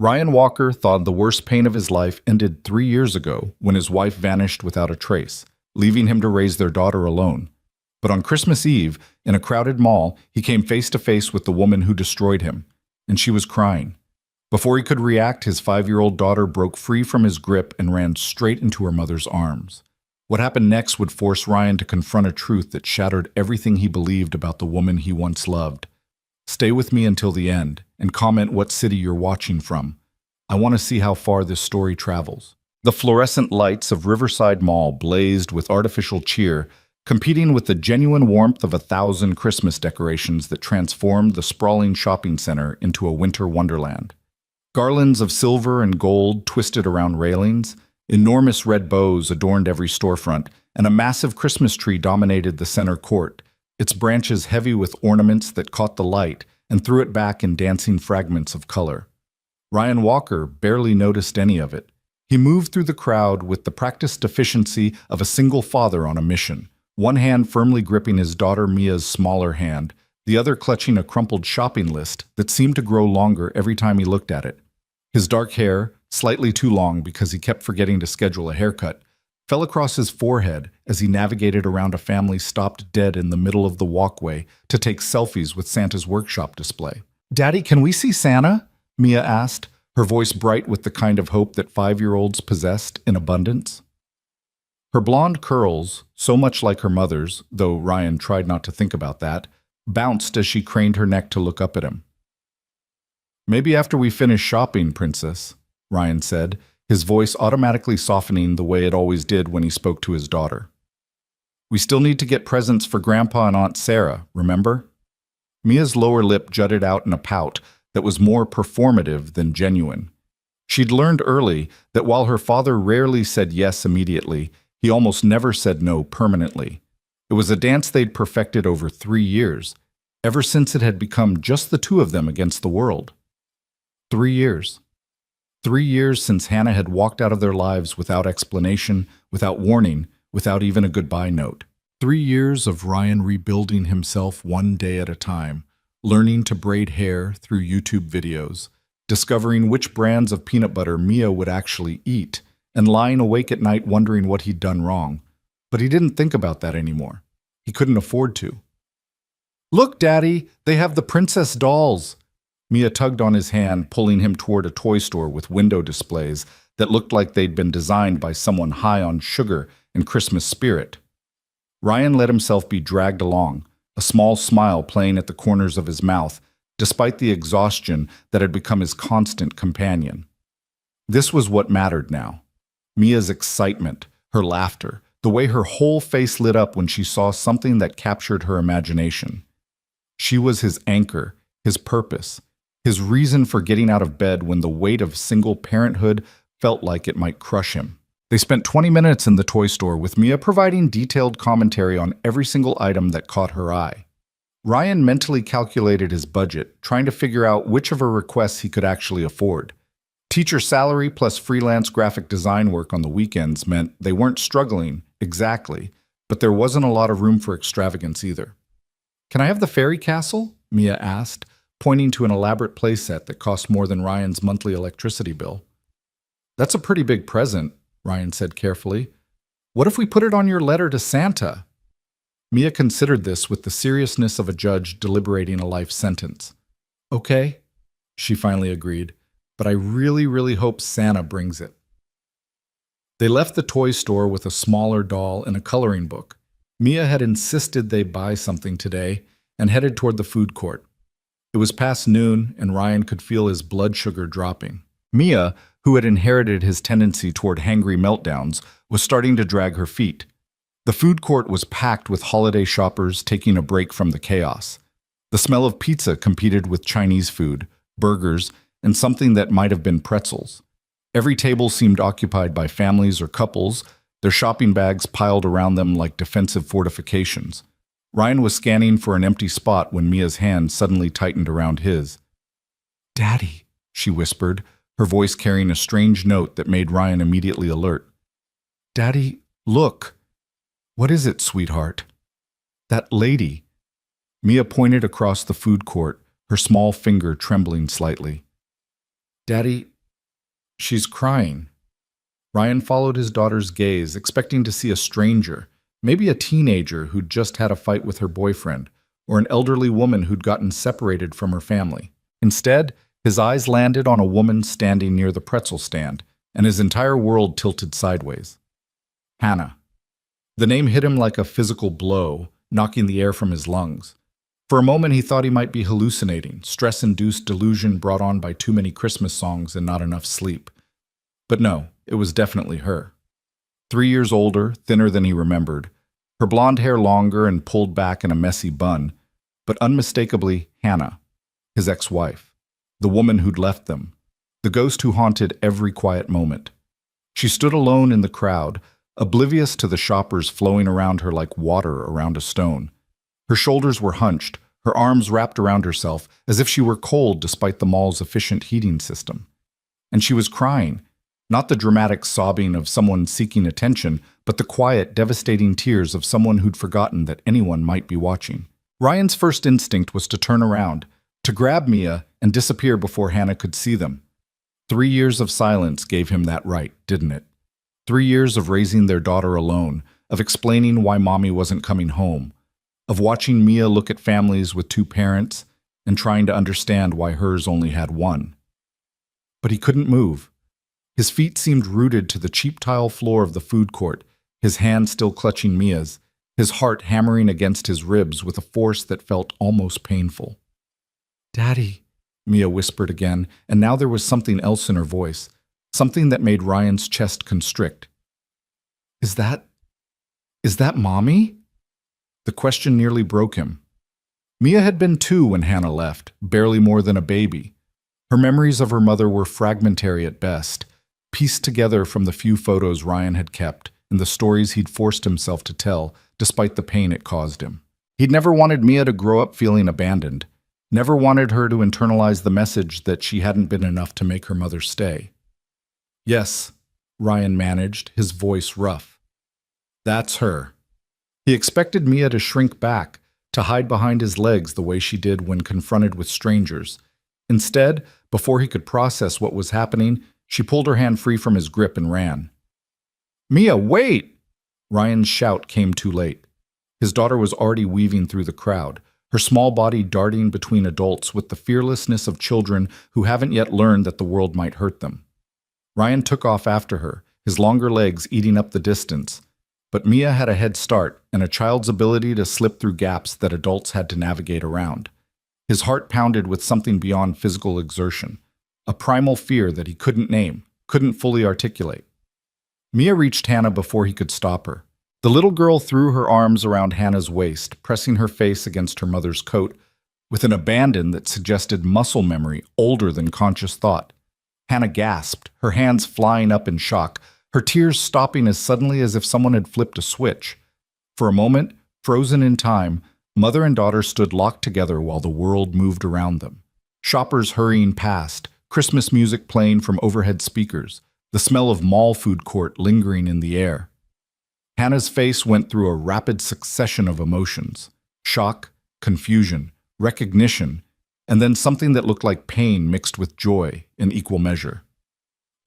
Ryan Walker thought the worst pain of his life ended 3 years ago when his wife vanished without a trace, leaving him to raise their daughter alone. But on Christmas Eve, in a crowded mall, he came face to face with the woman who destroyed him, and she was crying. Before he could react, his 5-year-old daughter broke free from his grip and ran straight into her mother's arms. What happened next would force Ryan to confront a truth that shattered everything he believed about the woman he once loved. Stay with me until the end, and comment what city you're watching from. I want to see how far this story travels. The fluorescent lights of Riverside Mall blazed with artificial cheer, competing with the genuine warmth of 1,000 Christmas decorations that transformed the sprawling shopping center into a winter wonderland. Garlands of silver and gold twisted around railings, enormous red bows adorned every storefront, and a massive Christmas tree dominated the center court, its branches heavy with ornaments that caught the light and threw it back in dancing fragments of color. Ryan Walker barely noticed any of it. He moved through the crowd with the practiced efficiency of a single father on a mission, one hand firmly gripping his daughter Mia's smaller hand, the other clutching a crumpled shopping list that seemed to grow longer every time he looked at it. His dark hair, slightly too long because he kept forgetting to schedule a haircut, fell across his forehead as he navigated around a family stopped dead in the middle of the walkway to take selfies with Santa's workshop display. "Daddy, can we see Santa?" Mia asked, her voice bright with the kind of hope that 5-year-olds possessed in abundance. Her blonde curls, so much like her mother's, though Ryan tried not to think about that, bounced as she craned her neck to look up at him. "Maybe after we finish shopping, Princess," Ryan said, his voice automatically softening the way it always did when he spoke to his daughter. "We still need to get presents for Grandpa and Aunt Sarah, remember?" Mia's lower lip jutted out in a pout that was more performative than genuine. She'd learned early that while her father rarely said yes immediately, he almost never said no permanently. It was a dance they'd perfected over 3 years, ever since it had become just the two of them against the world. 3 years. 3 years since Hannah had walked out of their lives without explanation, without warning, without even a goodbye note. 3 years of Ryan rebuilding himself one day at a time, learning to braid hair through YouTube videos, discovering which brands of peanut butter Mia would actually eat, and lying awake at night wondering what he'd done wrong. But he didn't think about that anymore. He couldn't afford to. "Look, Daddy, they have the princess dolls." Mia tugged on his hand, pulling him toward a toy store with window displays that looked like they'd been designed by someone high on sugar and Christmas spirit. Ryan let himself be dragged along, a small smile playing at the corners of his mouth, despite the exhaustion that had become his constant companion. This was what mattered now. Mia's excitement, her laughter, the way her whole face lit up when she saw something that captured her imagination. She was his anchor, his purpose, his reason for getting out of bed when the weight of single parenthood felt like it might crush him. They spent 20 minutes in the toy store with Mia providing detailed commentary on every single item that caught her eye. Ryan mentally calculated his budget, trying to figure out which of her requests he could actually afford. Teacher salary plus freelance graphic design work on the weekends meant they weren't struggling, exactly, but there wasn't a lot of room for extravagance either. "Can I have the fairy castle?" Mia asked, pointing to an elaborate playset that cost more than Ryan's monthly electricity bill. "That's a pretty big present," Ryan said carefully. "What if we put it on your letter to Santa?" Mia considered this with the seriousness of a judge deliberating a life sentence. "Okay," she finally agreed, "but I really hope Santa brings it." They left the toy store with a smaller doll and a coloring book. Mia had insisted they buy something today and headed toward the food court. It was past noon, and Ryan could feel his blood sugar dropping. Mia, who had inherited his tendency toward hangry meltdowns, was starting to drag her feet. The food court was packed with holiday shoppers taking a break from the chaos. The smell of pizza competed with Chinese food, burgers, and something that might have been pretzels. Every table seemed occupied by families or couples, their shopping bags piled around them like defensive fortifications. Ryan was scanning for an empty spot when Mia's hand suddenly tightened around his. "Daddy," she whispered, her voice carrying a strange note that made Ryan immediately alert. "Daddy, look." "What is it, sweetheart?" "That lady." Mia pointed across the food court, her small finger trembling slightly. "Daddy, She's crying. Ryan followed his daughter's gaze, expecting to see a stranger, maybe a teenager who'd just had a fight with her boyfriend, or an elderly woman who'd gotten separated from her family. Instead, his eyes landed on a woman standing near the pretzel stand, and his entire world tilted sideways. Hannah. The name hit him like a physical blow, knocking the air from his lungs. For a moment he thought he might be hallucinating, stress-induced delusion brought on by too many Christmas songs and not enough sleep. But no, it was definitely her. 3 years older, thinner than he remembered, her blonde hair longer and pulled back in a messy bun, but unmistakably Hannah, his ex-wife, the woman who'd left them, the ghost who haunted every quiet moment. She stood alone in the crowd, oblivious to the shoppers flowing around her like water around a stone. Her shoulders were hunched, her arms wrapped around herself, as if she were cold despite the mall's efficient heating system. And she was crying, not the dramatic sobbing of someone seeking attention, but the quiet, devastating tears of someone who'd forgotten that anyone might be watching. Ryan's first instinct was to turn around, to grab Mia and disappear before Hannah could see them. 3 years of silence gave him that right, didn't it? 3 years of raising their daughter alone, of explaining why mommy wasn't coming home, of watching Mia look at families with 2 parents and trying to understand why hers only had 1. But he couldn't move. His feet seemed rooted to the cheap tile floor of the food court, his hand still clutching Mia's, his heart hammering against his ribs with a force that felt almost painful. "Daddy," Mia whispered again, and now there was something else in her voice, something that made Ryan's chest constrict. Is that Mommy?" The question nearly broke him. Mia had been 2 when Hannah left, barely more than a baby. Her memories of her mother were fragmentary at best, pieced together from the few photos Ryan had kept and the stories he'd forced himself to tell, despite the pain it caused him. He'd never wanted Mia to grow up feeling abandoned, never wanted her to internalize the message that she hadn't been enough to make her mother stay. "Yes," Ryan managed, his voice rough. "That's her." He expected Mia to shrink back, to hide behind his legs the way she did when confronted with strangers. Instead, before he could process what was happening, she pulled her hand free from his grip and ran. "Mia, wait!" Ryan's shout came too late. His daughter was already weaving through the crowd, her small body darting between adults with the fearlessness of children who haven't yet learned that the world might hurt them. Ryan took off after her, his longer legs eating up the distance. But Mia had a head start and a child's ability to slip through gaps that adults had to navigate around. His heart pounded with something beyond physical exertion, a primal fear that he couldn't name, couldn't fully articulate. Mia reached Hannah before he could stop her. The little girl threw her arms around Hannah's waist, pressing her face against her mother's coat, with an abandon that suggested muscle memory older than conscious thought. Hannah gasped, her hands flying up in shock, her tears stopping as suddenly as if someone had flipped a switch. For a moment, frozen in time, mother and daughter stood locked together while the world moved around them. Shoppers hurrying past, Christmas music playing from overhead speakers, the smell of mall food court lingering in the air. Hannah's face went through a rapid succession of emotions: shock, confusion, recognition, and then something that looked like pain mixed with joy in equal measure.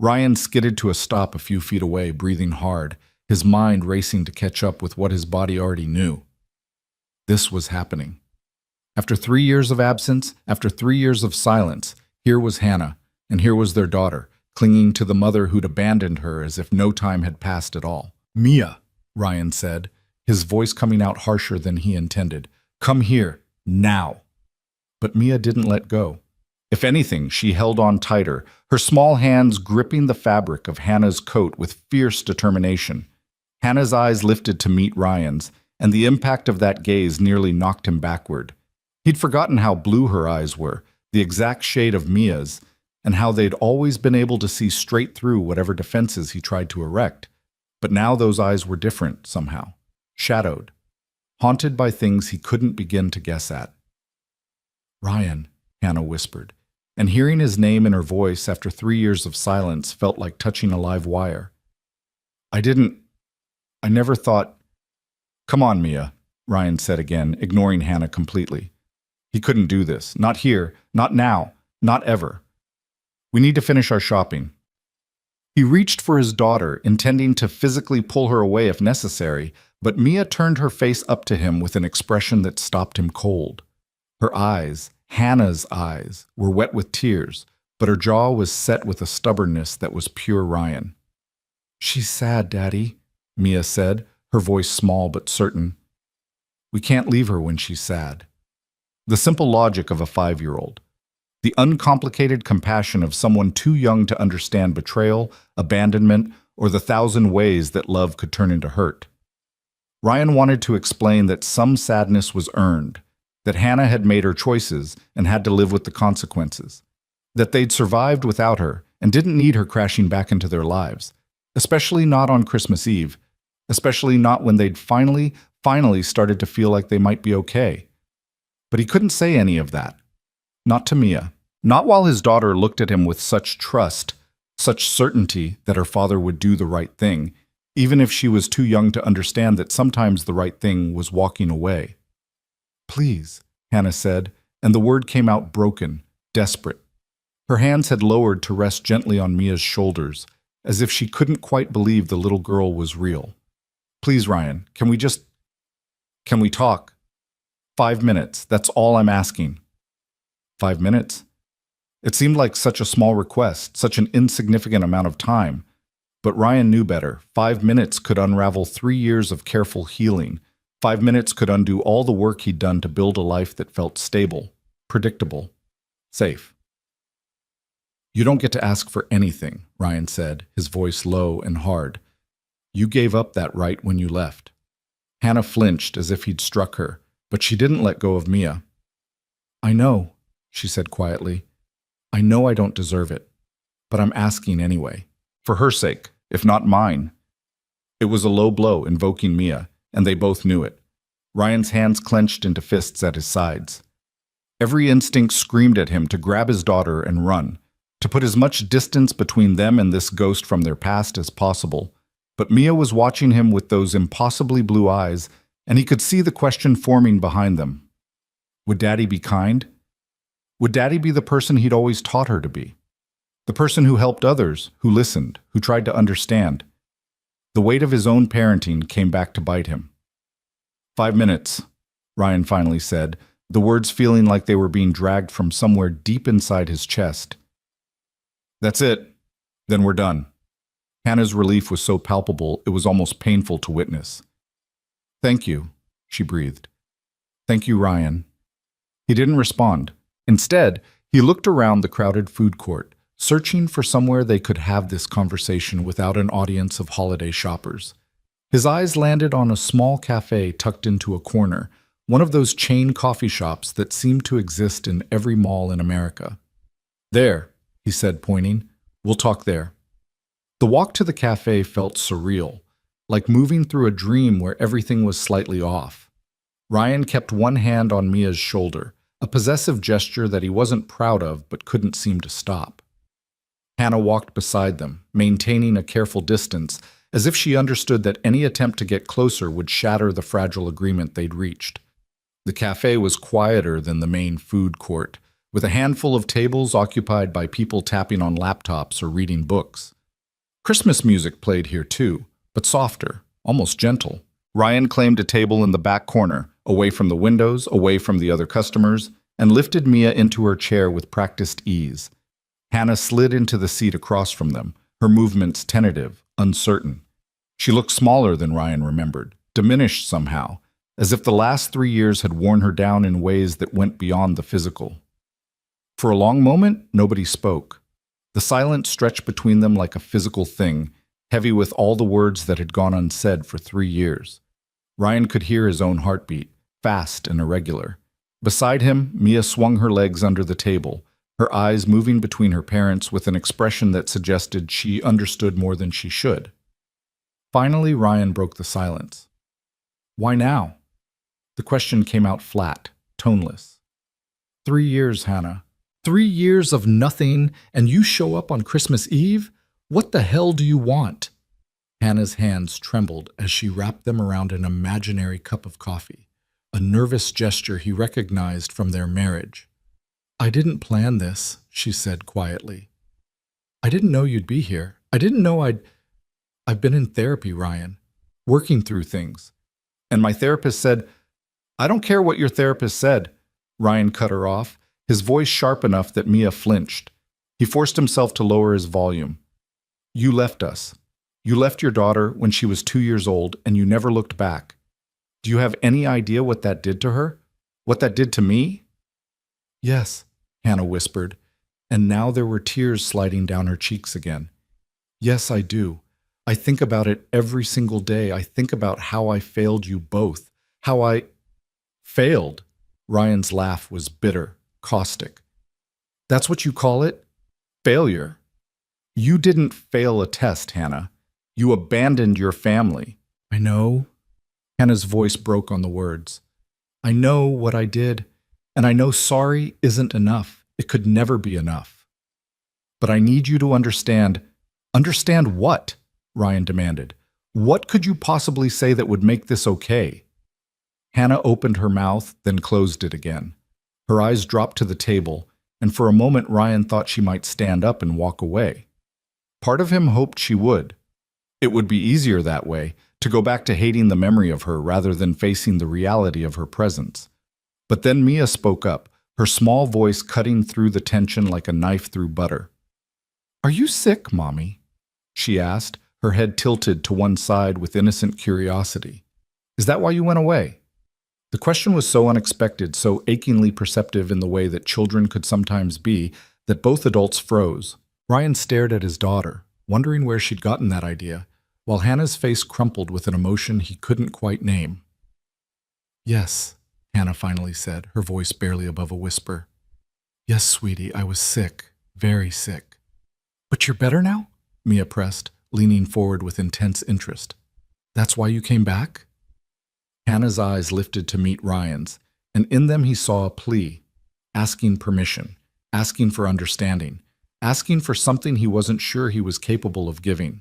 Ryan skidded to a stop a few feet away, breathing hard, his mind racing to catch up with what his body already knew. This was happening. After 3 years of absence, after 3 years of silence, here was Hannah, and here was their daughter, clinging to the mother who'd abandoned her as if no time had passed at all. "Mia," Ryan said, his voice coming out harsher than he intended. "Come here, now." But Mia didn't let go. If anything, she held on tighter, her small hands gripping the fabric of Hannah's coat with fierce determination. Hannah's eyes lifted to meet Ryan's, and the impact of that gaze nearly knocked him backward. He'd forgotten how blue her eyes were, the exact shade of Mia's, and how they'd always been able to see straight through whatever defenses he tried to erect. But now those eyes were different somehow, shadowed, haunted by things he couldn't begin to guess at. "Ryan," Hannah whispered, and hearing his name in her voice after 3 years of silence felt like touching a live wire. I never thought—" "Come on, Mia," Ryan said again, ignoring Hannah completely. He couldn't do this. Not here, not now, not ever. "We need to finish our shopping." He reached for his daughter, intending to physically pull her away if necessary, but Mia turned her face up to him with an expression that stopped him cold. Her eyes, Hannah's eyes, were wet with tears, but her jaw was set with a stubbornness that was pure Ryan. "She's sad, Daddy," Mia said, her voice small but certain. "We can't leave her when she's sad." The simple logic of a 5-year-old. The uncomplicated compassion of someone too young to understand betrayal, abandonment, or the 1,000 ways that love could turn into hurt. Ryan wanted to explain that some sadness was earned, that Hannah had made her choices and had to live with the consequences, that they'd survived without her and didn't need her crashing back into their lives, especially not on Christmas Eve, especially not when they'd finally started to feel like they might be okay. But he couldn't say any of that. Not to Mia. Not while his daughter looked at him with such trust, such certainty that her father would do the right thing, even if she was too young to understand that sometimes the right thing was walking away. "Please," Hannah said, and the word came out broken, desperate. Her hands had lowered to rest gently on Mia's shoulders, as if she couldn't quite believe the little girl was real. "Please, Ryan, can we talk? 5 minutes, that's all I'm asking." 5 minutes? It seemed like such a small request, such an insignificant amount of time. But Ryan knew better. 5 minutes could unravel 3 years of careful healing. 5 minutes could undo all the work he'd done to build a life that felt stable, predictable, safe. "You don't get to ask for anything," Ryan said, his voice low and hard. "You gave up that right when you left." Hannah flinched as if he'd struck her, but she didn't let go of Mia. "I know," she said quietly. "I know I don't deserve it, but I'm asking anyway. For her sake, if not mine." It was a low blow invoking Mia, and they both knew it. Ryan's hands clenched into fists at his sides. Every instinct screamed at him to grab his daughter and run, to put as much distance between them and this ghost from their past as possible. But Mia was watching him with those impossibly blue eyes, and he could see the question forming behind them. Would Daddy be kind? Would Daddy be the person he'd always taught her to be? The person who helped others, who listened, who tried to understand. The weight of his own parenting came back to bite him. 5 minutes, Ryan finally said, the words feeling like they were being dragged from somewhere deep inside his chest. "That's it. Then we're done." Hannah's relief was so palpable it was almost painful to witness. "Thank you," she breathed. "Thank you, Ryan." He didn't respond. Instead, he looked around the crowded food court, searching for somewhere they could have this conversation without an audience of holiday shoppers. His eyes landed on a small cafe tucked into a corner, one of those chain coffee shops that seem to exist in every mall in America. "There," he said, pointing. "We'll talk there." The walk to the cafe felt surreal, like moving through a dream where everything was slightly off. Ryan kept one hand on Mia's shoulder, a possessive gesture that he wasn't proud of but couldn't seem to stop. Hannah walked beside them, maintaining a careful distance, as if she understood that any attempt to get closer would shatter the fragile agreement they'd reached. The cafe was quieter than the main food court, with a handful of tables occupied by people tapping on laptops or reading books. Christmas music played here too, but softer, almost gentle. Ryan claimed a table in the back corner, away from the windows, away from the other customers, and lifted Mia into her chair with practiced ease. Hannah slid into the seat across from them, her movements tentative, uncertain. She looked smaller than Ryan remembered, diminished somehow, as if the last 3 years had worn her down in ways that went beyond the physical. For a long moment, nobody spoke. The silence stretched between them like a physical thing, heavy with all the words that had gone unsaid for 3 years. Ryan could hear his own heartbeat, fast and irregular. Beside him, Mia swung her legs under the table, her eyes moving between her parents with an expression that suggested she understood more than she should. Finally, Ryan broke the silence. "Why now?" The question came out flat, toneless. 3 years, Hannah. 3 years of nothing, and you show up on Christmas Eve? What the hell do you want? Hannah's hands trembled as she wrapped them around an imaginary cup of coffee, a nervous gesture he recognized from their marriage. "I didn't plan this," she said quietly. "I didn't know you'd be here. I didn't know I've been in therapy, Ryan, working through things. And my therapist said, I don't care what your therapist said. Ryan cut her off, his voice sharp enough that Mia flinched. He forced himself to lower his volume. You left us. You left your daughter when she was 2 years old, and you never looked back. Do you have any idea what that did to her? What that did to me? Yes, Hannah whispered, and now there were tears sliding down her cheeks again. Yes, I do. I think about it every single day. I think about how I failed you both. How I failed. Ryan's laugh was bitter, caustic. That's what you call it? Failure. You didn't fail a test, Hannah. You abandoned your family. I know. Hannah's voice broke on the words. I know what I did, and I know sorry isn't enough. It could never be enough. But I need you to understand. Understand what? Ryan demanded. What could you possibly say that would make this okay? Hannah opened her mouth, then closed it again. Her eyes dropped to the table, and for a moment Ryan thought she might stand up and walk away. Part of him hoped she would. It would be easier that way, to go back to hating the memory of her rather than facing the reality of her presence. But then Mia spoke up, her small voice cutting through the tension like a knife through butter. Are you sick, Mommy? She asked, her head tilted to one side with innocent curiosity. Is that why you went away? The question was so unexpected, so achingly perceptive in the way that children could sometimes be, that both adults froze. Ryan stared at his daughter, wondering where she'd gotten that idea, while Hannah's face crumpled with an emotion he couldn't quite name. Yes, Hannah finally said, her voice barely above a whisper. Yes, sweetie, I was sick, very sick. But you're better now? Mia pressed, leaning forward with intense interest. That's why you came back? Hannah's eyes lifted to meet Ryan's, and in them he saw a plea, asking permission, asking for understanding, asking for something he wasn't sure he was capable of giving.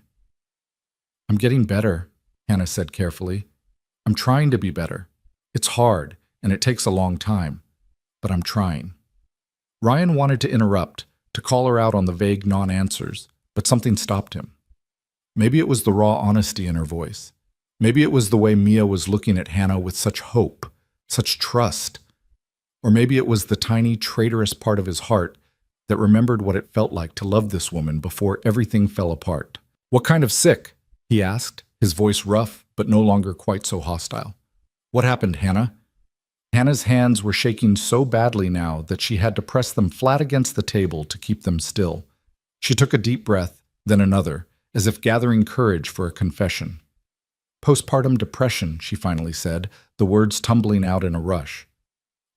I'm getting better, Hannah said carefully. I'm trying to be better. It's hard, and it takes a long time, but I'm trying. Ryan wanted to interrupt, to call her out on the vague non-answers, but something stopped him. Maybe it was the raw honesty in her voice. Maybe it was the way Mia was looking at Hannah with such hope, such trust. Or maybe it was the tiny, traitorous part of his heart that remembered what it felt like to love this woman before everything fell apart. What kind of sick? He asked, his voice rough, but no longer quite so hostile. What happened, Hannah? Hannah's hands were shaking so badly now that she had to press them flat against the table to keep them still. She took a deep breath, then another, as if gathering courage for a confession. Postpartum depression, she finally said, the words tumbling out in a rush.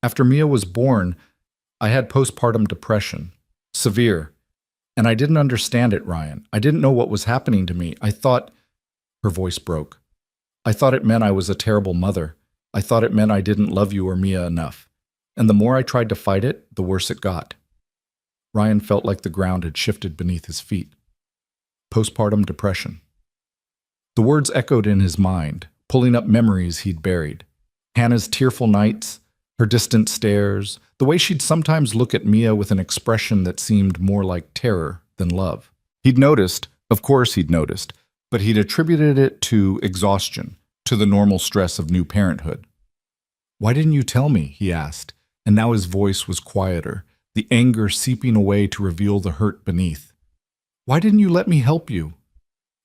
After Mia was born, I had postpartum depression. Severe. And I didn't understand it, Ryan. I didn't know what was happening to me. I thought... Her voice broke. I thought it meant I was a terrible mother. I thought it meant I didn't love you or Mia enough. And the more I tried to fight it, the worse it got. Ryan felt like the ground had shifted beneath his feet. Postpartum depression. The words echoed in his mind, pulling up memories he'd buried. Hannah's tearful nights, her distant stares, the way she'd sometimes look at Mia with an expression that seemed more like terror than love. He'd noticed, of course he'd noticed, but he'd attributed it to exhaustion, to the normal stress of new parenthood. Why didn't you tell me? He asked, and now his voice was quieter, the anger seeping away to reveal the hurt beneath. Why didn't you let me help you?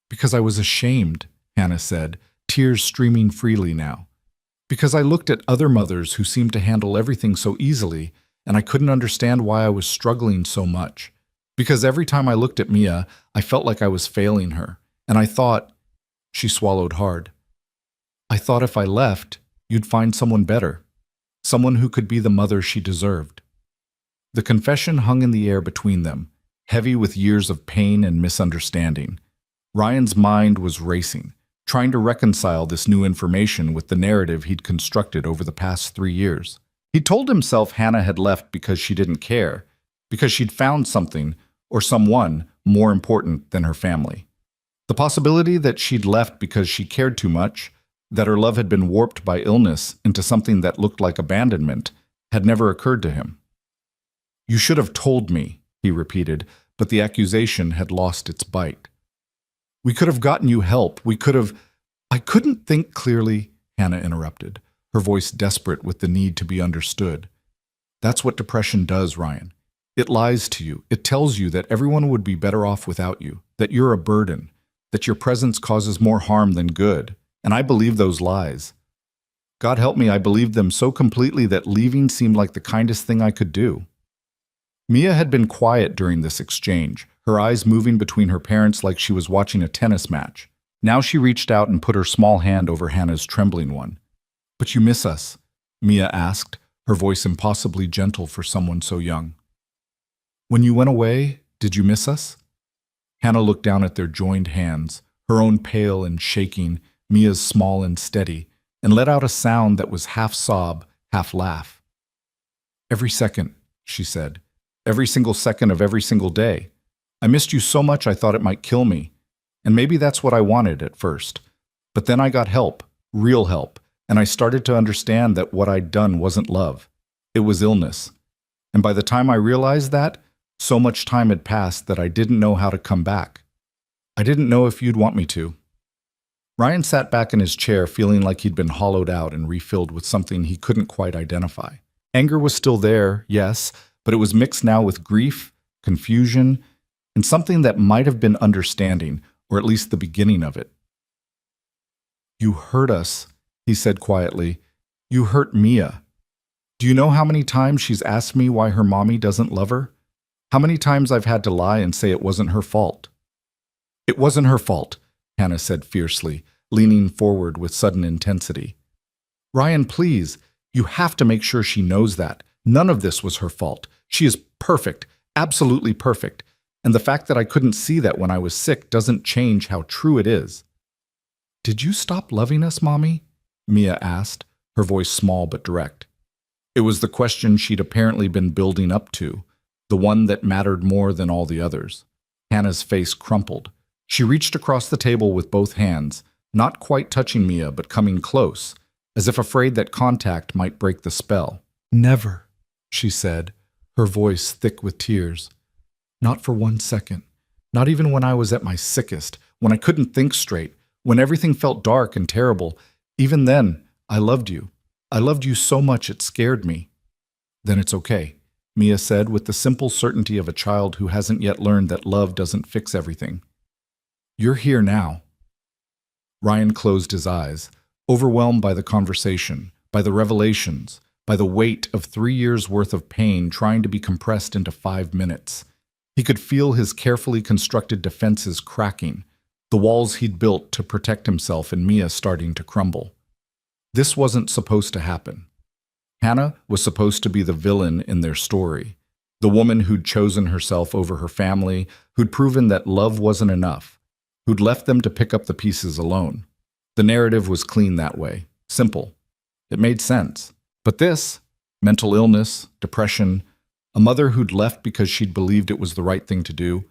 Because I was ashamed, Hannah said, tears streaming freely now. Because I looked at other mothers who seemed to handle everything so easily, and I couldn't understand why I was struggling so much. Because every time I looked at Mia, I felt like I was failing her, and I thought, she swallowed hard, I thought if I left, you'd find someone better, someone who could be the mother she deserved. The confession hung in the air between them, heavy with years of pain and misunderstanding. Ryan's mind was racing, trying to reconcile this new information with the narrative he'd constructed over the past 3 years. He told himself Hannah had left because she didn't care, because she'd found something or someone more important than her family. The possibility that she'd left because she cared too much, that her love had been warped by illness into something that looked like abandonment, had never occurred to him. You should have told me, he repeated, but the accusation had lost its bite. We could have gotten you help. We could have... I couldn't think clearly, Hannah interrupted, her voice desperate with the need to be understood. That's what depression does, Ryan. It lies to you. It tells you that everyone would be better off without you, that you're a burden, that your presence causes more harm than good. And I believe those lies. God help me, I believed them so completely that leaving seemed like the kindest thing I could do. Mia had been quiet during this exchange, her eyes moving between her parents like she was watching a tennis match. Now she reached out and put her small hand over Hannah's trembling one. "But you miss us?" Mia asked, her voice impossibly gentle for someone so young. "When you went away, did you miss us?" Hannah looked down at their joined hands, her own pale and shaking, Mia's small and steady, and let out a sound that was half sob, half laugh. "Every second," she said. "Every single second of every single day. I missed you so much I thought it might kill me. And maybe that's what I wanted at first. But then I got help, real help, and I started to understand that what I'd done wasn't love. It was illness. And by the time I realized that, so much time had passed that I didn't know how to come back. I didn't know if you'd want me to." Ryan sat back in his chair feeling like he'd been hollowed out and refilled with something he couldn't quite identify. Anger was still there, yes, but it was mixed now with grief, confusion, and something that might have been understanding, or at least the beginning of it. "You hurt us," he said quietly. "You hurt Mia. Do you know how many times she's asked me why her mommy doesn't love her? How many times I've had to lie and say it wasn't her fault?" "It wasn't her fault," Hannah said fiercely, leaning forward with sudden intensity. "Ryan, please, you have to make sure she knows that. None of this was her fault. She is perfect, absolutely perfect. And the fact that I couldn't see that when I was sick doesn't change how true it is." "Did you stop loving us, Mommy?" Mia asked, her voice small but direct. It was the question she'd apparently been building up to, the one that mattered more than all the others. Hannah's face crumpled. She reached across the table with both hands, not quite touching Mia but coming close, as if afraid that contact might break the spell. "Never," she said, her voice thick with tears. "Not for 1 second. Not even when I was at my sickest, when I couldn't think straight, when everything felt dark and terrible. Even then, I loved you. I loved you so much it scared me." "Then it's okay," Mia said with the simple certainty of a child who hasn't yet learned that love doesn't fix everything. "You're here now." Ryan closed his eyes, overwhelmed by the conversation, by the revelations, by the weight of 3 years' worth of pain trying to be compressed into 5 minutes. He could feel his carefully constructed defenses cracking, the walls he'd built to protect himself and Mia starting to crumble. This wasn't supposed to happen. Hannah was supposed to be the villain in their story, the woman who'd chosen herself over her family, who'd proven that love wasn't enough, who'd left them to pick up the pieces alone. The narrative was clean that way, simple. It made sense. But this, mental illness, depression, a mother who'd left because she'd believed it was the right thing to do,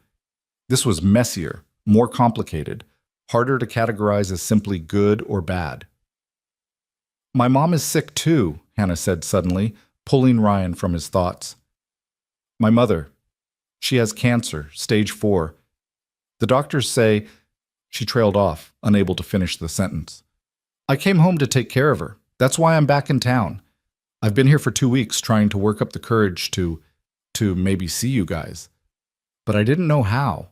this was messier, more complicated, harder to categorize as simply good or bad. "My mom is sick too," Hannah said suddenly, pulling Ryan from his thoughts. "My mother. She has cancer, stage 4. The doctors say..." She trailed off, unable to finish the sentence. "I came home to take care of her. That's why I'm back in town. I've been here for 2 weeks trying to work up the courage to maybe see you guys. But I didn't know how.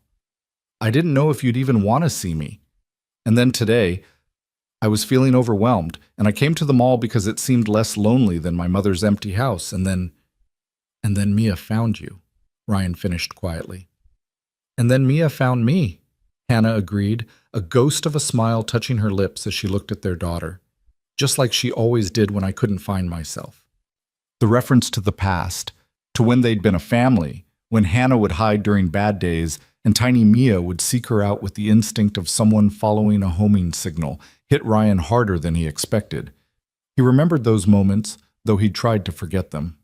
I didn't know if you'd even want to see me. And then today, I was feeling overwhelmed, and I came to the mall because it seemed less lonely than my mother's empty house, and then Mia found you," Ryan finished quietly. "And then Mia found me," Hannah agreed, a ghost of a smile touching her lips as she looked at their daughter, "just like she always did when I couldn't find myself." The reference to the past, to when they'd been a family, when Hannah would hide during bad days and tiny Mia would seek her out with the instinct of someone following a homing signal, hit Ryan harder than he expected. He remembered those moments, though he'd tried to forget them.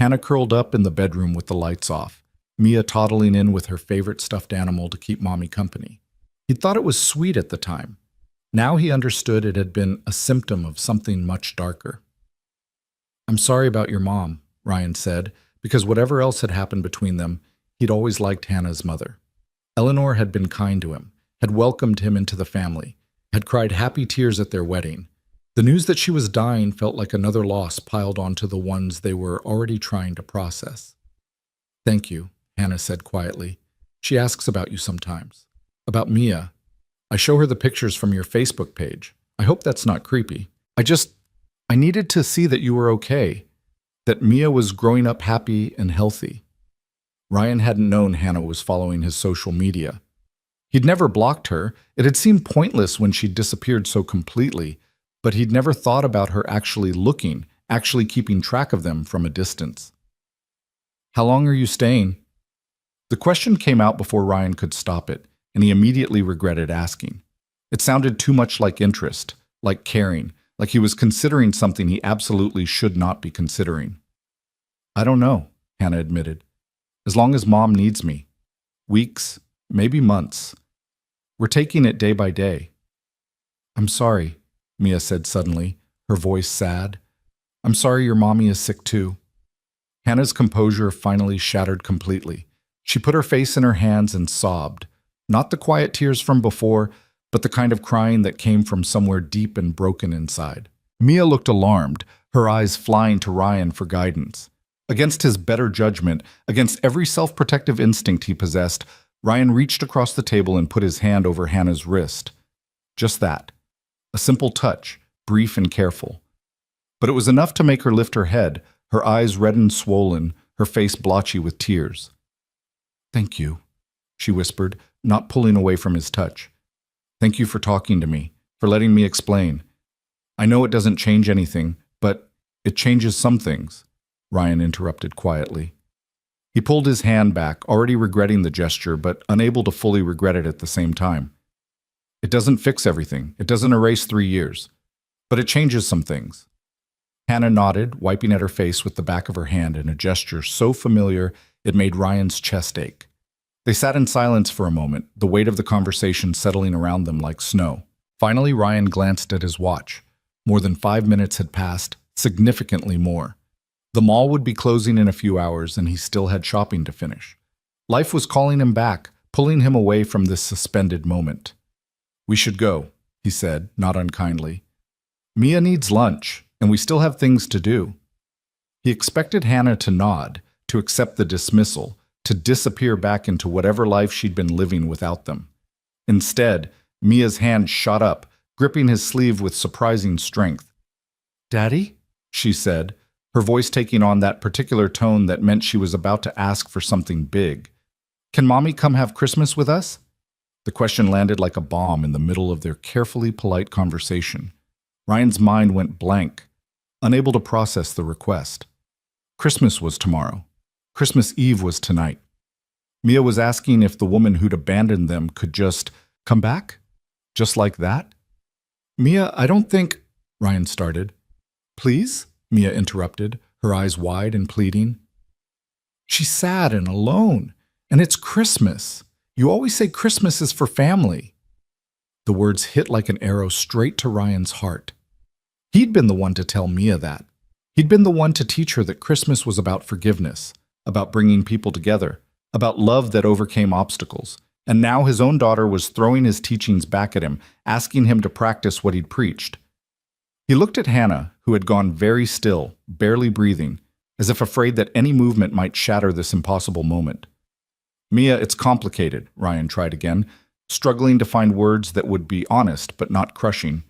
Hannah curled up in the bedroom with the lights off, Mia toddling in with her favorite stuffed animal to keep Mommy company. He'd thought it was sweet at the time. Now he understood it had been a symptom of something much darker. "I'm sorry about your mom," Ryan said, because whatever else had happened between them, he'd always liked Hannah's mother. Eleanor had been kind to him, had welcomed him into the family, had cried happy tears at their wedding. The news that she was dying felt like another loss piled onto the ones they were already trying to process. "Thank you," Hannah said quietly. "She asks about you sometimes. About Mia. I show her the pictures from your Facebook page. I hope that's not creepy. I needed to see that you were okay, that Mia was growing up happy and healthy." Ryan hadn't known Hannah was following his social media. He'd never blocked her. It had seemed pointless when she'd disappeared so completely, but he'd never thought about her actually looking, actually keeping track of them from a distance. "How long are you staying?" The question came out before Ryan could stop it, and he immediately regretted asking. It sounded too much like interest, like caring, like he was considering something he absolutely should not be considering. "I don't know," Hannah admitted. "As long as Mom needs me. Weeks, maybe months. We're taking it day by day." "I'm sorry," Mia said suddenly, her voice sad. "I'm sorry your mommy is sick too." Hannah's composure finally shattered completely. She put her face in her hands and sobbed. Not the quiet tears from before, but the kind of crying that came from somewhere deep and broken inside. Mia looked alarmed, her eyes flying to Ryan for guidance. Against his better judgment, against every self-protective instinct he possessed, Ryan reached across the table and put his hand over Hannah's wrist. Just that. A simple touch, brief and careful. But it was enough to make her lift her head, her eyes red and swollen, her face blotchy with tears. "Thank you," she whispered, not pulling away from his touch. "Thank you for talking to me, for letting me explain. I know it doesn't change anything, but it changes some things," Ryan interrupted quietly. He pulled his hand back, already regretting the gesture, but unable to fully regret it at the same time. "It doesn't fix everything. It doesn't erase 3 years. But it changes some things." Hannah nodded, wiping at her face with the back of her hand in a gesture so familiar it made Ryan's chest ache. They sat in silence for a moment, the weight of the conversation settling around them like snow. Finally, Ryan glanced at his watch. More than 5 minutes had passed, significantly more. The mall would be closing in a few hours, and he still had shopping to finish. Life was calling him back, pulling him away from this suspended moment. "We should go," he said, not unkindly. "Mia needs lunch, and we still have things to do." He expected Hannah to nod, to accept the dismissal, to disappear back into whatever life she'd been living without them. Instead, Mia's hand shot up, gripping his sleeve with surprising strength. "Daddy?" she said, her voice taking on that particular tone that meant she was about to ask for something big. "Can Mommy come have Christmas with us?" The question landed like a bomb in the middle of their carefully polite conversation. Ryan's mind went blank, unable to process the request. Christmas was tomorrow. Christmas Eve was tonight. Mia was asking if the woman who'd abandoned them could just come back? Just like that? "Mia, I don't think—" Ryan started. "Please?" Mia interrupted, her eyes wide and pleading. "She's sad and alone, and it's Christmas. You always say Christmas is for family." The words hit like an arrow straight to Ryan's heart. He'd been the one to tell Mia that. He'd been the one to teach her that Christmas was about forgiveness, about bringing people together, about love that overcame obstacles. And now his own daughter was throwing his teachings back at him, asking him to practice what he'd preached. He looked at Hannah, who had gone very still, barely breathing, as if afraid that any movement might shatter this impossible moment. "Mia, it's complicated," Ryan tried again, struggling to find words that would be honest but not crushing.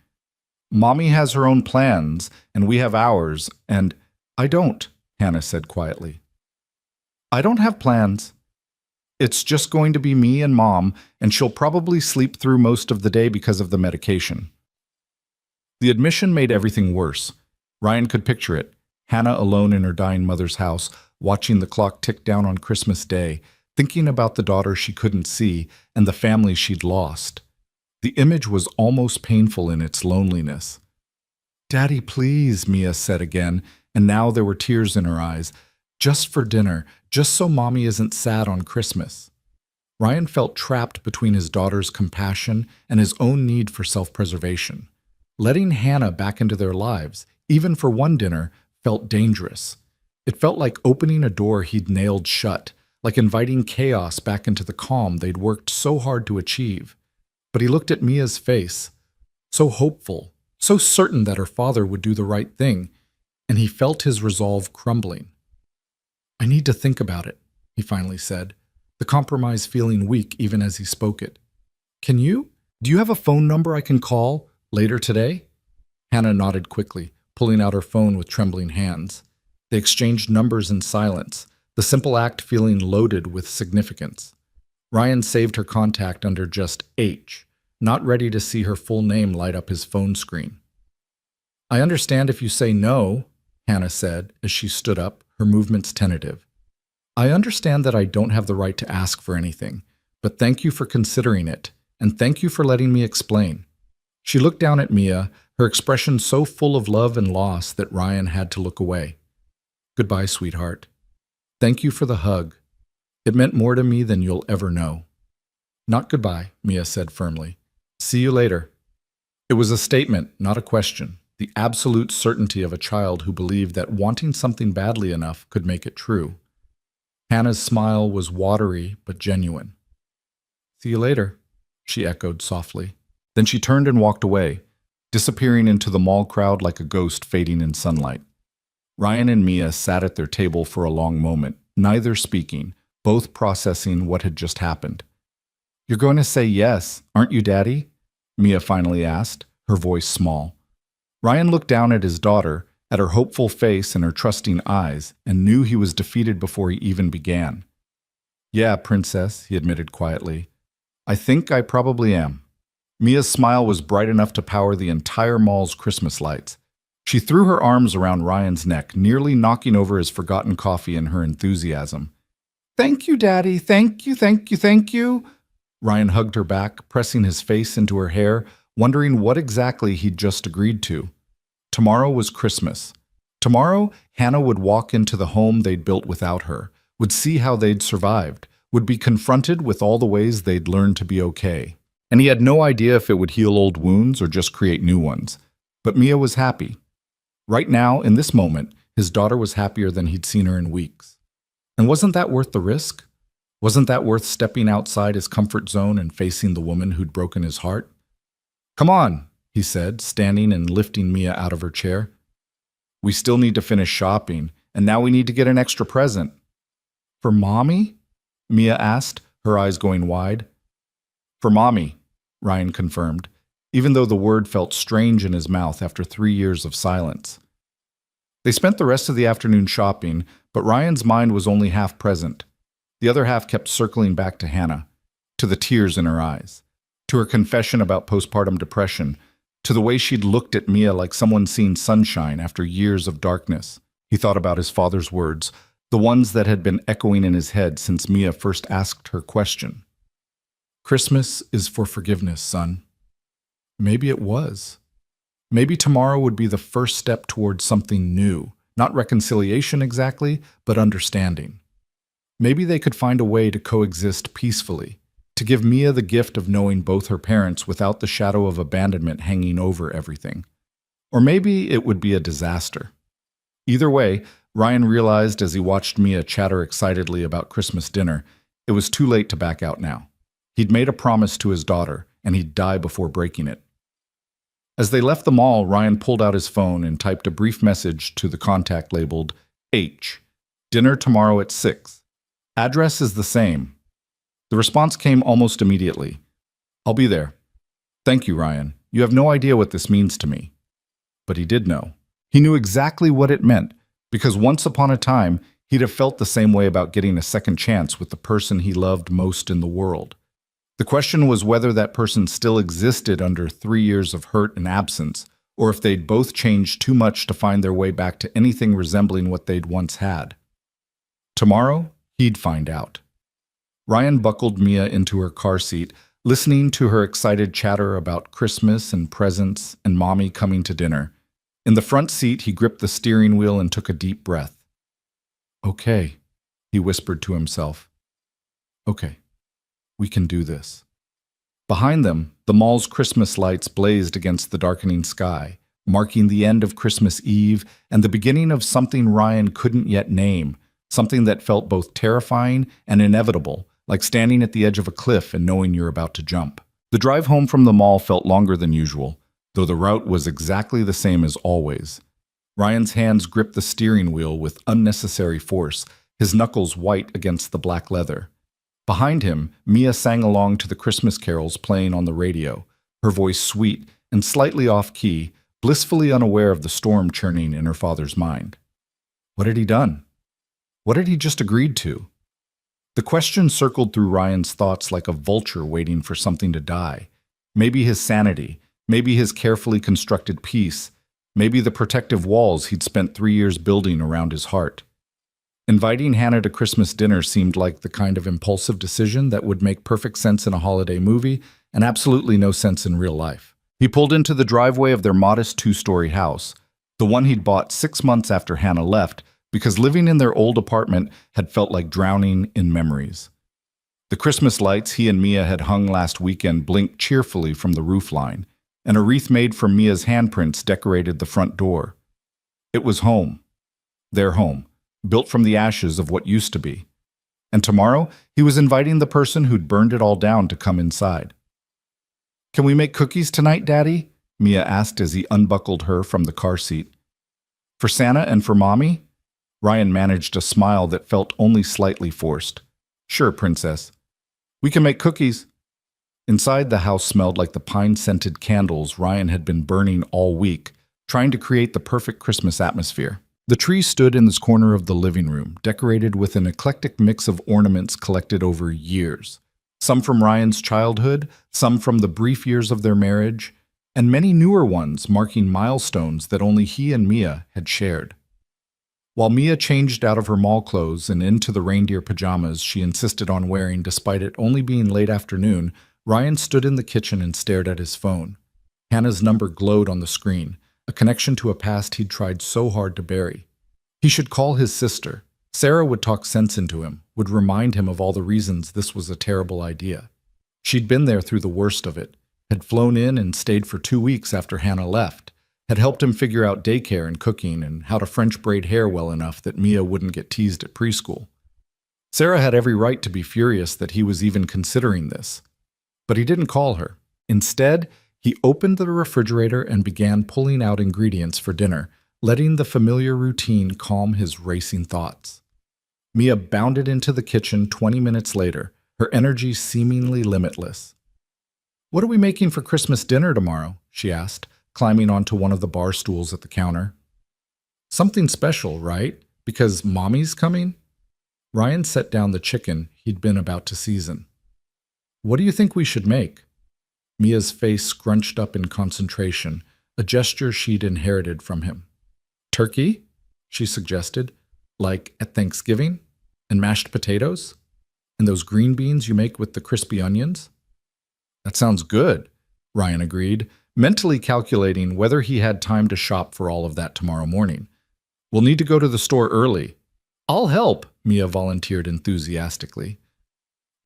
"Mommy has her own plans, and we have ours, and—" "I don't," Hannah said quietly. "I don't have plans. It's just going to be me and Mom, and she'll probably sleep through most of the day because of the medication." The admission made everything worse. Ryan could picture it, Hannah alone in her dying mother's house, watching the clock tick down on Christmas Day, thinking about the daughter she couldn't see and the family she'd lost. The image was almost painful in its loneliness. "Daddy, please," Mia said again, and now there were tears in her eyes. "Just for dinner, just so Mommy isn't sad on Christmas." Ryan felt trapped between his daughter's compassion and his own need for self-preservation. Letting Hannah back into their lives, even for one dinner, felt dangerous. It felt like opening a door he'd nailed shut, like inviting chaos back into the calm they'd worked so hard to achieve. But he looked at Mia's face, so hopeful, so certain that her father would do the right thing, and he felt his resolve crumbling. "I need to think about it," he finally said, the compromise feeling weak even as he spoke it. "Can you? Do you have a phone number I can call later today?" Hannah nodded quickly, pulling out her phone with trembling hands. They exchanged numbers in silence, the simple act feeling loaded with significance. Ryan saved her contact under just H, not ready to see her full name light up his phone screen. "I understand if you say no," Hannah said as she stood up, her movements tentative. "I understand that I don't have the right to ask for anything, but thank you for considering it, and thank you for letting me explain." She looked down at Mia, her expression so full of love and loss that Ryan had to look away. "Goodbye, sweetheart. Thank you for the hug. It meant more to me than you'll ever know." "Not goodbye," Mia said firmly. "See you later." It was a statement, not a question, the absolute certainty of a child who believed that wanting something badly enough could make it true. Hannah's smile was watery but genuine. "See you later," she echoed softly. Then she turned and walked away, disappearing into the mall crowd like a ghost fading in sunlight. Ryan and Mia sat at their table for a long moment, neither speaking, both processing what had just happened. "You're going to say yes, aren't you, Daddy?" Mia finally asked, her voice small. Ryan looked down at his daughter, at her hopeful face and her trusting eyes, and knew he was defeated before he even began. "Yeah, Princess," he admitted quietly. "I think I probably am." Mia's smile was bright enough to power the entire mall's Christmas lights. She threw her arms around Ryan's neck, nearly knocking over his forgotten coffee in her enthusiasm. "Thank you, Daddy. Thank you, thank you, thank you." Ryan hugged her back, pressing his face into her hair, wondering what exactly he'd just agreed to. Tomorrow was Christmas. Tomorrow, Hannah would walk into the home they'd built without her, would see how they'd survived, would be confronted with all the ways they'd learned to be okay. And he had no idea if it would heal old wounds or just create new ones. But Mia was happy. Right now, in this moment, his daughter was happier than he'd seen her in weeks. And wasn't that worth the risk? Wasn't that worth stepping outside his comfort zone and facing the woman who'd broken his heart? "Come on," he said, standing and lifting Mia out of her chair. "We still need to finish shopping, and now we need to get an extra present." "For Mommy?" Mia asked, her eyes going wide. "For Mommy," Ryan confirmed, even though the word felt strange in his mouth after 3 years of silence. They spent the rest of the afternoon shopping, but Ryan's mind was only half present. The other half kept circling back to Hannah, to the tears in her eyes, to her confession about postpartum depression, to the way she'd looked at Mia like someone seen sunshine after years of darkness. He thought about his father's words, the ones that had been echoing in his head since Mia first asked her question. "Christmas is for forgiveness, son." Maybe it was. Maybe tomorrow would be the first step towards something new, not reconciliation exactly, but understanding. Maybe they could find a way to coexist peacefully, to give Mia the gift of knowing both her parents without the shadow of abandonment hanging over everything. Or maybe it would be a disaster. Either way, Ryan realized as he watched Mia chatter excitedly about Christmas dinner, it was too late to back out now. He'd made a promise to his daughter, and he'd die before breaking it. As they left the mall, Ryan pulled out his phone and typed a brief message to the contact labeled H. "Dinner tomorrow at 6. Address is the same." The response came almost immediately. "I'll be there. Thank you, Ryan. You have no idea what this means to me." But he did know. He knew exactly what it meant, because once upon a time, he'd have felt the same way about getting a second chance with the person he loved most in the world. The question was whether that person still existed under 3 years of hurt and absence, or if they'd both changed too much to find their way back to anything resembling what they'd once had. Tomorrow, he'd find out. Ryan buckled Mia into her car seat, listening to her excited chatter about Christmas and presents and Mommy coming to dinner. In the front seat, he gripped the steering wheel and took a deep breath. "Okay," he whispered to himself. "Okay. We can do this." Behind them, the mall's Christmas lights blazed against the darkening sky, marking the end of Christmas Eve and the beginning of something Ryan couldn't yet name, something that felt both terrifying and inevitable, like standing at the edge of a cliff and knowing you're about to jump. The drive home from the mall felt longer than usual, though the route was exactly the same as always. Ryan's hands gripped the steering wheel with unnecessary force, his knuckles white against the black leather. Behind him, Mia sang along to the Christmas carols playing on the radio, her voice sweet and slightly off-key, blissfully unaware of the storm churning in her father's mind. What had he done? What had he just agreed to? The question circled through Ryan's thoughts like a vulture waiting for something to die. Maybe his sanity, maybe his carefully constructed peace, maybe the protective walls he'd spent 3 years building around his heart. Inviting Hannah to Christmas dinner seemed like the kind of impulsive decision that would make perfect sense in a holiday movie and absolutely no sense in real life. He pulled into the driveway of their modest 2-story house, the one he'd bought 6 months after Hannah left, because living in their old apartment had felt like drowning in memories. The Christmas lights he and Mia had hung last weekend blinked cheerfully from the roofline, and a wreath made from Mia's handprints decorated the front door. It was home. Their home, built from the ashes of what used to be. And tomorrow, he was inviting the person who'd burned it all down to come inside. "Can we make cookies tonight, Daddy?" Mia asked as he unbuckled her from the car seat. "For Santa and for Mommy?" Ryan managed a smile that felt only slightly forced. "Sure, Princess. We can make cookies." Inside, the house smelled like the pine-scented candles Ryan had been burning all week, trying to create the perfect Christmas atmosphere. The tree stood in this corner of the living room, decorated with an eclectic mix of ornaments collected over years. Some from Ryan's childhood, some from the brief years of their marriage, and many newer ones marking milestones that only he and Mia had shared. While Mia changed out of her mall clothes and into the reindeer pajamas she insisted on wearing despite it only being late afternoon, Ryan stood in the kitchen and stared at his phone. Hannah's number glowed on the screen, a connection to a past he'd tried so hard to bury. He should call his sister. Sarah would talk sense into him, would remind him of all the reasons this was a terrible idea. She'd been there through the worst of it, had flown in and stayed for 2 weeks after Hannah left, had helped him figure out daycare and cooking and how to French braid hair well enough that Mia wouldn't get teased at preschool. Sarah had every right to be furious that he was even considering this. But he didn't call her. Instead, he opened the refrigerator and began pulling out ingredients for dinner, letting the familiar routine calm his racing thoughts. Mia bounded into the kitchen 20 minutes later, her energy seemingly limitless. "What are we making for Christmas dinner tomorrow?" she asked, climbing onto one of the bar stools at the counter. "Something special, right? Because Mommy's coming?" Ryan set down the chicken he'd been about to season. "What do you think we should make?" Mia's face scrunched up in concentration, a gesture she'd inherited from him. "Turkey?" she suggested. "Like at Thanksgiving? And mashed potatoes? And those green beans you make with the crispy onions?" "That sounds good," Ryan agreed, mentally calculating whether he had time to shop for all of that tomorrow morning. "We'll need to go to the store early." "I'll help," Mia volunteered enthusiastically.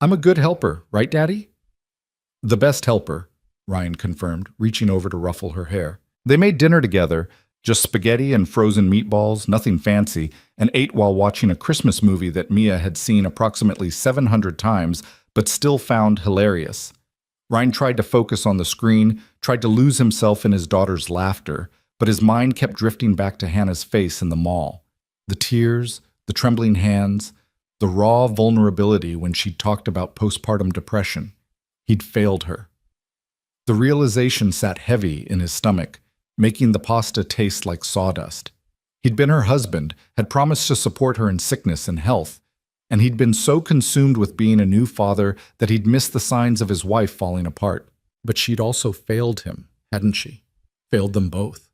"I'm a good helper, right, Daddy?" "The best helper," Ryan confirmed, reaching over to ruffle her hair. They made dinner together, just spaghetti and frozen meatballs, nothing fancy, and ate while watching a Christmas movie that Mia had seen approximately 700 times but still found hilarious. Ryan tried to focus on the screen, tried to lose himself in his daughter's laughter, but his mind kept drifting back to Hannah's face in the mall. The tears, the trembling hands, the raw vulnerability when she talked about postpartum depression. He'd failed her. The realization sat heavy in his stomach, making the pasta taste like sawdust. He'd been her husband, had promised to support her in sickness and health, and he'd been so consumed with being a new father that he'd missed the signs of his wife falling apart. But she'd also failed him, hadn't she? Failed them both.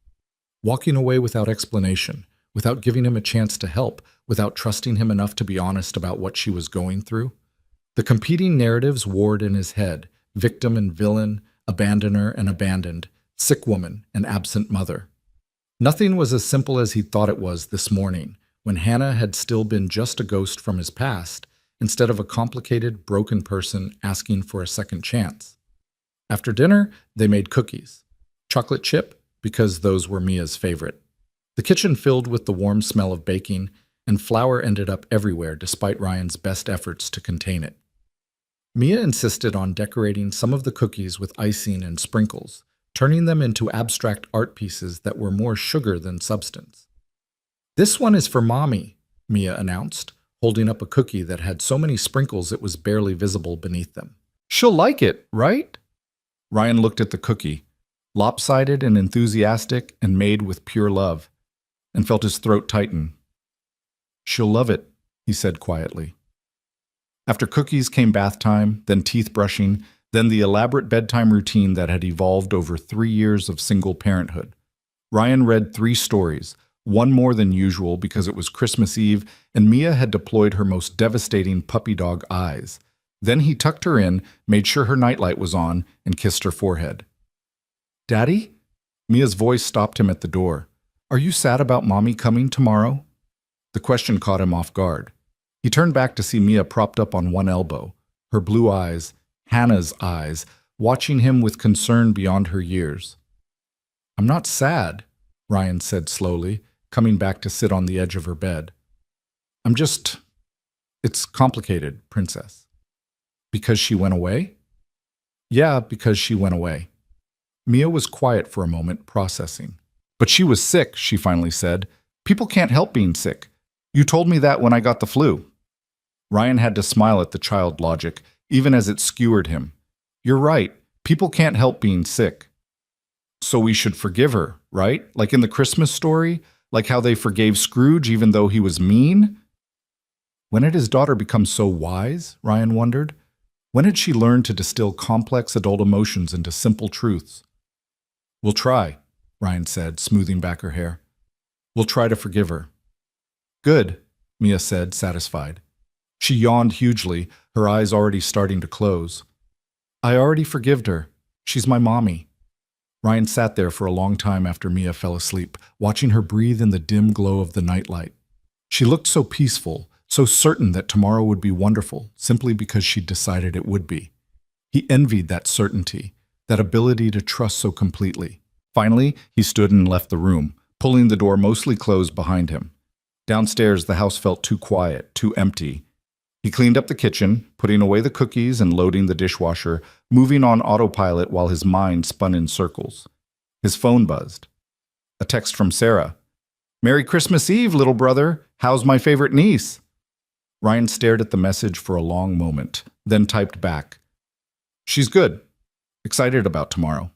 Walking away without explanation, without giving him a chance to help, without trusting him enough to be honest about what she was going through. The competing narratives warred in his head: victim and villain, abandoner and abandoned, sick woman and absent mother. Nothing was as simple as he thought it was this morning, when Hannah had still been just a ghost from his past, instead of a complicated, broken person asking for a second chance. After dinner, they made cookies. Chocolate chip, because those were Mia's favorite. The kitchen filled with the warm smell of baking, and flour ended up everywhere despite Ryan's best efforts to contain it. Mia insisted on decorating some of the cookies with icing and sprinkles, turning them into abstract art pieces that were more sugar than substance. "This one is for Mommy," Mia announced, holding up a cookie that had so many sprinkles it was barely visible beneath them. "She'll like it, right?" Ryan looked at the cookie, lopsided and enthusiastic and made with pure love, and felt his throat tighten. "She'll love it," he said quietly. After cookies came bath time, then teeth brushing, then the elaborate bedtime routine that had evolved over 3 years of single parenthood. Ryan read 3 stories, one more than usual because it was Christmas Eve and Mia had deployed her most devastating puppy dog eyes. Then he tucked her in, made sure her nightlight was on, and kissed her forehead. "Daddy?" Mia's voice stopped him at the door. "Are you sad about Mommy coming tomorrow?" The question caught him off guard. He turned back to see Mia propped up on one elbow, her blue eyes, Hannah's eyes, watching him with concern beyond her years. "I'm not sad," Ryan said slowly, coming back to sit on the edge of her bed. It's complicated, Princess." "Because she went away?" "Yeah, because she went away." Mia was quiet for a moment, processing. "But she was sick," she finally said. "People can't help being sick. You told me that when I got the flu." Ryan had to smile at the child logic, even as it skewered him. "You're right. People can't help being sick." "So we should forgive her, right? Like in the Christmas story? Like how they forgave Scrooge even though he was mean?" When had his daughter become so wise? Ryan wondered. When had she learned to distill complex adult emotions into simple truths? "We'll try," Ryan said, smoothing back her hair. "We'll try to forgive her." "Good," Mia said, satisfied. She yawned hugely, her eyes already starting to close. "I already forgived her. She's my mommy." Ryan sat there for a long time after Mia fell asleep, watching her breathe in the dim glow of the nightlight. She looked so peaceful, so certain that tomorrow would be wonderful, simply because she'd decided it would be. He envied that certainty, that ability to trust so completely. Finally, he stood and left the room, pulling the door mostly closed behind him. Downstairs, the house felt too quiet, too empty. He cleaned up the kitchen, putting away the cookies and loading the dishwasher, moving on autopilot while his mind spun in circles. His phone buzzed. A text from Sarah. "Merry Christmas Eve, little brother. How's my favorite niece?" Ryan stared at the message for a long moment, then typed back. "She's good. Excited about tomorrow."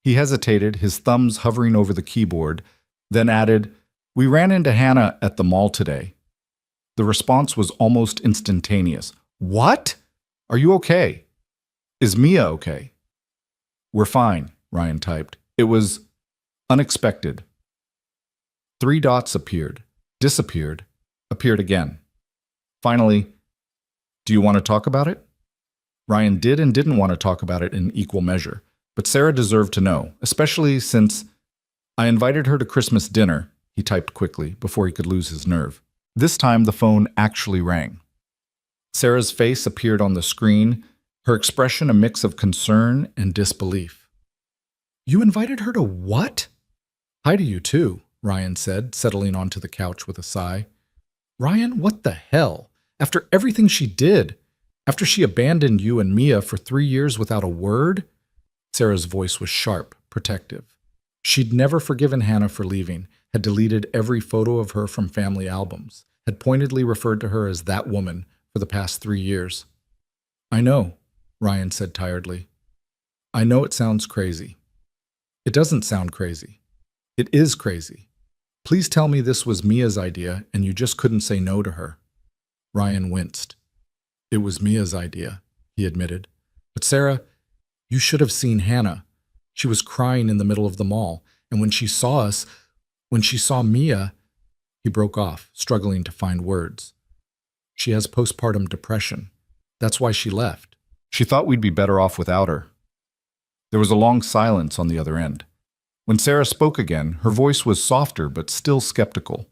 He hesitated, his thumbs hovering over the keyboard, then added, "We ran into Hannah at the mall today." The response was almost instantaneous. "What? Are you okay? Is Mia okay?" "We're fine," Ryan typed. "It was unexpected." 3 dots appeared, disappeared, appeared again. Finally, "Do you want to talk about it?" Ryan did and didn't want to talk about it in equal measure, but Sarah deserved to know, especially since "I invited her to Christmas dinner," he typed quickly before he could lose his nerve. This time the phone actually rang. Sarah's face appeared on the screen, her expression a mix of concern and disbelief. "You invited her to what?" "Hi to you too," Ryan said, settling onto the couch with a sigh. "Ryan, what the hell? After everything she did? After she abandoned you and Mia for 3 years without a word?" Sarah's voice was sharp, protective. She'd never forgiven Hannah for leaving, had deleted every photo of her from family albums, had pointedly referred to her as that woman for the past 3 years. "I know," Ryan said tiredly. "I know it sounds crazy." "It doesn't sound crazy. It is crazy. Please tell me this was Mia's idea and you just couldn't say no to her." Ryan winced. "It was Mia's idea," he admitted. "But Sarah, you should have seen Hannah. She was crying in the middle of the mall, and when she saw Mia, he broke off, struggling to find words. "She has postpartum depression. That's why she left. She thought we'd be better off without her." There was a long silence on the other end. When Sarah spoke again, her voice was softer but still skeptical.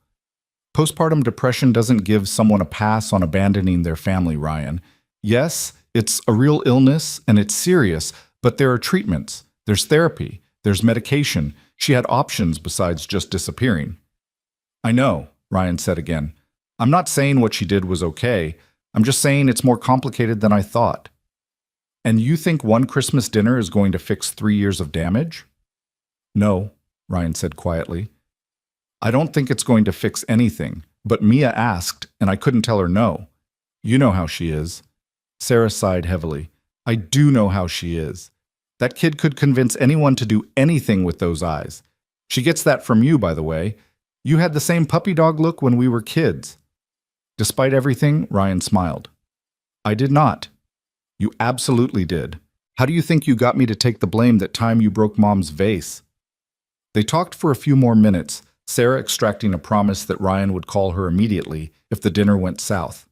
"Postpartum depression doesn't give someone a pass on abandoning their family, Ryan. Yes, it's a real illness and it's serious, but there are treatments. There's therapy. There's medication. She had options besides just disappearing." "I know," Ryan said again. "I'm not saying what she did was okay. I'm just saying it's more complicated than I thought." And you think one Christmas dinner is going to fix 3 years of damage? No, Ryan said quietly. I don't think it's going to fix anything, but Mia asked, and I couldn't tell her no. You know how she is. Sarah sighed heavily. I do know how she is. That kid could convince anyone to do anything with those eyes. She gets that from you, by the way. You had the same puppy dog look when we were kids. Despite everything, Ryan smiled. I did not. You absolutely did. How do you think you got me to take the blame that time you broke Mom's vase? They talked for a few more minutes, Sarah extracting a promise that Ryan would call her immediately if the dinner went south.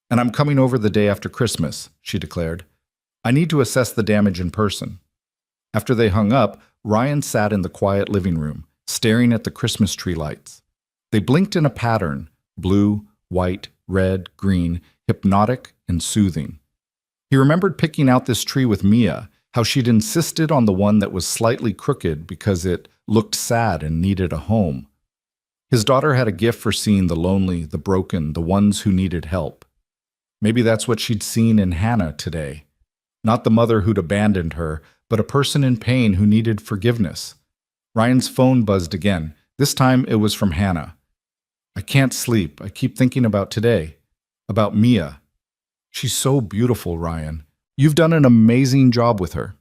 And I'm coming over the day after Christmas, she declared. I need to assess the damage in person. After they hung up, Ryan sat in the quiet living room, staring at the Christmas tree lights. They blinked in a pattern, blue, white, red, green, hypnotic and soothing. He remembered picking out this tree with Mia, how she'd insisted on the one that was slightly crooked because it looked sad and needed a home. His daughter had a gift for seeing the lonely, the broken, the ones who needed help. Maybe that's what she'd seen in Hannah today. Not the mother who'd abandoned her, but a person in pain who needed forgiveness. Ryan's phone buzzed again. This time it was from Hannah. I can't sleep. I keep thinking about today. About Mia. She's so beautiful, Ryan. You've done an amazing job with her.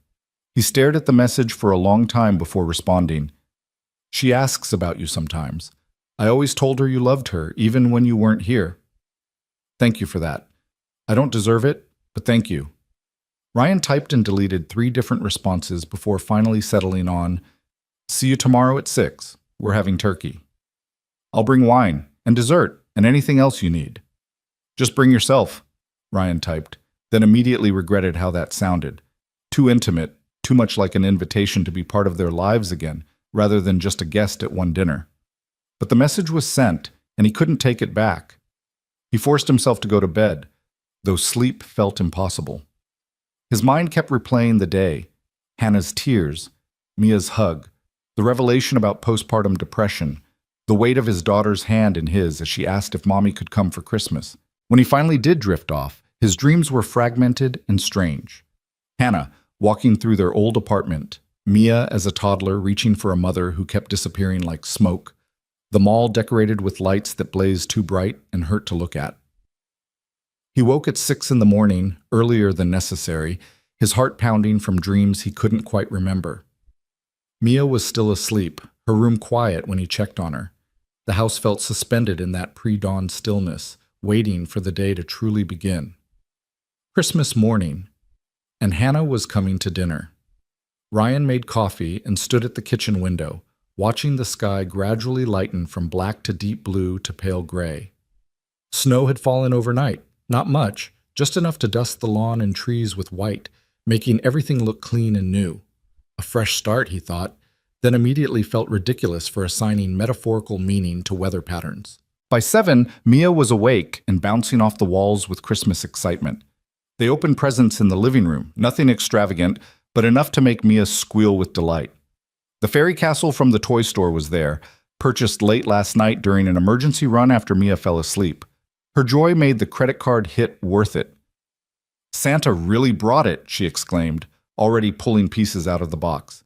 He stared at the message for a long time before responding. She asks about you sometimes. I always told her you loved her, even when you weren't here. Thank you for that. I don't deserve it, but thank you. Ryan typed and deleted 3 different responses before finally settling on, see you tomorrow at 6. We're having turkey. I'll bring wine and dessert and anything else you need. Just bring yourself, Ryan typed, then immediately regretted how that sounded. Too intimate, too much like an invitation to be part of their lives again, rather than just a guest at one dinner. But the message was sent, and he couldn't take it back. He forced himself to go to bed, though sleep felt impossible. His mind kept replaying the day, Hannah's tears, Mia's hug, the revelation about postpartum depression, the weight of his daughter's hand in his as she asked if Mommy could come for Christmas. When he finally did drift off, his dreams were fragmented and strange. Hannah, walking through their old apartment, Mia as a toddler reaching for a mother who kept disappearing like smoke, the mall decorated with lights that blazed too bright and hurt to look at. He woke at 6 in the morning, earlier than necessary, his heart pounding from dreams he couldn't quite remember. Mia was still asleep, her room quiet when he checked on her. The house felt suspended in that pre-dawn stillness, waiting for the day to truly begin. Christmas morning, and Hannah was coming to dinner. Ryan made coffee and stood at the kitchen window, watching the sky gradually lighten from black to deep blue to pale gray. Snow had fallen overnight. Not much, just enough to dust the lawn and trees with white, making everything look clean and new. A fresh start, he thought, then immediately felt ridiculous for assigning metaphorical meaning to weather patterns. By 7, Mia was awake and bouncing off the walls with Christmas excitement. They opened presents in the living room, nothing extravagant, but enough to make Mia squeal with delight. The fairy castle from the toy store was there, purchased late last night during an emergency run after Mia fell asleep. Her joy made the credit card hit worth it. Santa really brought it, she exclaimed, already pulling pieces out of the box.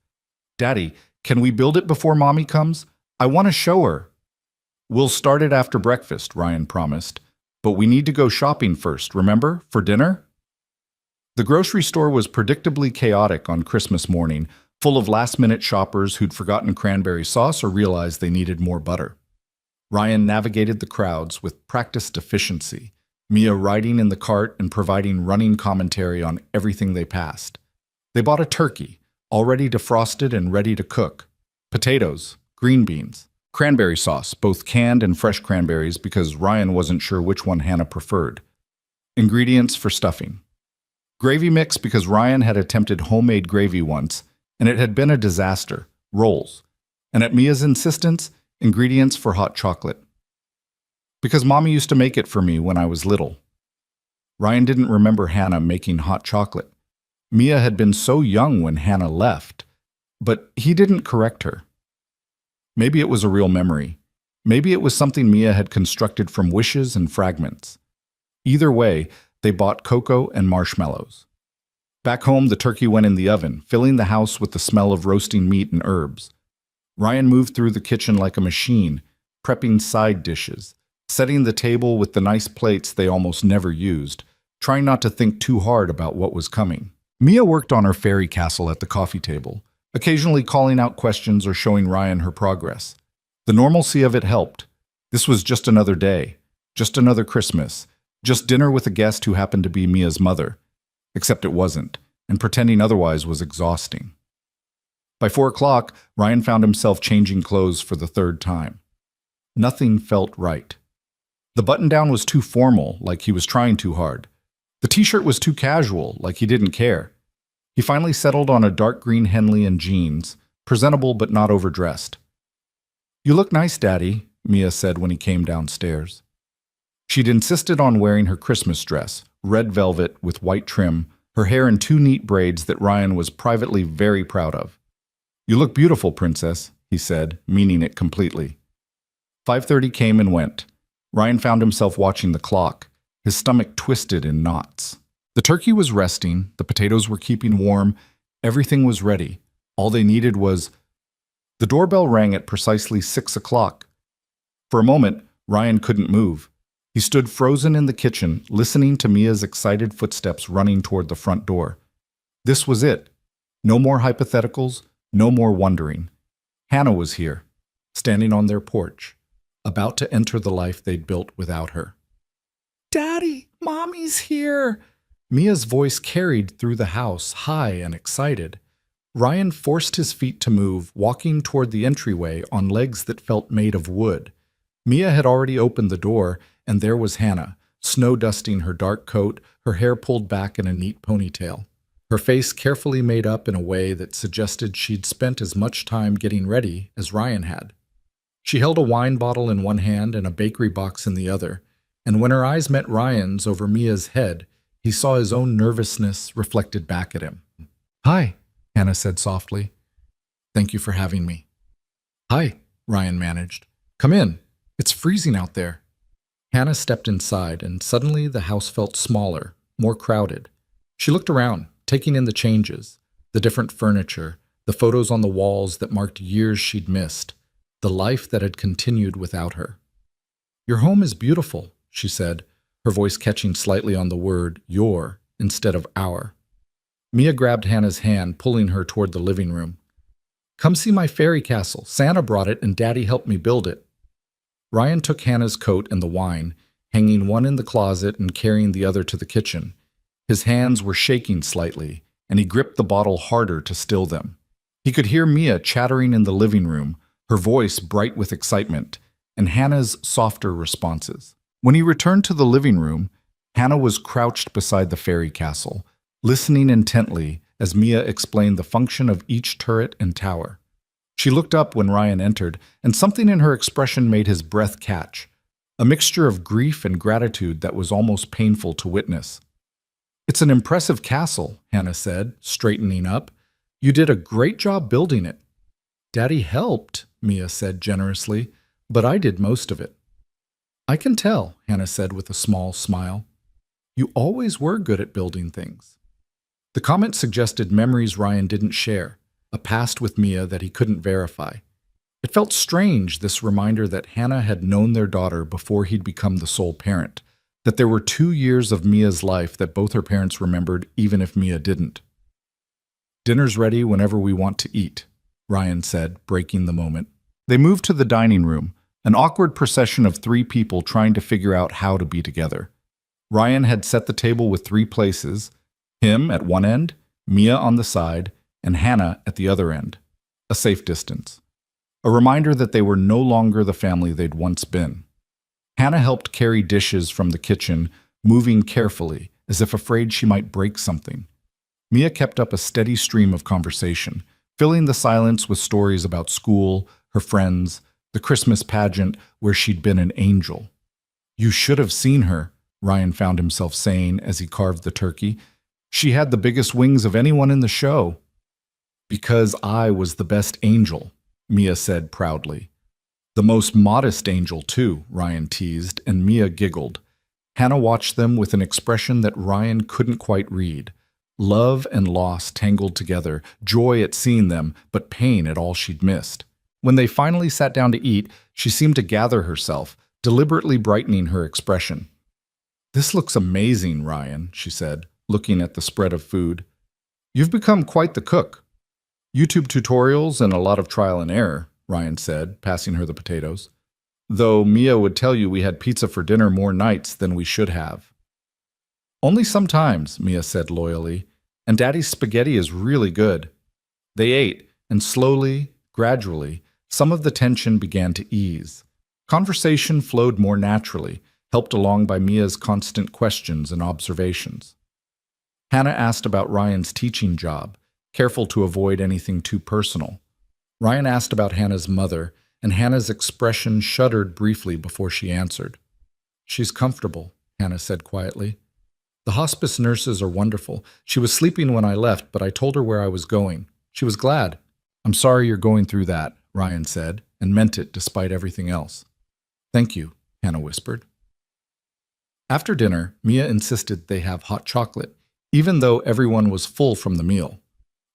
Daddy, can we build it before Mommy comes? I want to show her. We'll start it after breakfast, Ryan promised. But we need to go shopping first, remember, for dinner? The grocery store was predictably chaotic on Christmas morning, full of last-minute shoppers who'd forgotten cranberry sauce or realized they needed more butter. Ryan navigated the crowds with practiced efficiency, Mia riding in the cart and providing running commentary on everything they passed. They bought a turkey, already defrosted and ready to cook, potatoes, green beans, cranberry sauce, both canned and fresh cranberries because Ryan wasn't sure which one Hannah preferred, ingredients for stuffing, gravy mix because Ryan had attempted homemade gravy once and it had been a disaster, rolls, and at Mia's insistence, ingredients for hot chocolate. Because Mommy used to make it for me when I was little. Ryan didn't remember Hannah making hot chocolate. Mia had been so young when Hannah left, but he didn't correct her. Maybe it was a real memory. Maybe it was something Mia had constructed from wishes and fragments. Either way, they bought cocoa and marshmallows. Back home, the turkey went in the oven, filling the house with the smell of roasting meat and herbs. Ryan moved through the kitchen like a machine, prepping side dishes, setting the table with the nice plates they almost never used, trying not to think too hard about what was coming. Mia worked on her fairy castle at the coffee table, occasionally calling out questions or showing Ryan her progress. The normalcy of it helped. This was just another day, just another Christmas, just dinner with a guest who happened to be Mia's mother. Except it wasn't, and pretending otherwise was exhausting. By 4 o'clock, Ryan found himself changing clothes for the third time. Nothing felt right. The button-down was too formal, like he was trying too hard. The t-shirt was too casual, like he didn't care. He finally settled on a dark green Henley and jeans, presentable but not overdressed. "You look nice, Daddy," Mia said when he came downstairs. She'd insisted on wearing her Christmas dress, red velvet with white trim, her hair in 2 neat braids that Ryan was privately very proud of. "You look beautiful, Princess," he said, meaning it completely. 5:30 came and went. Ryan found himself watching the clock, his stomach twisted in knots. The turkey was resting, the potatoes were keeping warm, everything was ready. All they needed was... The doorbell rang at precisely 6 o'clock. For a moment, Ryan couldn't move. He stood frozen in the kitchen, listening to Mia's excited footsteps running toward the front door. This was it. No more hypotheticals, no more wondering. Hannah was here, standing on their porch, about to enter the life they'd built without her. "Daddy, Mommy's here!" Mia's voice carried through the house, high and excited. Ryan forced his feet to move, walking toward the entryway on legs that felt made of wood. Mia had already opened the door, and there was Hannah, snow-dusting her dark coat, her hair pulled back in a neat ponytail. Her face carefully made up in a way that suggested she'd spent as much time getting ready as Ryan had. She held a wine bottle in one hand and a bakery box in the other, and when her eyes met Ryan's over Mia's head, he saw his own nervousness reflected back at him. "Hi," Hannah said softly. "Thank you for having me." "Hi," Ryan managed. "Come in. It's freezing out there." Hannah stepped inside, and suddenly the house felt smaller, more crowded. She looked around, taking in the changes, the different furniture, the photos on the walls that marked years she'd missed, the life that had continued without her. "Your home is beautiful," she said, her voice catching slightly on the word your instead of our. Mia grabbed Hannah's hand, pulling her toward the living room. "Come see my fairy castle. Santa brought it and Daddy helped me build it." Ryan took Hannah's coat and the wine, hanging one in the closet and carrying the other to the kitchen. His hands were shaking slightly, and he gripped the bottle harder to still them. He could hear Mia chattering in the living room, her voice bright with excitement, and Hannah's softer responses. When he returned to the living room, Hannah was crouched beside the fairy castle, listening intently as Mia explained the function of each turret and tower. She looked up when Ryan entered, and something in her expression made his breath catch, a mixture of grief and gratitude that was almost painful to witness. "It's an impressive castle," Hannah said, straightening up. "You did a great job building it." "Daddy helped," Mia said generously, "but I did most of it." "I can tell," Hannah said with a small smile. "You always were good at building things." The comment suggested memories Ryan didn't share, a past with Mia that he couldn't verify. It felt strange, this reminder that Hannah had known their daughter before he'd become the sole parent, that there were 2 years of Mia's life that both her parents remembered even if Mia didn't. "Dinner's ready whenever we want to eat," Ryan said, breaking the moment. They moved to the dining room, an awkward procession of 3 people trying to figure out how to be together. Ryan had set the table with 3 places, him at one end, Mia on the side, and Hannah at the other end, a safe distance. A reminder that they were no longer the family they'd once been. Hannah helped carry dishes from the kitchen, moving carefully, as if afraid she might break something. Mia kept up a steady stream of conversation, filling the silence with stories about school, her friends, the Christmas pageant where she'd been an angel. "You should have seen her," Ryan found himself saying as he carved the turkey. "She had the biggest wings of anyone in the show." "Because I was the best angel," Mia said proudly. "The most modest angel, too," Ryan teased, and Mia giggled. Hannah watched them with an expression that Ryan couldn't quite read, Love and loss tangled together, joy at seeing them, but pain at all she'd missed. When they finally sat down to eat, she seemed to gather herself, deliberately brightening her expression. "This looks amazing, Ryan," she said, looking at the spread of food. "You've become quite the cook." "YouTube tutorials and a lot of trial and error," Ryan said, passing her the potatoes. "Though Mia would tell you we had pizza for dinner more nights than we should have." "Only sometimes," Mia said loyally, "and Daddy's spaghetti is really good." They ate, and slowly, gradually, some of the tension began to ease. Conversation flowed more naturally, helped along by Mia's constant questions and observations. Hannah asked about Ryan's teaching job, careful to avoid anything too personal. Ryan asked about Hannah's mother, and Hannah's expression shuddered briefly before she answered. "She's comfortable," Hannah said quietly. "The hospice nurses are wonderful. She was sleeping when I left, but I told her where I was going. She was glad." "I'm sorry you're going through that," Ryan said, and meant it despite everything else. "Thank you," Hannah whispered. After dinner, Mia insisted they have hot chocolate, even though everyone was full from the meal.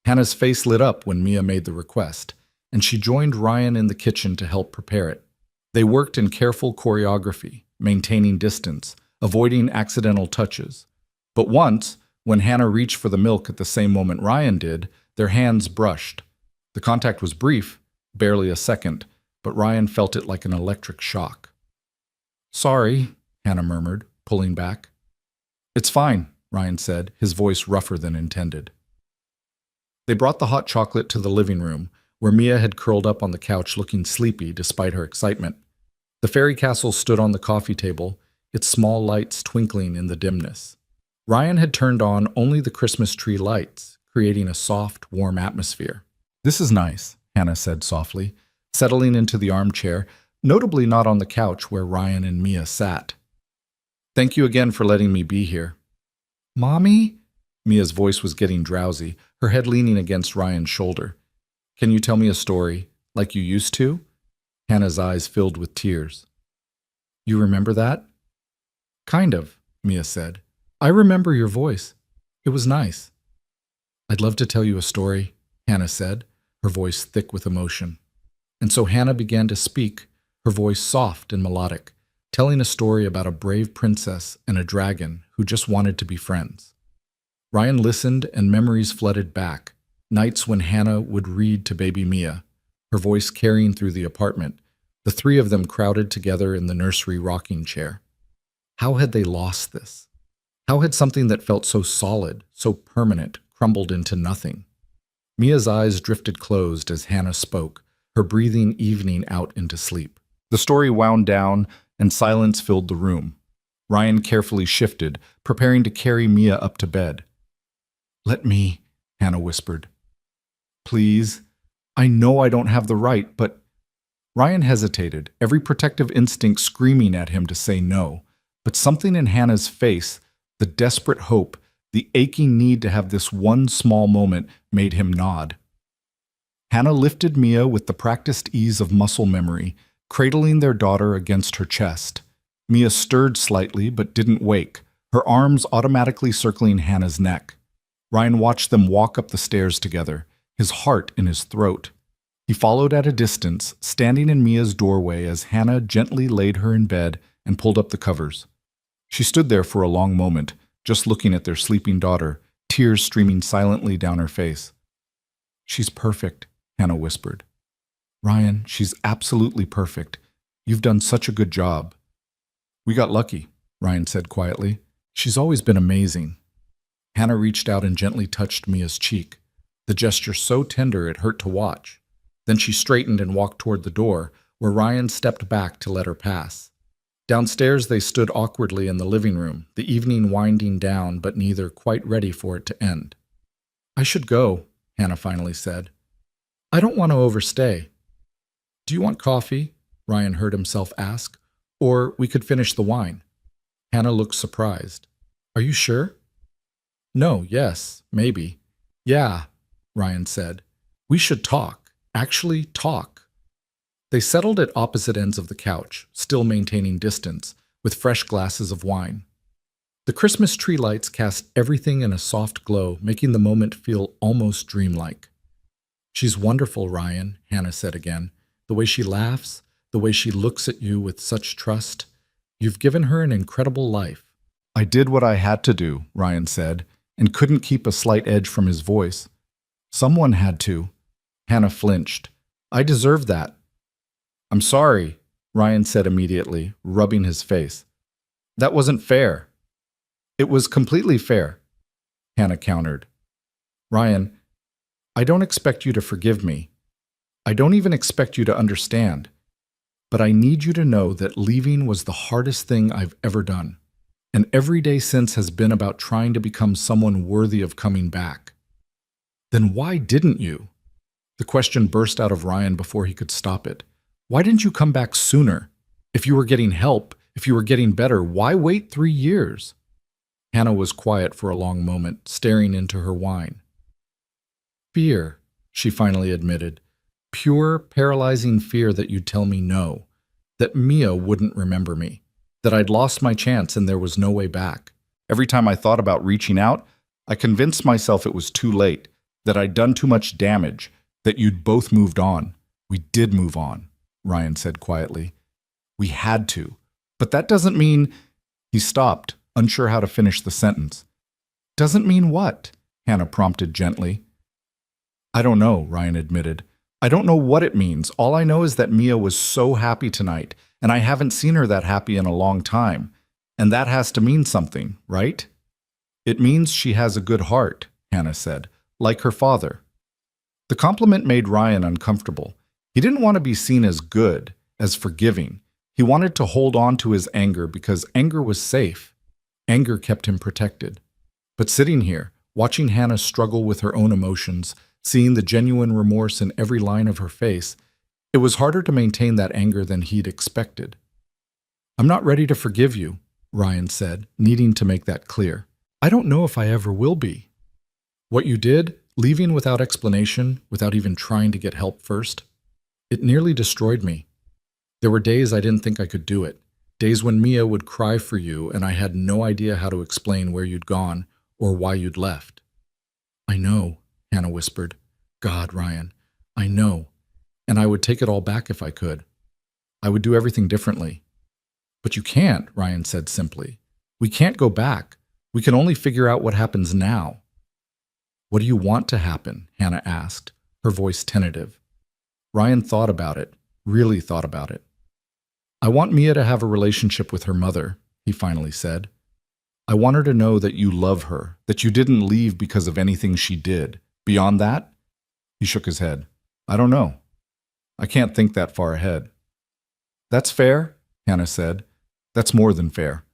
Hannah's face lit up when Mia made the request, and she joined Ryan in the kitchen to help prepare it. They worked in careful choreography, maintaining distance, avoiding accidental touches. But once, when Hannah reached for the milk at the same moment Ryan did, their hands brushed. The contact was brief, barely a second, but Ryan felt it like an electric shock. "Sorry," Hannah murmured, pulling back. "It's fine," Ryan said, his voice rougher than intended. They brought the hot chocolate to the living room, where Mia had curled up on the couch looking sleepy despite her excitement. The fairy castle stood on the coffee table, its small lights twinkling in the dimness. Ryan had turned on only the Christmas tree lights, creating a soft, warm atmosphere. "This is nice," Hannah said softly, settling into the armchair, notably not on the couch where Ryan and Mia sat. "Thank you again for letting me be here." "Mommy?" Mia's voice was getting drowsy, her head leaning against Ryan's shoulder. "Can you tell me a story, like you used to?" Hannah's eyes filled with tears. "You remember that?" "Kind of," Mia said. "I remember your voice. It was nice." "I'd love to tell you a story," Hannah said, her voice thick with emotion. And so Hannah began to speak, her voice soft and melodic, telling a story about a brave princess and a dragon who just wanted to be friends. Ryan listened, and memories flooded back, nights when Hannah would read to baby Mia, her voice carrying through the apartment, the three of them crowded together in the nursery rocking chair. How had they lost this? How had something that felt so solid, so permanent, crumbled into nothing? Mia's eyes drifted closed as Hannah spoke, her breathing evening out into sleep. The story wound down, and silence filled the room. Ryan carefully shifted, preparing to carry Mia up to bed. "Let me," Hannah whispered. "Please. I know I don't have the right, but—" Ryan hesitated, every protective instinct screaming at him to say no. But something in Hannah's face, the desperate hope, the aching need to have this one small moment, made him nod. Hannah lifted Mia with the practiced ease of muscle memory, cradling their daughter against her chest. Mia stirred slightly but didn't wake, her arms automatically circling Hannah's neck. Ryan watched them walk up the stairs together, his heart in his throat. He followed at a distance, standing in Mia's doorway as Hannah gently laid her in bed and pulled up the covers. She stood there for a long moment, just looking at their sleeping daughter, tears streaming silently down her face. "She's perfect," Hannah whispered. "Ryan, she's absolutely perfect. You've done such a good job." "We got lucky," Ryan said quietly. "She's always been amazing." Hannah reached out and gently touched Mia's cheek, the gesture so tender it hurt to watch. Then she straightened and walked toward the door, where Ryan stepped back to let her pass. Downstairs they stood awkwardly in the living room, the evening winding down but neither quite ready for it to end. "I should go," Hannah finally said. "I don't want to overstay." "Do you want coffee?" Ryan heard himself ask. "Or we could finish the wine." Hannah looked surprised. "Are you sure?" "No, yes, maybe." "Yeah," Ryan said. "We should talk. Actually talk." They settled at opposite ends of the couch, still maintaining distance, with fresh glasses of wine. The Christmas tree lights cast everything in a soft glow, making the moment feel almost dreamlike. "She's wonderful, Ryan," Hannah said again. "The way she laughs, the way she looks at you with such trust. You've given her an incredible life." "I did what I had to do," Ryan said, and couldn't keep a slight edge from his voice. "Someone had to." Hannah flinched. "I deserve that." "I'm sorry," Ryan said immediately, rubbing his face. "That wasn't fair." "It was completely fair," Hannah countered. "Ryan, I don't expect you to forgive me. I don't even expect you to understand. But I need you to know that leaving was the hardest thing I've ever done. And every day since has been about trying to become someone worthy of coming back." "Then why didn't you?" The question burst out of Ryan before he could stop it. "Why didn't you come back sooner? If you were getting help, if you were getting better, why wait 3 years? Hannah was quiet for a long moment, staring into her wine. "Fear," she finally admitted. "Pure, paralyzing fear that you'd tell me no, that Mia wouldn't remember me, that I'd lost my chance and there was no way back. Every time I thought about reaching out, I convinced myself it was too late, that I'd done too much damage, that you'd both moved on. We did move on," Ryan said quietly. "We had to. But that doesn't mean—" He stopped, unsure how to finish the sentence. "Doesn't mean what?" Hannah prompted gently. "I don't know," Ryan admitted. "I don't know what it means. All I know is that Mia was so happy tonight, and I haven't seen her that happy in a long time. And that has to mean something, right?" "It means she has a good heart," Hannah said, "like her father." The compliment made Ryan uncomfortable. He didn't want to be seen as good, as forgiving. He wanted to hold on to his anger because anger was safe. Anger kept him protected. But sitting here, watching Hannah struggle with her own emotions, seeing the genuine remorse in every line of her face, it was harder to maintain that anger than he'd expected. "I'm not ready to forgive you," Ryan said, needing to make that clear. "I don't know if I ever will be. What you did, leaving without explanation, without even trying to get help first, it nearly destroyed me. There were days I didn't think I could do it, days when Mia would cry for you and I had no idea how to explain where you'd gone or why you'd left." "I know," Hannah whispered. "God, Ryan, I know. And I would take it all back if I could. I would do everything differently." "But you can't," Ryan said simply. "We can't go back. We can only figure out what happens now." "What do you want to happen?" Hannah asked, her voice tentative. Ryan thought about it, really thought about it. "I want Mia to have a relationship with her mother," he finally said. "I want her to know that you love her, that you didn't leave because of anything she did. Beyond that?" He shook his head. "I don't know. I can't think that far ahead." "That's fair," Hannah said. "That's more than fair.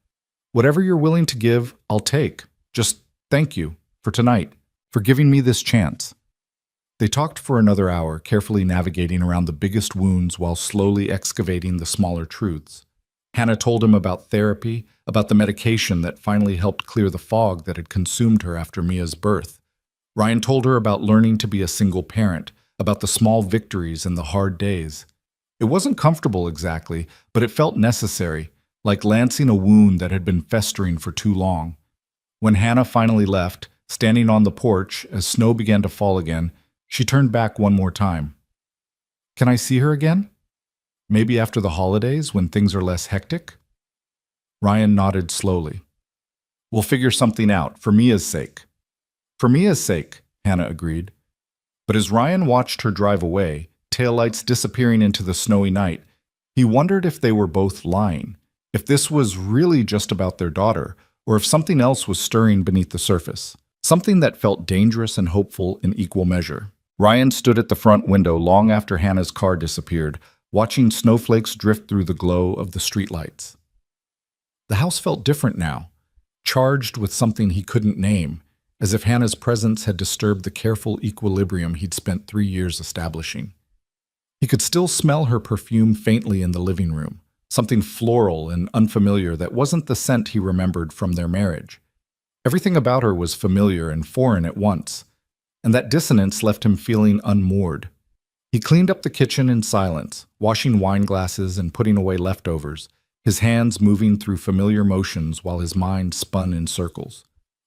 Whatever you're willing to give, I'll take. Just thank you for tonight, for giving me this chance." They talked for another hour, carefully navigating around the biggest wounds while slowly excavating the smaller truths. Hannah told him about therapy, about the medication that finally helped clear the fog that had consumed her after Mia's birth. Ryan told her about learning to be a single parent, about the small victories and the hard days. It wasn't comfortable exactly, but it felt necessary, like lancing a wound that had been festering for too long. When Hannah finally left, standing on the porch as snow began to fall again, she turned back one more time. "Can I see her again? Maybe after the holidays, when things are less hectic?" Ryan nodded slowly. "We'll figure something out, for Mia's sake." "For Mia's sake," Hannah agreed. But as Ryan watched her drive away, taillights disappearing into the snowy night, he wondered if they were both lying, if this was really just about their daughter, or if something else was stirring beneath the surface, something that felt dangerous and hopeful in equal measure. Ryan stood at the front window long after Hannah's car disappeared, watching snowflakes drift through the glow of the streetlights. The house felt different now, charged with something he couldn't name, as if Hannah's presence had disturbed the careful equilibrium he'd spent 3 years establishing. He could still smell her perfume faintly in the living room, something floral and unfamiliar that wasn't the scent he remembered from their marriage. Everything about her was familiar and foreign at once, and that dissonance left him feeling unmoored. He cleaned up the kitchen in silence, washing wine glasses and putting away leftovers, his hands moving through familiar motions while his mind spun in circles.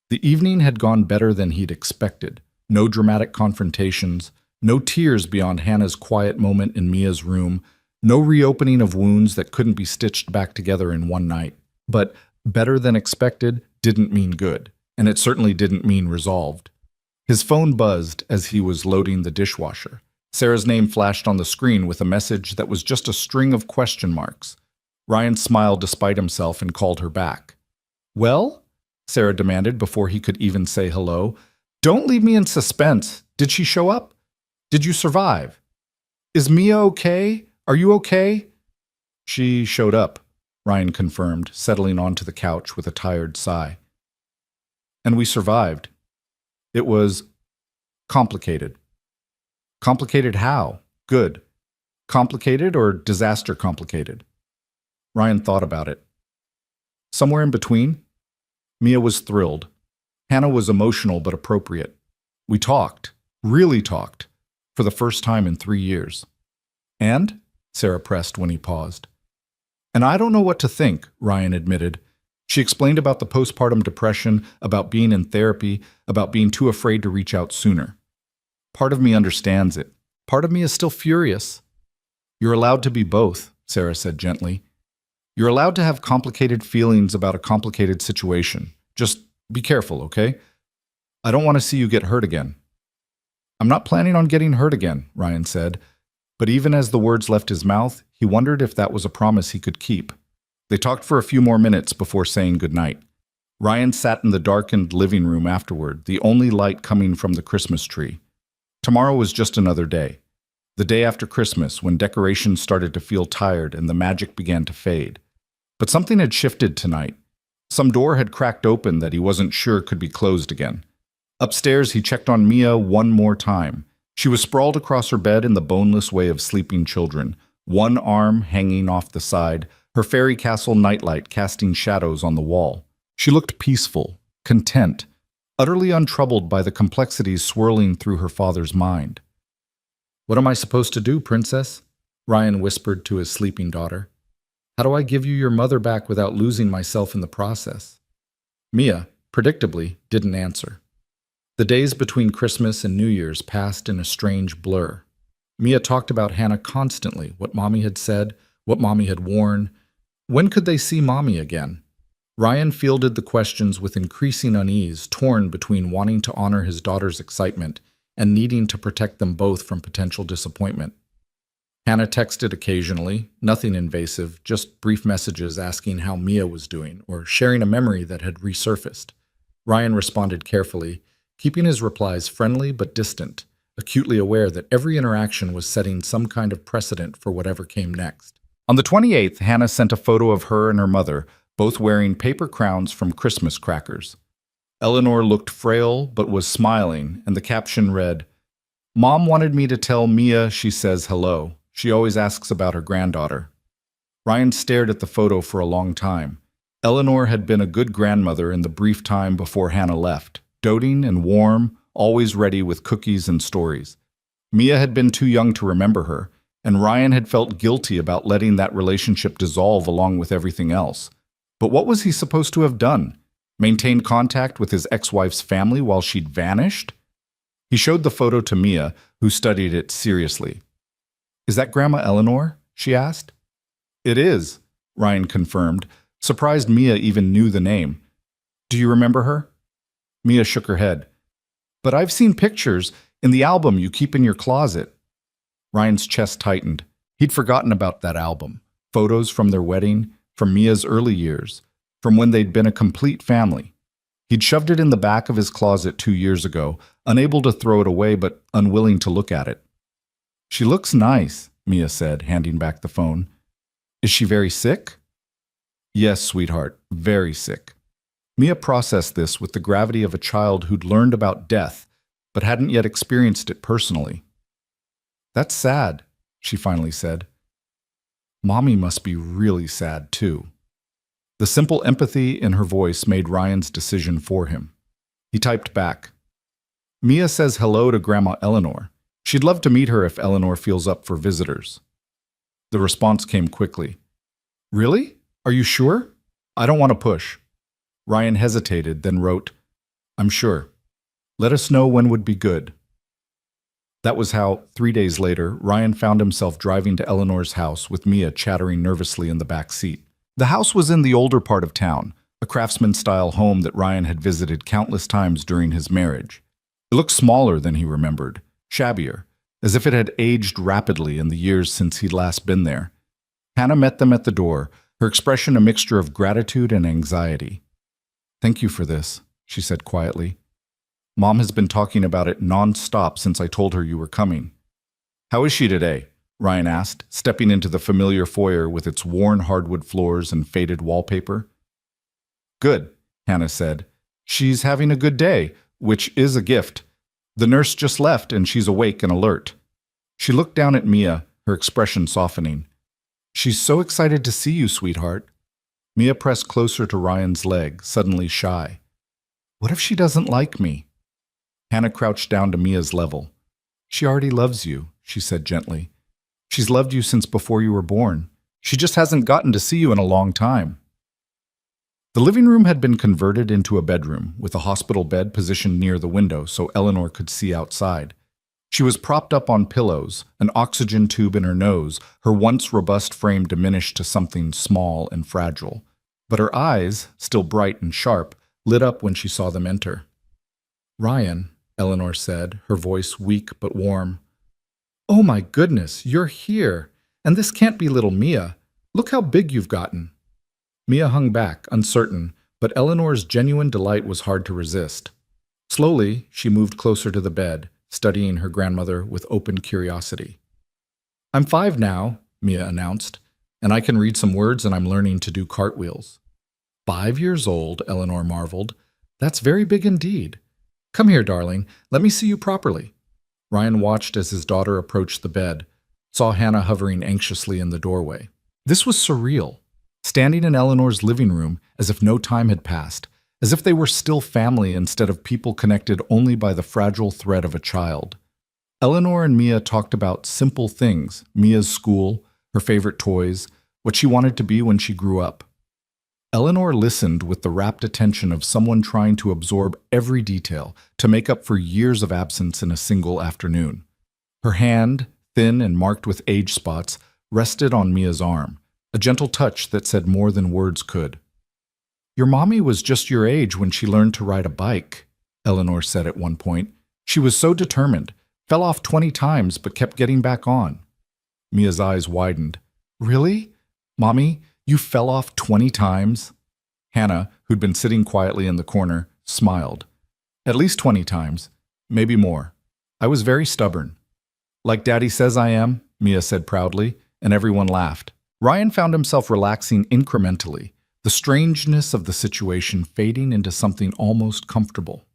The evening had gone better than he'd expected. No dramatic confrontations, no tears beyond Hannah's quiet moment in Mia's room, no reopening of wounds that couldn't be stitched back together in one night. But better than expected didn't mean good, and it certainly didn't mean resolved. His phone buzzed as he was loading the dishwasher. Sarah's name flashed on the screen with a message that was just a string of question marks. Ryan smiled despite himself and called her back. "Well?" Sarah demanded before he could even say hello. "Don't leave me in suspense. Did she show up? Did you survive? Is Mia okay? Are you okay?" "She showed up," Ryan confirmed, settling onto the couch with a tired sigh. "And we survived. It was complicated." "Complicated how? Good. Complicated or disaster complicated?" Ryan thought about it. "Somewhere in between." Mia was thrilled. Hannah was emotional but appropriate. We talked, really talked, for the first time in 3 years. "And?" Sarah pressed when he paused. "And I don't know what to think," Ryan admitted. She explained about the postpartum depression, about being in therapy, about being too afraid to reach out sooner. "Part of me understands it. Part of me is still furious." "You're allowed to be both," Sarah said gently. "You're allowed to have complicated feelings about a complicated situation. Just be careful, okay? I don't want to see you get hurt again." "I'm not planning on getting hurt again," Ryan said. But even as the words left his mouth, he wondered if that was a promise he could keep. They talked for a few more minutes before saying goodnight. Ryan sat in the darkened living room afterward, the only light coming from the Christmas tree. Tomorrow was just another day. The day after Christmas, when decorations started to feel tired and the magic began to fade. But something had shifted tonight. Some door had cracked open that he wasn't sure could be closed again. Upstairs, he checked on Mia one more time. She was sprawled across her bed in the boneless way of sleeping children, one arm hanging off the side, her fairy castle nightlight casting shadows on the wall. She looked peaceful, content, utterly untroubled by the complexities swirling through her father's mind. "What am I supposed to do, princess?" Ryan whispered to his sleeping daughter. "How do I give you your mother back without losing myself in the process?" Mia, predictably, didn't answer. The days between Christmas and New Year's passed in a strange blur. Mia talked about Hannah constantly, what Mommy had said, what Mommy had worn. When could they see Mommy again? Ryan fielded the questions with increasing unease, torn between wanting to honor his daughter's excitement and needing to protect them both from potential disappointment. Hannah texted occasionally, nothing invasive, just brief messages asking how Mia was doing or sharing a memory that had resurfaced. Ryan responded carefully, keeping his replies friendly but distant, acutely aware that every interaction was setting some kind of precedent for whatever came next. On the 28th, Hannah sent a photo of her and her mother, both wearing paper crowns from Christmas crackers. Eleanor looked frail but was smiling, and the caption read, "Mom wanted me to tell Mia she says hello. She always asks about her granddaughter." Ryan stared at the photo for a long time. Eleanor had been a good grandmother in the brief time before Hannah left, doting and warm, always ready with cookies and stories. Mia had been too young to remember her, and Ryan had felt guilty about letting that relationship dissolve along with everything else. But what was he supposed to have done? Maintain contact with his ex-wife's family while she'd vanished? He showed the photo to Mia, who studied it seriously. "Is that Grandma Eleanor?" she asked. "It is," Ryan confirmed, surprised Mia even knew the name. "Do you remember her?" Mia shook her head. "But I've seen pictures in the album you keep in your closet." Ryan's chest tightened. He'd forgotten about that album. Photos from their wedding, from Mia's early years, from when they'd been a complete family. He'd shoved it in the back of his closet 2 years ago, unable to throw it away but unwilling to look at it. "She looks nice," Mia said, handing back the phone. "Is she very sick?" "Yes, sweetheart, very sick." Mia processed this with the gravity of a child who'd learned about death, but hadn't yet experienced it personally. "That's sad," she finally said. "Mommy must be really sad, too." The simple empathy in her voice made Ryan's decision for him. He typed back, "Mia says hello to Grandma Eleanor. She'd love to meet her if Eleanor feels up for visitors." The response came quickly. "Really? Are you sure? I don't want to push. Ryan hesitated, then wrote, I'm sure. Let us know when would be good. That was how, 3 days later, Ryan found himself driving to Eleanor's house with Mia chattering nervously in the back seat. The house was in the older part of town, a craftsman-style home that Ryan had visited countless times during his marriage. It looked smaller than he remembered, shabbier, as if it had aged rapidly in the years since he'd last been there. Hannah met them at the door, her expression a mixture of gratitude and anxiety. Thank you for this, she said quietly. Mom has been talking about it non-stop since I told her you were coming. How is she today? Ryan asked, stepping into the familiar foyer with its worn hardwood floors and faded wallpaper. Good, Hannah said. She's having a good day, which is a gift. The nurse just left and she's awake and alert. She looked down at Mia, her expression softening. She's so excited to see you, sweetheart. Mia pressed closer to Ryan's leg, suddenly shy. What if she doesn't like me? Hannah crouched down to Mia's level. She already loves you, she said gently. She's loved you since before you were born. She just hasn't gotten to see you in a long time. The living room had been converted into a bedroom, with a hospital bed positioned near the window so Eleanor could see outside. She was propped up on pillows, an oxygen tube in her nose, her once robust frame diminished to something small and fragile. But her eyes, still bright and sharp, lit up when she saw them enter. Ryan, Eleanor said, her voice weak but warm. Oh my goodness, you're here. And this can't be little Mia. Look how big you've gotten. Mia hung back, uncertain, but Eleanor's genuine delight was hard to resist. Slowly, she moved closer to the bed, studying her grandmother with open curiosity. I'm 5 now, Mia announced, and I can read some words and I'm learning to do cartwheels. 5 years old, Eleanor marveled. That's very big indeed. Come here, darling. Let me see you properly. Ryan watched as his daughter approached the bed, saw Hannah hovering anxiously in the doorway. This was surreal. Standing in Eleanor's living room as if no time had passed, as if they were still family instead of people connected only by the fragile thread of a child. Eleanor and Mia talked about simple things, Mia's school, her favorite toys, what she wanted to be when she grew up. Eleanor listened with the rapt attention of someone trying to absorb every detail to make up for years of absence in a single afternoon. Her hand, thin and marked with age spots, rested on Mia's arm, a gentle touch that said more than words could. Your mommy was just your age when she learned to ride a bike, Eleanor said at one point. She was so determined, fell off 20 times but kept getting back on. Mia's eyes widened. Really? Mommy, you fell off 20 times? Hannah, who'd been sitting quietly in the corner, smiled. At least 20 times, maybe more. I was very stubborn. Like Daddy says I am, Mia said proudly, and everyone laughed. Ryan found himself relaxing incrementally, the strangeness of the situation fading into something almost comfortable.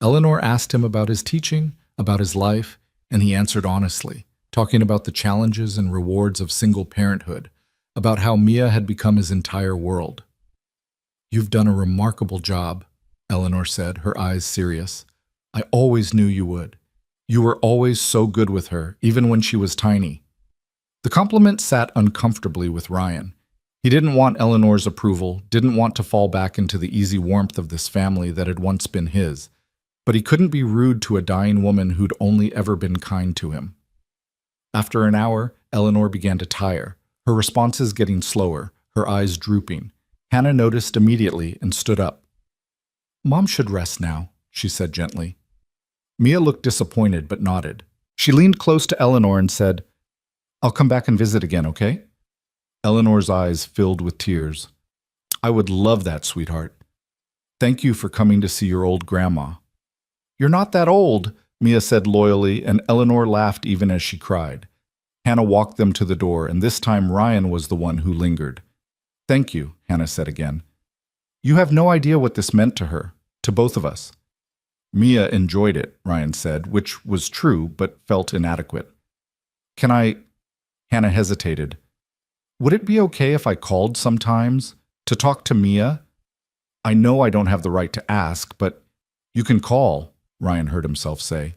Eleanor asked him about his teaching, about his life, and he answered honestly, talking about the challenges and rewards of single parenthood, about how Mia had become his entire world. You've done a remarkable job, Eleanor said, her eyes serious. I always knew you would. You were always so good with her, even when she was tiny. The compliment sat uncomfortably with Ryan. He didn't want Eleanor's approval, didn't want to fall back into the easy warmth of this family that had once been his, but he couldn't be rude to a dying woman who'd only ever been kind to him. After an hour, Eleanor began to tire, her responses getting slower, her eyes drooping. Hannah noticed immediately and stood up. Mom should rest now, she said gently. Mia looked disappointed but nodded. She leaned close to Eleanor and said, I'll come back and visit again, okay? Eleanor's eyes filled with tears. I would love that, sweetheart. Thank you for coming to see your old grandma. You're not that old, Mia said loyally, and Eleanor laughed even as she cried. Hannah walked them to the door, and this time Ryan was the one who lingered. Thank you, Hannah said again. You have no idea what this meant to her, to both of us. Mia enjoyed it, Ryan said, which was true but felt inadequate. Can I? Hannah hesitated. Would it be okay if I called sometimes to talk to Mia? I know I don't have the right to ask, but you can call, Ryan heard himself say.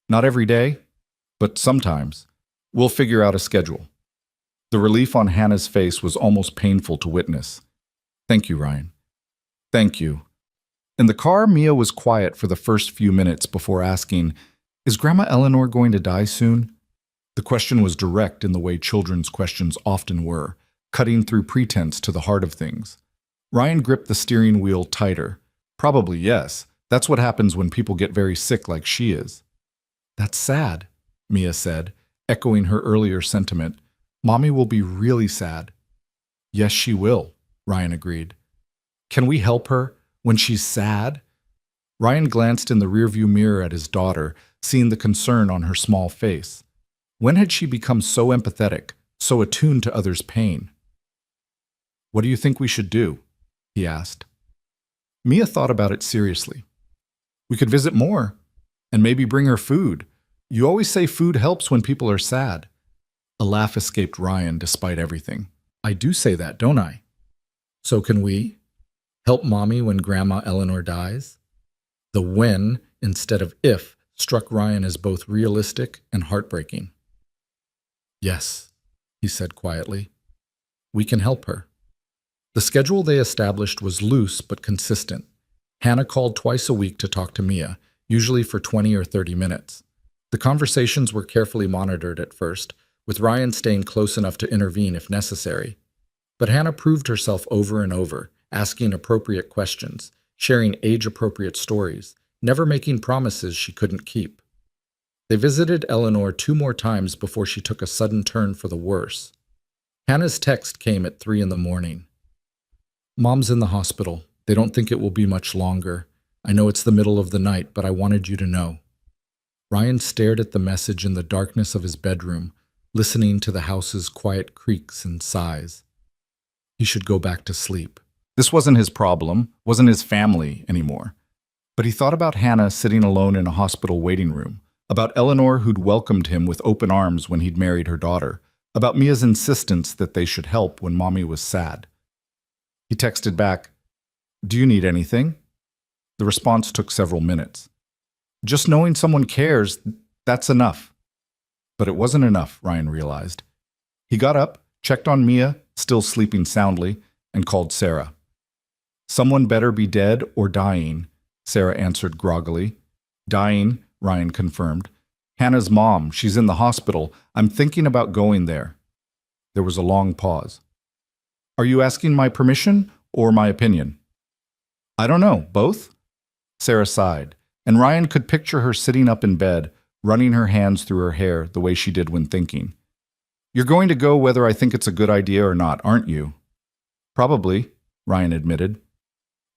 Not every day, but sometimes. We'll figure out a schedule. The relief on Hannah's face was almost painful to witness. Thank you, Ryan. Thank you. In the car, Mia was quiet for the first few minutes before asking, "Is Grandma Eleanor going to die soon?" The question was direct in the way children's questions often were, cutting through pretense to the heart of things. Ryan gripped the steering wheel tighter. Probably yes. That's what happens when people get very sick like she is. That's sad, Mia said, echoing her earlier sentiment. Mommy will be really sad. Yes, she will, Ryan agreed. Can we help her when she's sad? Ryan glanced in the rearview mirror at his daughter, seeing the concern on her small face. When had she become so empathetic, so attuned to others' pain? What do you think we should do? He asked. Mia thought about it seriously. We could visit more, and maybe bring her food. You always say food helps when people are sad. A laugh escaped Ryan despite everything. I do say that, don't I? So can we help Mommy when Grandma Eleanor dies? The when instead of if struck Ryan as both realistic and heartbreaking. Yes, he said quietly. We can help her. The schedule they established was loose but consistent. Hannah called twice a week to talk to Mia, usually for 20 or 30 minutes. The conversations were carefully monitored at first, with Ryan staying close enough to intervene if necessary. But Hannah proved herself over and over, asking appropriate questions, sharing age-appropriate stories, never making promises she couldn't keep. They visited Eleanor 2 more times before she took a sudden turn for the worse. Hannah's text came at 3 in the morning. Mom's in the hospital. They don't think it will be much longer. I know it's the middle of the night, but I wanted you to know. Ryan stared at the message in the darkness of his bedroom, listening to the house's quiet creaks and sighs. He should go back to sleep. This wasn't his problem, wasn't his family anymore. But he thought about Hannah sitting alone in a hospital waiting room, about Eleanor who'd welcomed him with open arms when he'd married her daughter, about Mia's insistence that they should help when Mommy was sad. He texted back, "Do you need anything?" The response took several minutes. Just knowing someone cares, that's enough. But it wasn't enough, Ryan realized. He got up, checked on Mia, still sleeping soundly, and called Sarah. Someone better be dead or dying, Sarah answered groggily. Dying, Ryan confirmed. Hannah's mom, she's in the hospital. I'm thinking about going there. There was a long pause. Are you asking my permission or my opinion? I don't know, both? Sarah sighed, and Ryan could picture her sitting up in bed, running her hands through her hair the way she did when thinking. You're going to go whether I think it's a good idea or not, aren't you? Probably, Ryan admitted.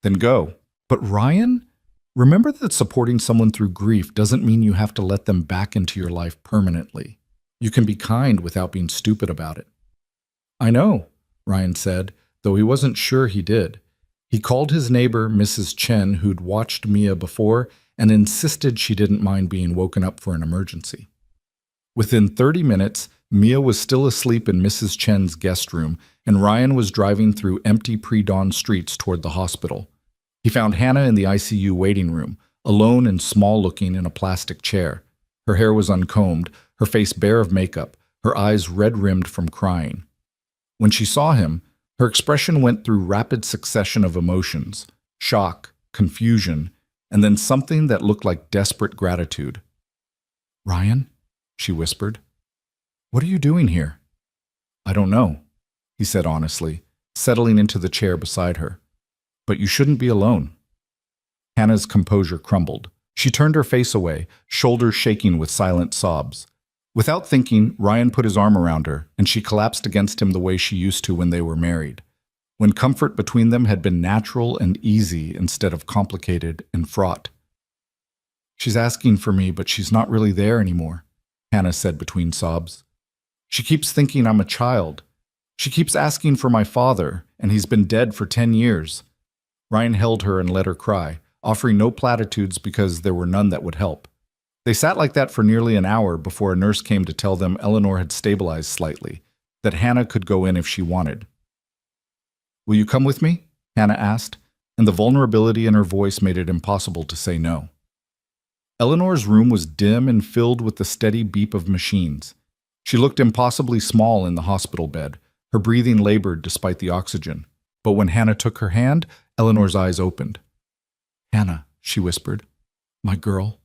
Then go. But Ryan, remember that supporting someone through grief doesn't mean you have to let them back into your life permanently. You can be kind without being stupid about it. I know, Ryan said, though he wasn't sure he did. He called his neighbor, Mrs. Chen, who'd watched Mia before, and insisted she didn't mind being woken up for an emergency. Within 30 minutes, Mia was still asleep in Mrs. Chen's guest room, and Ryan was driving through empty pre-dawn streets toward the hospital. He found Hannah in the ICU waiting room, alone and small-looking in a plastic chair. Her hair was uncombed, her face bare of makeup, her eyes red-rimmed from crying. When she saw him, her expression went through rapid succession of emotions, shock, confusion, and then something that looked like desperate gratitude. Ryan, she whispered, what are you doing here? I don't know, he said honestly, settling into the chair beside her. But you shouldn't be alone. Hannah's composure crumbled. She turned her face away, shoulders shaking with silent sobs. Without thinking, Ryan put his arm around her, and she collapsed against him the way she used to when they were married, when comfort between them had been natural and easy instead of complicated and fraught. She's asking for me, but she's not really there anymore, Hannah said between sobs. She keeps thinking I'm a child. She keeps asking for my father, and he's been dead for 10 years. Ryan held her and let her cry, offering no platitudes because there were none that would help. They sat like that for nearly an hour before a nurse came to tell them Eleanor had stabilized slightly, that Hannah could go in if she wanted. Will you come with me? Hannah asked, and the vulnerability in her voice made it impossible to say no. Eleanor's room was dim and filled with the steady beep of machines. She looked impossibly small in the hospital bed. Her breathing labored despite the oxygen. But when Hannah took her hand, Eleanor's eyes opened. "Hannah," she whispered. "My girl."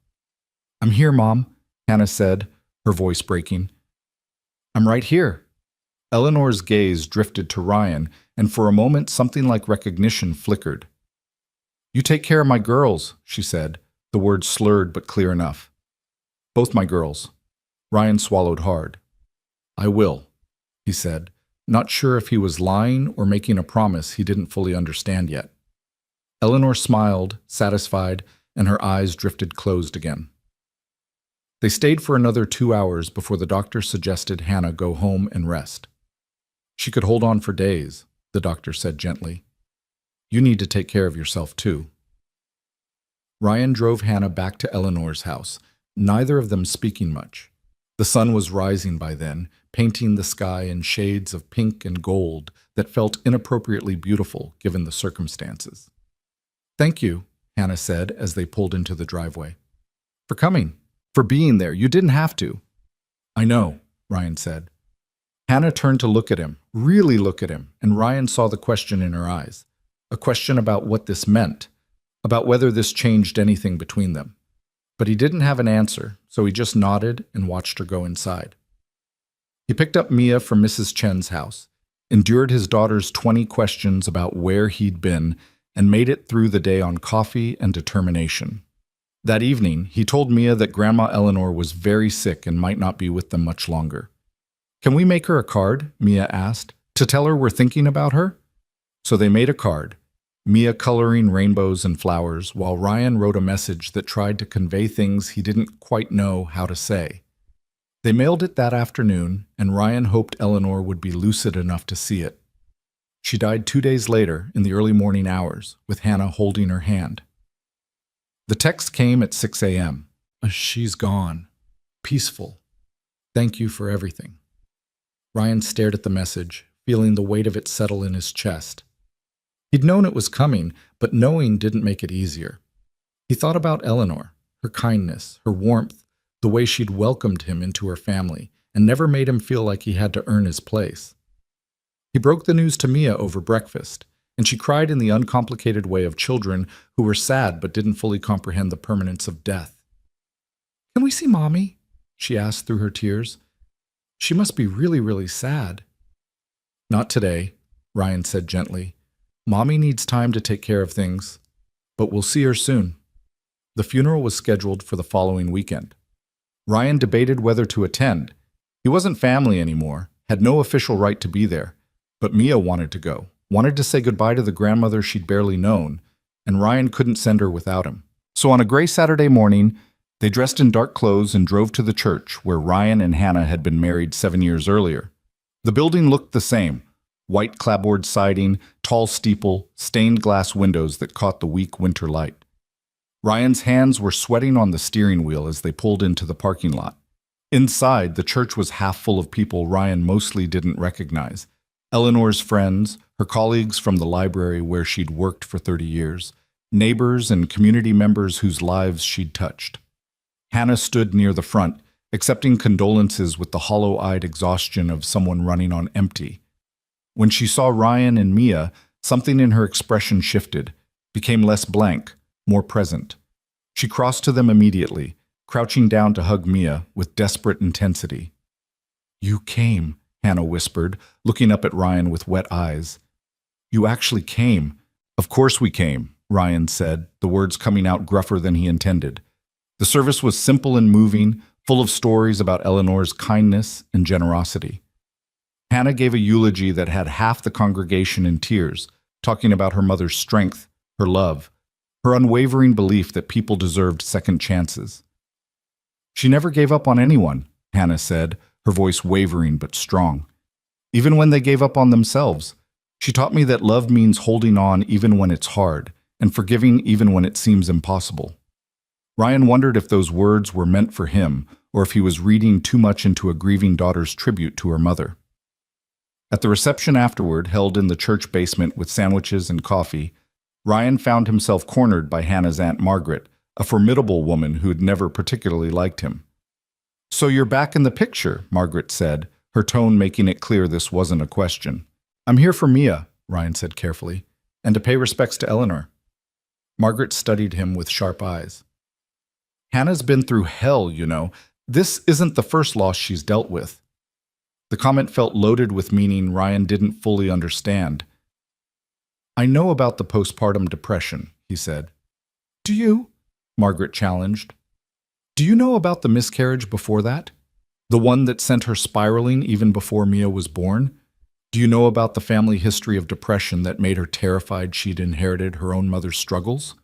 "I'm here, Mom," Hannah said, her voice breaking. "I'm right here." Eleanor's gaze drifted to Ryan, and for a moment something like recognition flickered. "You take care of my girls," she said, the words slurred but clear enough. "Both my girls." Ryan swallowed hard. "I will," he said, not sure if he was lying or making a promise he didn't fully understand yet. Eleanor smiled, satisfied, and her eyes drifted closed again. They stayed for another 2 hours before the doctor suggested Hannah go home and rest. "She could hold on for days," the doctor said gently. "You need to take care of yourself too." Ryan drove Hannah back to Eleanor's house, neither of them speaking much. The sun was rising by then, painting the sky in shades of pink and gold that felt inappropriately beautiful given the circumstances. "Thank you," Hannah said as they pulled into the driveway. "For coming. For being there. You didn't have to." "I know," Ryan said. Hannah turned to look at him, really look at him, and Ryan saw the question in her eyes. A question about what this meant, about whether this changed anything between them. But he didn't have an answer, so he just nodded and watched her go inside. He picked up Mia from Mrs. Chen's house, endured his daughter's 20 questions about where he'd been, and made it through the day on coffee and determination. That evening, he told Mia that Grandma Eleanor was very sick and might not be with them much longer. "Can we make her a card?" Mia asked, "to tell her we're thinking about her?" So they made a card, Mia coloring rainbows and flowers, while Ryan wrote a message that tried to convey things he didn't quite know how to say. They mailed it that afternoon, and Ryan hoped Eleanor would be lucid enough to see it. She died 2 days later, in the early morning hours, with Hannah holding her hand. The text came at 6 a.m. "She's gone. Peaceful. Thank you for everything." Ryan stared at the message, feeling the weight of it settle in his chest. He'd known it was coming, but knowing didn't make it easier. He thought about Eleanor, her kindness, her warmth, the way she'd welcomed him into her family, and never made him feel like he had to earn his place. He broke the news to Mia over breakfast, and she cried in the uncomplicated way of children who were sad but didn't fully comprehend the permanence of death. "Can we see Mommy?" she asked through her tears. "She must be really, really sad." "Not today," Ryan said gently. "Mommy needs time to take care of things, but we'll see her soon." The funeral was scheduled for the following weekend. Ryan debated whether to attend. He wasn't family anymore, had no official right to be there, but Mia wanted to go, wanted to say goodbye to the grandmother she'd barely known, and Ryan couldn't send her without him. So on a gray Saturday morning, they dressed in dark clothes and drove to the church where Ryan and Hannah had been married 7 years earlier. The building looked the same. White clapboard siding, tall steeple, stained glass windows that caught the weak winter light. Ryan's hands were sweating on the steering wheel as they pulled into the parking lot. Inside, the church was half full of people Ryan mostly didn't recognize. Eleanor's friends, her colleagues from the library where she'd worked for 30 years, neighbors and community members whose lives she'd touched. Hannah stood near the front, accepting condolences with the hollow-eyed exhaustion of someone running on empty. When she saw Ryan and Mia, something in her expression shifted, became less blank, more present. She crossed to them immediately, crouching down to hug Mia with desperate intensity. "You came," Hannah whispered, looking up at Ryan with wet eyes. "You actually came." "Of course we came," Ryan said, the words coming out gruffer than he intended. The service was simple and moving, full of stories about Eleanor's kindness and generosity. Hannah gave a eulogy that had half the congregation in tears, talking about her mother's strength, her love, her unwavering belief that people deserved second chances. "She never gave up on anyone," Hannah said, her voice wavering but strong. "Even when they gave up on themselves. She taught me that love means holding on even when it's hard, and forgiving even when it seems impossible." Ryan wondered if those words were meant for him, or if he was reading too much into a grieving daughter's tribute to her mother. At the reception afterward, held in the church basement with sandwiches and coffee, Ryan found himself cornered by Hannah's Aunt Margaret, a formidable woman who'd never particularly liked him. So you're back in the picture, Margaret said, her tone making it clear this wasn't a question. I'm here for Mia, Ryan said carefully, and to pay respects to Eleanor. Margaret studied him with sharp eyes. Hannah's been through hell, you know. This isn't the first loss she's dealt with. The comment felt loaded with meaning Ryan didn't fully understand. I know about the postpartum depression, he said. Do you? Margaret challenged. Do you know about the miscarriage before that? The one that sent her spiraling even before Mia was born? Do you know about the family history of depression that made her terrified she'd inherited her own mother's struggles?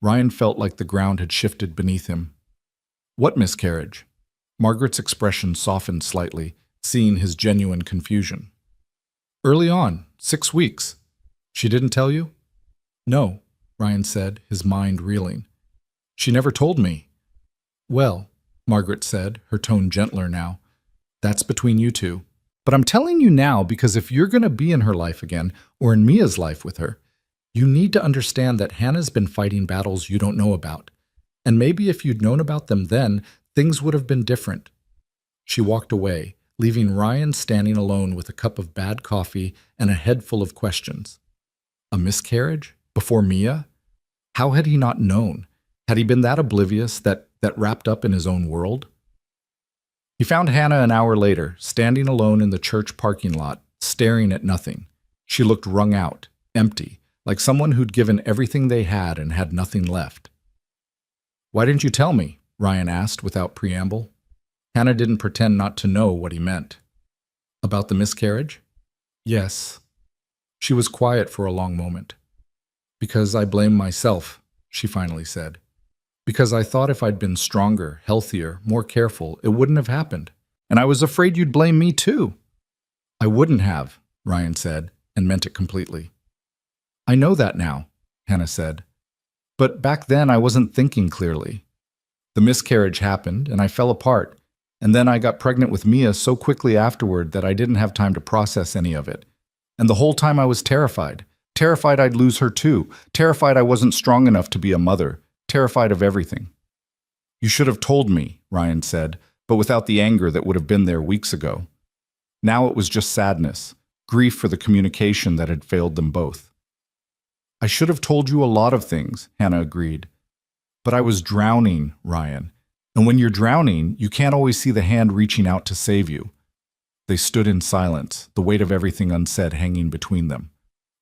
Ryan felt like the ground had shifted beneath him. What miscarriage? Margaret's expression softened slightly, seeing his genuine confusion. Early on, 6 weeks. She didn't tell you? No, Ryan said, his mind reeling. She never told me. Well, Margaret said, her tone gentler now, that's between you two. But I'm telling you now because if you're going to be in her life again, or in Mia's life with her, you need to understand that Hannah's been fighting battles you don't know about. And maybe if you'd known about them then, things would have been different. She walked away, leaving Ryan standing alone with a cup of bad coffee and a head full of questions. A miscarriage? Before Mia? How had he not known? Had he been that oblivious, that wrapped up in his own world? He found Hannah an hour later, standing alone in the church parking lot, staring at nothing. She looked wrung out, empty, like someone who'd given everything they had and had nothing left. Why didn't you tell me? Ryan asked without preamble. Hannah didn't pretend not to know what he meant. About the miscarriage? Yes. She was quiet for a long moment. Because I blame myself, she finally said. Because I thought if I'd been stronger, healthier, more careful, it wouldn't have happened. And I was afraid you'd blame me too. I wouldn't have, Ryan said, and meant it completely. I know that now, Hannah said. But back then I wasn't thinking clearly. The miscarriage happened, and I fell apart. And then I got pregnant with Mia so quickly afterward that I didn't have time to process any of it. And the whole time I was terrified. Terrified I'd lose her too. Terrified I wasn't strong enough to be a mother. Terrified of everything. You should have told me, Ryan said, but without the anger that would have been there weeks ago. Now it was just sadness, grief for the communication that had failed them both. I should have told you a lot of things, Hannah agreed. But I was drowning, Ryan. And when you're drowning, you can't always see the hand reaching out to save you. They stood in silence, the weight of everything unsaid hanging between them.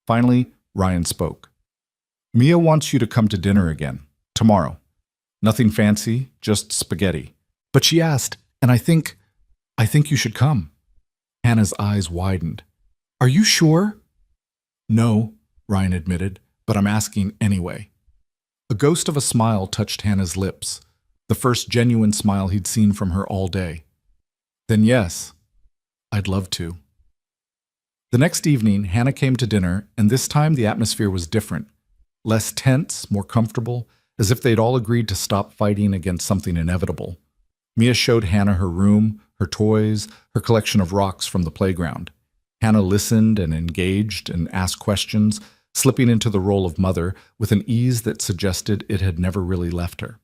Finally, Ryan spoke. Mia wants you to come to dinner again. Tomorrow. Nothing fancy, just spaghetti. But she asked, and I think you should come. Hannah's eyes widened. Are you sure? No, Ryan admitted, but I'm asking anyway. A ghost of a smile touched Hannah's lips, the first genuine smile he'd seen from her all day. Then yes, I'd love to. The next evening, Hannah came to dinner, and this time the atmosphere was different. Less tense, more comfortable, as if they'd all agreed to stop fighting against something inevitable. Mia showed Hannah her room, her toys, her collection of rocks from the playground. Hannah listened and engaged and asked questions, slipping into the role of mother with an ease that suggested it had never really left her.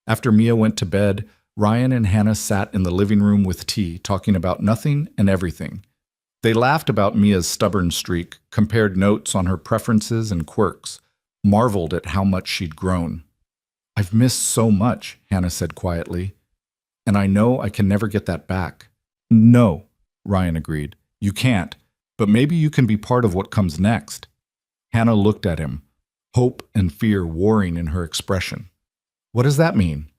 After Mia went to bed, Ryan and Hannah sat in the living room with tea, talking about nothing and everything. They laughed about Mia's stubborn streak, compared notes on her preferences and quirks, marveled at how much she'd grown. I've missed so much, Hannah said quietly, and I know I can never get that back. No, Ryan agreed. You can't, but maybe you can be part of what comes next. Hannah looked at him, hope and fear warring in her expression. What does that mean?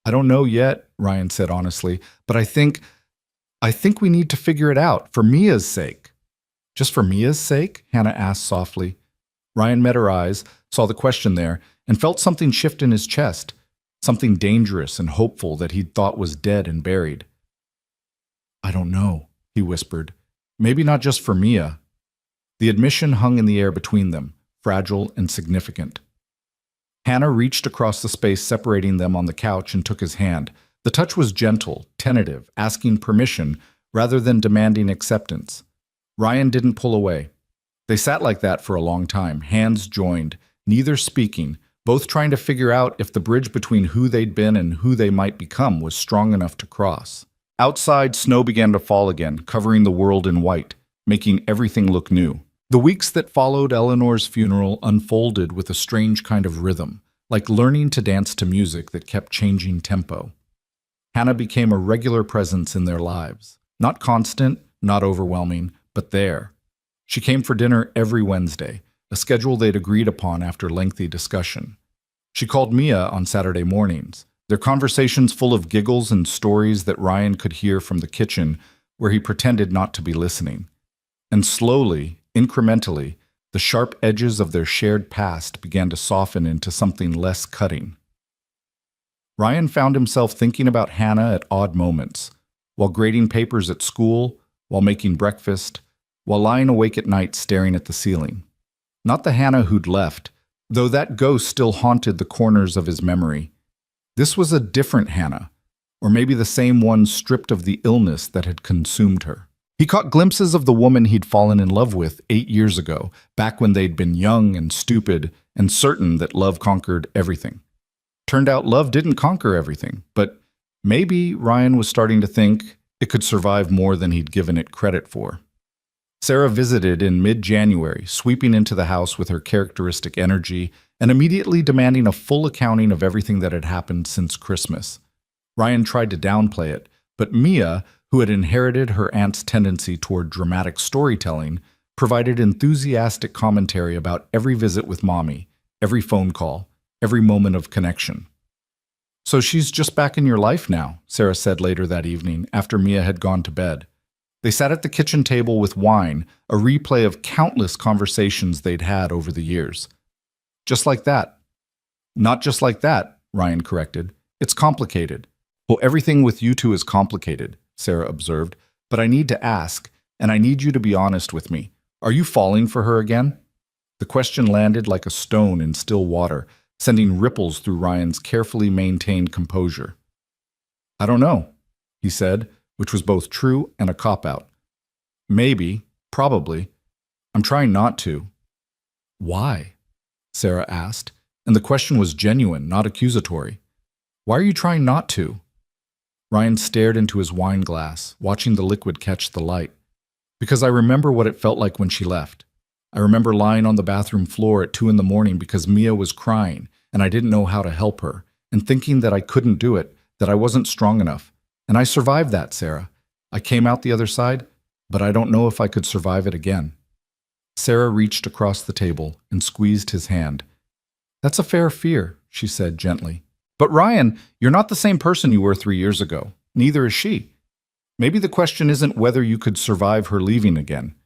I don't know yet, Ryan said honestly, but I think we need to figure it out for Mia's sake. Just for Mia's sake? Hannah asked softly. Ryan met her eyes, saw the question there, and felt something shift in his chest, something dangerous and hopeful that he'd thought was dead and buried. I don't know, he whispered. Maybe not just for Mia. The admission hung in the air between them, fragile and significant. Hannah reached across the space separating them on the couch and took his hand. The touch was gentle, tentative, asking permission rather than demanding acceptance. Ryan didn't pull away. They sat like that for a long time, hands joined, neither speaking, both trying to figure out if the bridge between who they'd been and who they might become was strong enough to cross. Outside, snow began to fall again, covering the world in white, making everything look new. The weeks that followed Eleanor's funeral unfolded with a strange kind of rhythm, like learning to dance to music that kept changing tempo. Hannah became a regular presence in their lives. Not constant, not overwhelming, but there. She came for dinner every Wednesday, a schedule they'd agreed upon after lengthy discussion. She called Mia on Saturday mornings, their conversations full of giggles and stories that Ryan could hear from the kitchen where he pretended not to be listening. And slowly, incrementally, the sharp edges of their shared past began to soften into something less cutting. Ryan found himself thinking about Hannah at odd moments, while grading papers at school, while making breakfast, while lying awake at night staring at the ceiling. Not the Hannah who'd left, though that ghost still haunted the corners of his memory. This was a different Hannah, or maybe the same one stripped of the illness that had consumed her. He caught glimpses of the woman he'd fallen in love with 8 years ago, back when they'd been young and stupid and certain that love conquered everything. Turned out love didn't conquer everything, but maybe Ryan was starting to think it could survive more than he'd given it credit for. Sarah visited in mid-January, sweeping into the house with her characteristic energy and immediately demanding a full accounting of everything that had happened since Christmas. Ryan tried to downplay it, but Mia, who had inherited her aunt's tendency toward dramatic storytelling, provided enthusiastic commentary about every visit with Mommy, every phone call, every moment of connection. "So she's just back in your life now," Sarah said later that evening after Mia had gone to bed. They sat at the kitchen table with wine, a replay of countless conversations they'd had over the years. "Just like that." "Not just like that," Ryan corrected. "It's complicated." "Well, everything with you two is complicated," Sarah observed. "But I need to ask, and I need you to be honest with me. Are you falling for her again?" The question landed like a stone in still water, sending ripples through Ryan's carefully maintained composure. "I don't know," he said, which was both true and a cop-out. "Maybe, probably. I'm trying not to." "Why?" Sarah asked, and the question was genuine, not accusatory. "Why are you trying not to?" Ryan stared into his wine glass, watching the liquid catch the light. "Because I remember what it felt like when she left. I remember lying on the bathroom floor at 2 a.m. because Mia was crying, and I didn't know how to help her, and thinking that I couldn't do it, that I wasn't strong enough. And I survived that, Sarah. I came out the other side, but I don't know if I could survive it again." Sarah reached across the table and squeezed his hand. "That's a fair fear," she said gently. "But Ryan, you're not the same person you were 3 years ago. Neither is she. Maybe the question isn't whether you could survive her leaving again.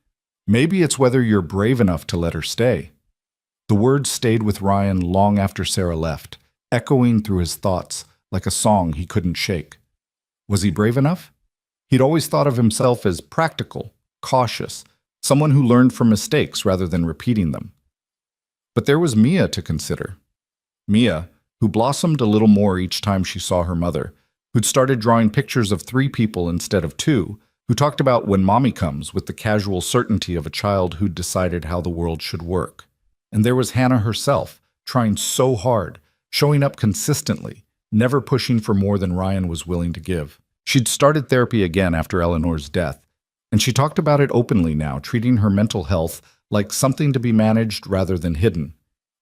Maybe it's whether you're brave enough to let her stay." The words stayed with Ryan long after Sarah left, echoing through his thoughts like a song he couldn't shake. Was he brave enough? He'd always thought of himself as practical, cautious, someone who learned from mistakes rather than repeating them. But there was Mia to consider. Mia, who blossomed a little more each time she saw her mother, who'd started drawing pictures of 3 people instead of 2, who talked about when Mommy comes with the casual certainty of a child who'd decided how the world should work. And there was Hannah herself, trying so hard, showing up consistently, never pushing for more than Ryan was willing to give. She'd started therapy again after Eleanor's death, and she talked about it openly now, treating her mental health like something to be managed rather than hidden.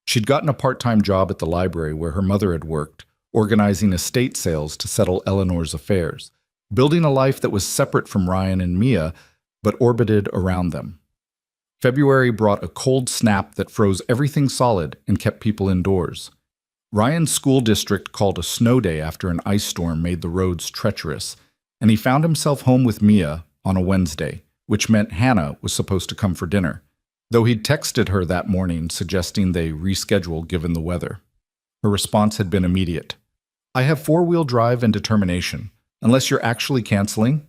She'd gotten a part-time job at the library where her mother had worked, organizing estate sales to settle Eleanor's affairs, building a life that was separate from Ryan and Mia, but orbited around them. February brought a cold snap that froze everything solid and kept people indoors. Ryan's school district called a snow day after an ice storm made the roads treacherous, and he found himself home with Mia on a Wednesday, which meant Hannah was supposed to come for dinner, though he'd texted her that morning suggesting they reschedule given the weather. Her response had been immediate. "I have 4-wheel drive and determination, unless you're actually canceling."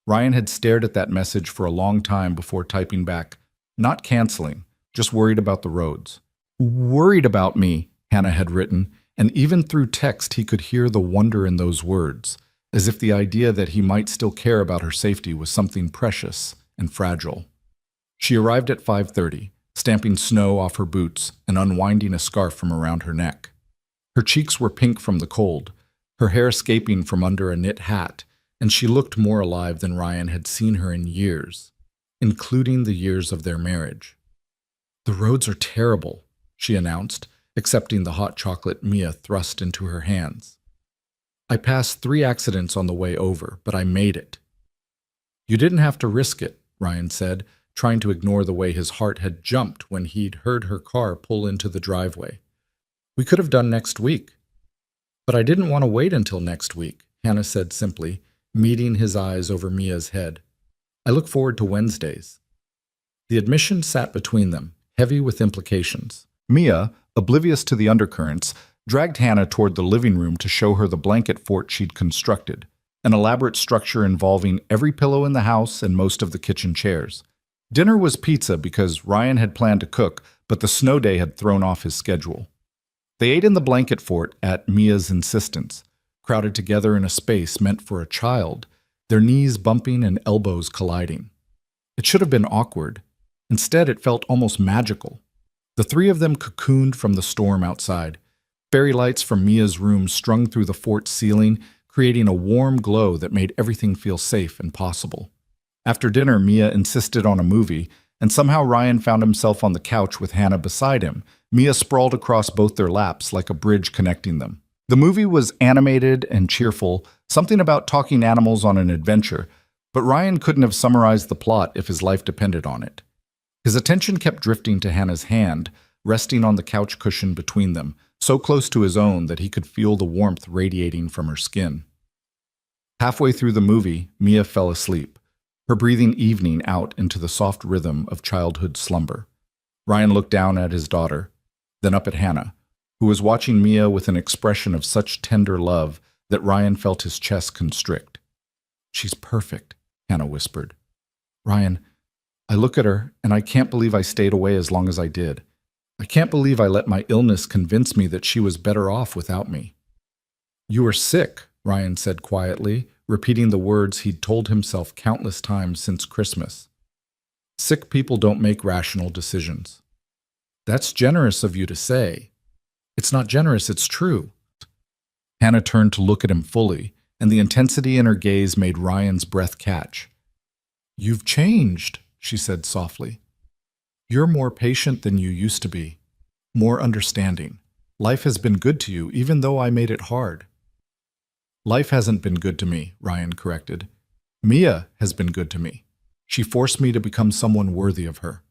Ryan had stared at that message for a long time before typing back, "Not canceling, just worried about the roads." "Worried about me," Hannah had written, and even through text he could hear the wonder in those words, as if the idea that he might still care about her safety was something precious and fragile. She arrived at 5:30, stamping snow off her boots and unwinding a scarf from around her neck. Her cheeks were pink from the cold, her hair escaping from under a knit hat, and she looked more alive than Ryan had seen her in years, including the years of their marriage. "The roads are terrible," she announced, accepting the hot chocolate Mia thrust into her hands. "I passed 3 accidents on the way over, but I made it." "You didn't have to risk it," Ryan said, trying to ignore the way his heart had jumped when he'd heard her car pull into the driveway. "We could have done next week." "But I didn't want to wait until next week," Hannah said simply, meeting his eyes over Mia's head. "I look forward to Wednesdays." The admission sat between them, heavy with implications. Mia, oblivious to the undercurrents, dragged Hannah toward the living room to show her the blanket fort she'd constructed, an elaborate structure involving every pillow in the house and most of the kitchen chairs. Dinner was pizza because Ryan had planned to cook, but the snow day had thrown off his schedule. They ate in the blanket fort at Mia's insistence, crowded together in a space meant for a child, their knees bumping and elbows colliding. It should have been awkward. Instead, it felt almost magical. The 3 of them cocooned from the storm outside, fairy lights from Mia's room strung through the fort's ceiling, creating a warm glow that made everything feel safe and possible. After dinner, Mia insisted on a movie, and somehow Ryan found himself on the couch with Hannah beside him, Mia sprawled across both their laps like a bridge connecting them. The movie was animated and cheerful, something about talking animals on an adventure, but Ryan couldn't have summarized the plot if his life depended on it. His attention kept drifting to Hannah's hand, resting on the couch cushion between them, so close to his own that he could feel the warmth radiating from her skin. Halfway through the movie, Mia fell asleep, her breathing evening out into the soft rhythm of childhood slumber. Ryan looked down at his daughter, then up at Hannah, who was watching Mia with an expression of such tender love that Ryan felt his chest constrict. "She's perfect," Hannah whispered. "Ryan, I look at her and I can't believe I stayed away as long as I did. I can't believe I let my illness convince me that she was better off without me." "You were sick," Ryan said quietly, repeating the words he'd told himself countless times since Christmas. "Sick people don't make rational decisions." "That's generous of you to say." "It's not generous, it's true." Hannah turned to look at him fully, and the intensity in her gaze made Ryan's breath catch. "You've changed," she said softly. "You're more patient than you used to be, more understanding. Life has been good to you, even though I made it hard." "Life hasn't been good to me," Ryan corrected. "Mia has been good to me. She forced me to become someone worthy of her."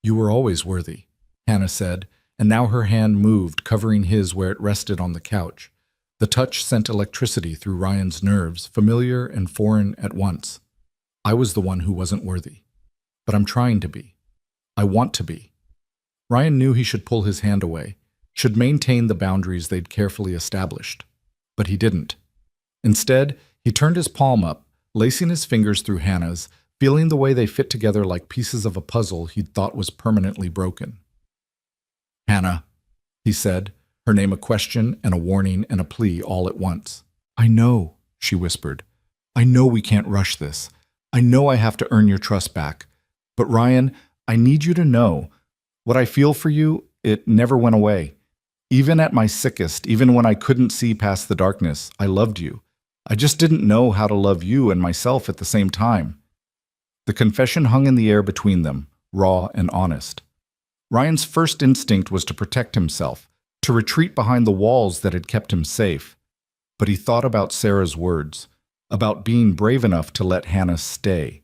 "You were always worthy," Hannah said, and now her hand moved, covering his where it rested on the couch. The touch sent electricity through Ryan's nerves, familiar and foreign at once. "I was the one who wasn't worthy. But I'm trying to be. I want to be." Ryan knew he should pull his hand away, should maintain the boundaries they'd carefully established. But he didn't. Instead, he turned his palm up, lacing his fingers through Hannah's, feeling the way they fit together like pieces of a puzzle he'd thought was permanently broken. "Hannah," he said, her name a question and a warning and a plea all at once. "I know," she whispered. "I know we can't rush this. I know I have to earn your trust back. But Ryan, I need you to know, what I feel for you, it never went away. Even at my sickest, even when I couldn't see past the darkness, I loved you. I just didn't know how to love you and myself at the same time." The confession hung in the air between them, raw and honest. Ryan's first instinct was to protect himself, to retreat behind the walls that had kept him safe. But he thought about Sarah's words, about being brave enough to let Hannah stay.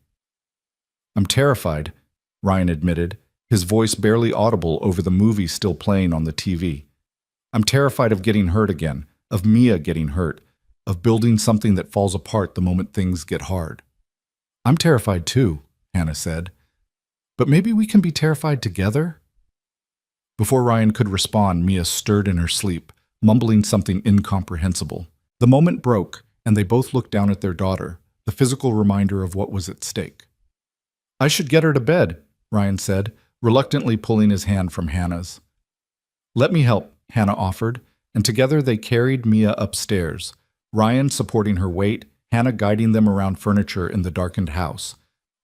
"I'm terrified," Ryan admitted, his voice barely audible over the movie still playing on the TV. "I'm terrified of getting hurt again, of Mia getting hurt, of building something that falls apart the moment things get hard." "I'm terrified too," Hannah said. "But maybe we can be terrified together?" Before Ryan could respond, Mia stirred in her sleep, mumbling something incomprehensible. The moment broke, and they both looked down at their daughter, the physical reminder of what was at stake. "I should get her to bed," Ryan said, reluctantly pulling his hand from Hannah's. "Let me help," Hannah offered, and together they carried Mia upstairs, Ryan supporting her weight, Hannah guiding them around furniture in the darkened house.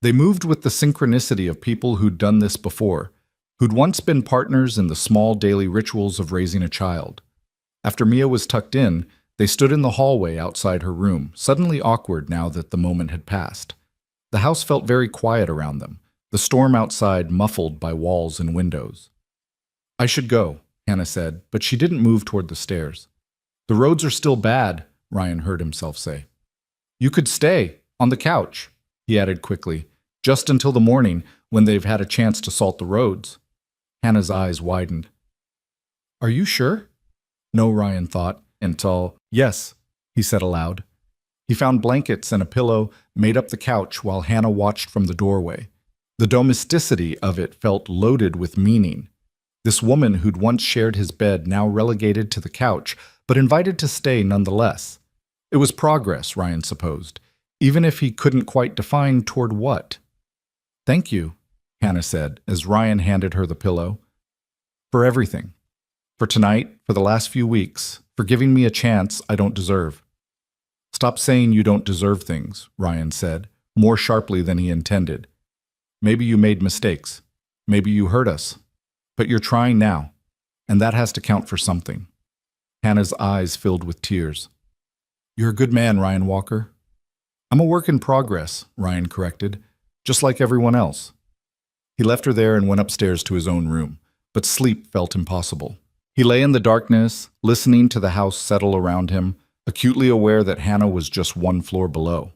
They moved with the synchronicity of people who'd done this before, who'd once been partners in the small daily rituals of raising a child. After Mia was tucked in, they stood in the hallway outside her room, suddenly awkward now that the moment had passed. The house felt very quiet around them, the storm outside muffled by walls and windows. "I should go," Hannah said, but she didn't move toward the stairs. "The roads are still bad," Ryan heard himself say. "You could stay, on the couch," he added quickly, "just until the morning, when they've had a chance to salt the roads." Hannah's eyes widened. "Are you sure?" No, Ryan thought, until, "Yes," he said aloud. He found blankets and a pillow, made up the couch while Hannah watched from the doorway. The domesticity of it felt loaded with meaning. This woman who'd once shared his bed now relegated to the couch, but invited to stay nonetheless. It was progress, Ryan supposed, even if he couldn't quite define toward what. "Thank you," Hannah said as Ryan handed her the pillow. "For everything. For tonight, for the last few weeks, for giving me a chance I don't deserve." "Stop saying you don't deserve things," Ryan said, more sharply than he intended. "Maybe you made mistakes. Maybe you hurt us. But you're trying now, and that has to count for something." Hannah's eyes filled with tears. "You're a good man, Ryan Walker." "I'm a work in progress," Ryan corrected, "just like everyone else." He left her there and went upstairs to his own room, but sleep felt impossible. He lay in the darkness, listening to the house settle around him, acutely aware that Hannah was just one floor below.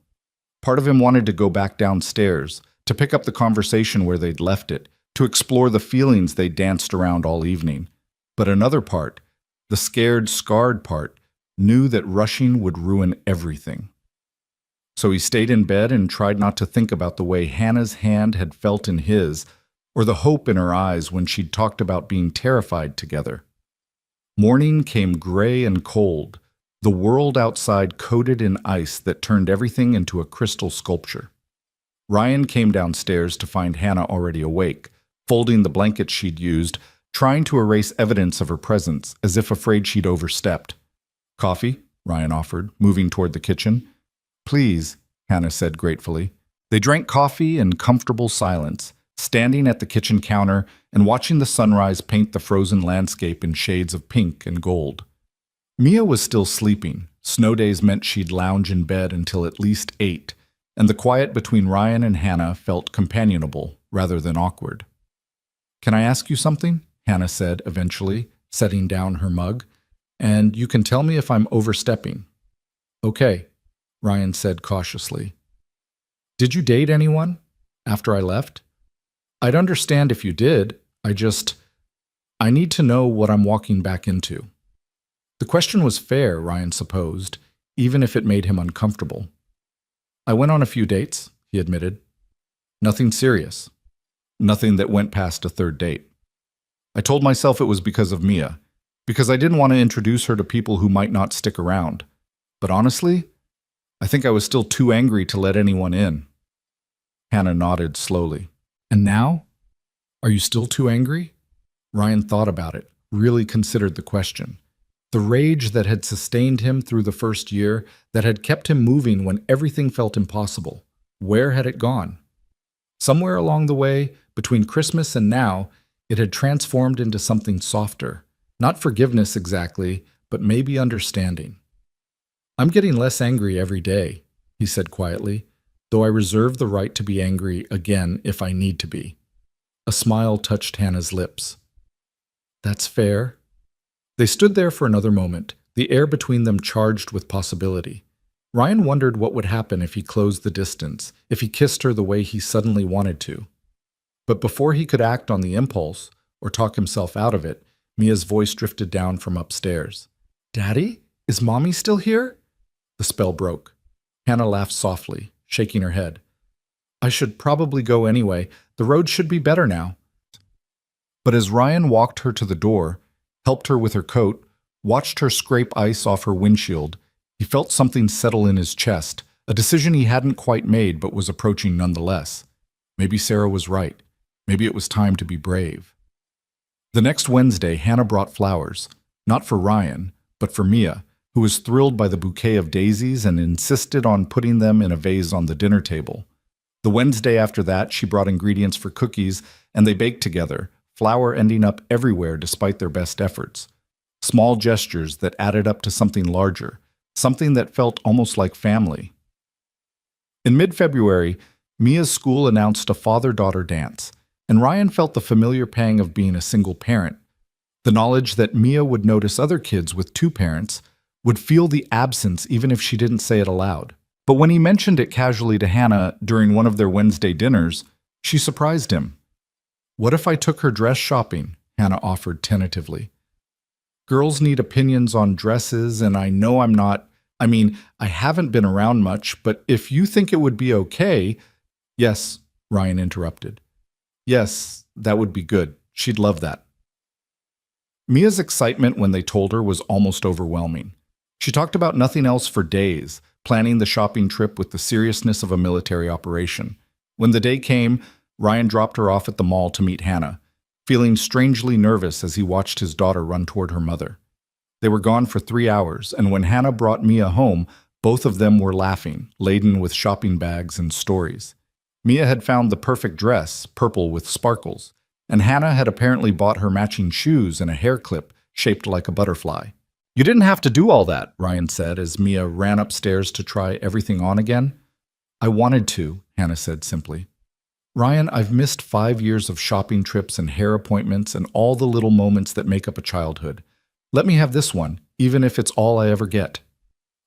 Part of him wanted to go back downstairs, to pick up the conversation where they'd left it, to explore the feelings they danced around all evening. But another part, the scared, scarred part, knew that rushing would ruin everything. So he stayed in bed and tried not to think about the way Hannah's hand had felt in his, or the hope in her eyes when she'd talked about being terrified together. Morning came gray and cold, the world outside coated in ice that turned everything into a crystal sculpture. Ryan came downstairs to find Hannah already awake, folding the blankets she'd used, trying to erase evidence of her presence, as if afraid she'd overstepped. "Coffee?" Ryan offered, moving toward the kitchen. "Please," Hannah said gratefully. They drank coffee in comfortable silence, standing at the kitchen counter and watching the sunrise paint the frozen landscape in shades of pink and gold. Mia was still sleeping. Snow days meant she'd lounge in bed until at least 8, and the quiet between Ryan and Hannah felt companionable rather than awkward. "Can I ask you something?" Hannah said eventually, setting down her mug. "And you can tell me if I'm overstepping." "Okay," Ryan said cautiously. "Did you date anyone after I left?" "I'd understand if you did. I need to know what I'm walking back into." The question was fair, Ryan supposed, even if it made him uncomfortable. "I went on a few dates," he admitted. "Nothing serious. Nothing that went past a third date. I told myself it was because of Mia, because I didn't want to introduce her to people who might not stick around. But honestly, I think I was still too angry to let anyone in." Hannah nodded slowly. "And now? Are you still too angry?" Ryan thought about it, really considered the question. The rage that had sustained him through the first year, that had kept him moving when everything felt impossible. Where had it gone? Somewhere along the way, between Christmas and now, it had transformed into something softer. Not forgiveness exactly, but maybe understanding. "I'm getting less angry every day," he said quietly, "though I reserve the right to be angry again if I need to be." A smile touched Hannah's lips. "That's fair." They stood there for another moment, the air between them charged with possibility. Ryan wondered what would happen if he closed the distance, if he kissed her the way he suddenly wanted to. But before he could act on the impulse, or talk himself out of it, Mia's voice drifted down from upstairs. "Daddy? Is Mommy still here?" The spell broke. Hannah laughed softly, shaking her head. "I should probably go anyway. The road should be better now." But as Ryan walked her to the door, helped her with her coat, watched her scrape ice off her windshield, he felt something settle in his chest, a decision he hadn't quite made but was approaching nonetheless. Maybe Sarah was right. Maybe it was time to be brave. The next Wednesday, Hannah brought flowers, not for Ryan, but for Mia, who was thrilled by the bouquet of daisies and insisted on putting them in a vase on the dinner table. The Wednesday after that, she brought ingredients for cookies, and they baked together, flour ending up everywhere despite their best efforts. Small gestures that added up to something larger, something that felt almost like family. In mid-February, Mia's school announced a father-daughter dance, and Ryan felt the familiar pang of being a single parent. The knowledge that Mia would notice other kids with two parents, would feel the absence even if she didn't say it aloud. But when he mentioned it casually to Hannah during one of their Wednesday dinners, she surprised him. "What if I took her dress shopping?" Hannah offered tentatively. "Girls need opinions on dresses, and I know I haven't been around much, but if you think it would be okay—" "Yes," Ryan interrupted. "Yes, that would be good. She'd love that." Mia's excitement when they told her was almost overwhelming. She talked about nothing else for days, planning the shopping trip with the seriousness of a military operation. When the day came, Ryan dropped her off at the mall to meet Hannah, feeling strangely nervous as he watched his daughter run toward her mother. They were gone for 3 hours, and when Hannah brought Mia home, both of them were laughing, laden with shopping bags and stories. Mia had found the perfect dress, purple with sparkles, and Hannah had apparently bought her matching shoes and a hair clip shaped like a butterfly. "You didn't have to do all that," Ryan said as Mia ran upstairs to try everything on again. "I wanted to," Hannah said simply. "Ryan, I've missed 5 years of shopping trips and hair appointments and all the little moments that make up a childhood. Let me have this one, even if it's all I ever get."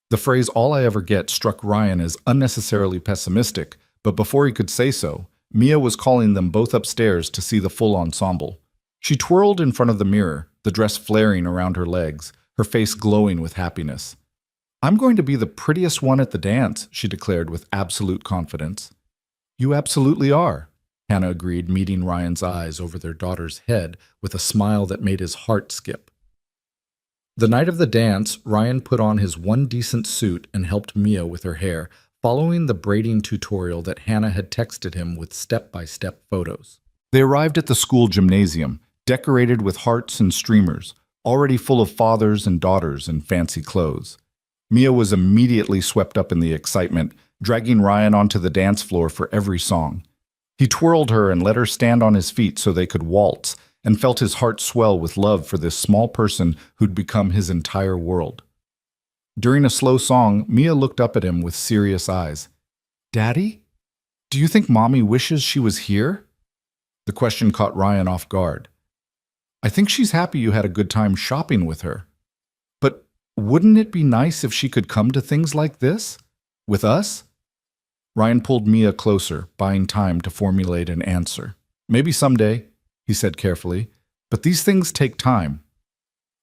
The phrase "all I ever get" struck Ryan as unnecessarily pessimistic, but before he could say so, Mia was calling them both upstairs to see the full ensemble. She twirled in front of the mirror, the dress flaring around her legs, her face glowing with happiness. "I'm going to be the prettiest one at the dance," she declared with absolute confidence. "You absolutely are," Hannah agreed, meeting Ryan's eyes over their daughter's head with a smile that made his heart skip. The night of the dance, Ryan put on his one decent suit and helped Mia with her hair, following the braiding tutorial that Hannah had texted him with step-by-step photos. They arrived at the school gymnasium, decorated with hearts and streamers, already full of fathers and daughters in fancy clothes. Mia was immediately swept up in the excitement, dragging Ryan onto the dance floor for every song. He twirled her and let her stand on his feet so they could waltz, and felt his heart swell with love for this small person who'd become his entire world. During a slow song, Mia looked up at him with serious eyes. "Daddy? Do you think Mommy wishes she was here?" The question caught Ryan off guard. "I think she's happy you had a good time shopping with her. But wouldn't it be nice if she could come to things like this? With us?" Ryan pulled Mia closer, buying time to formulate an answer. "Maybe someday," he said carefully, "but these things take time."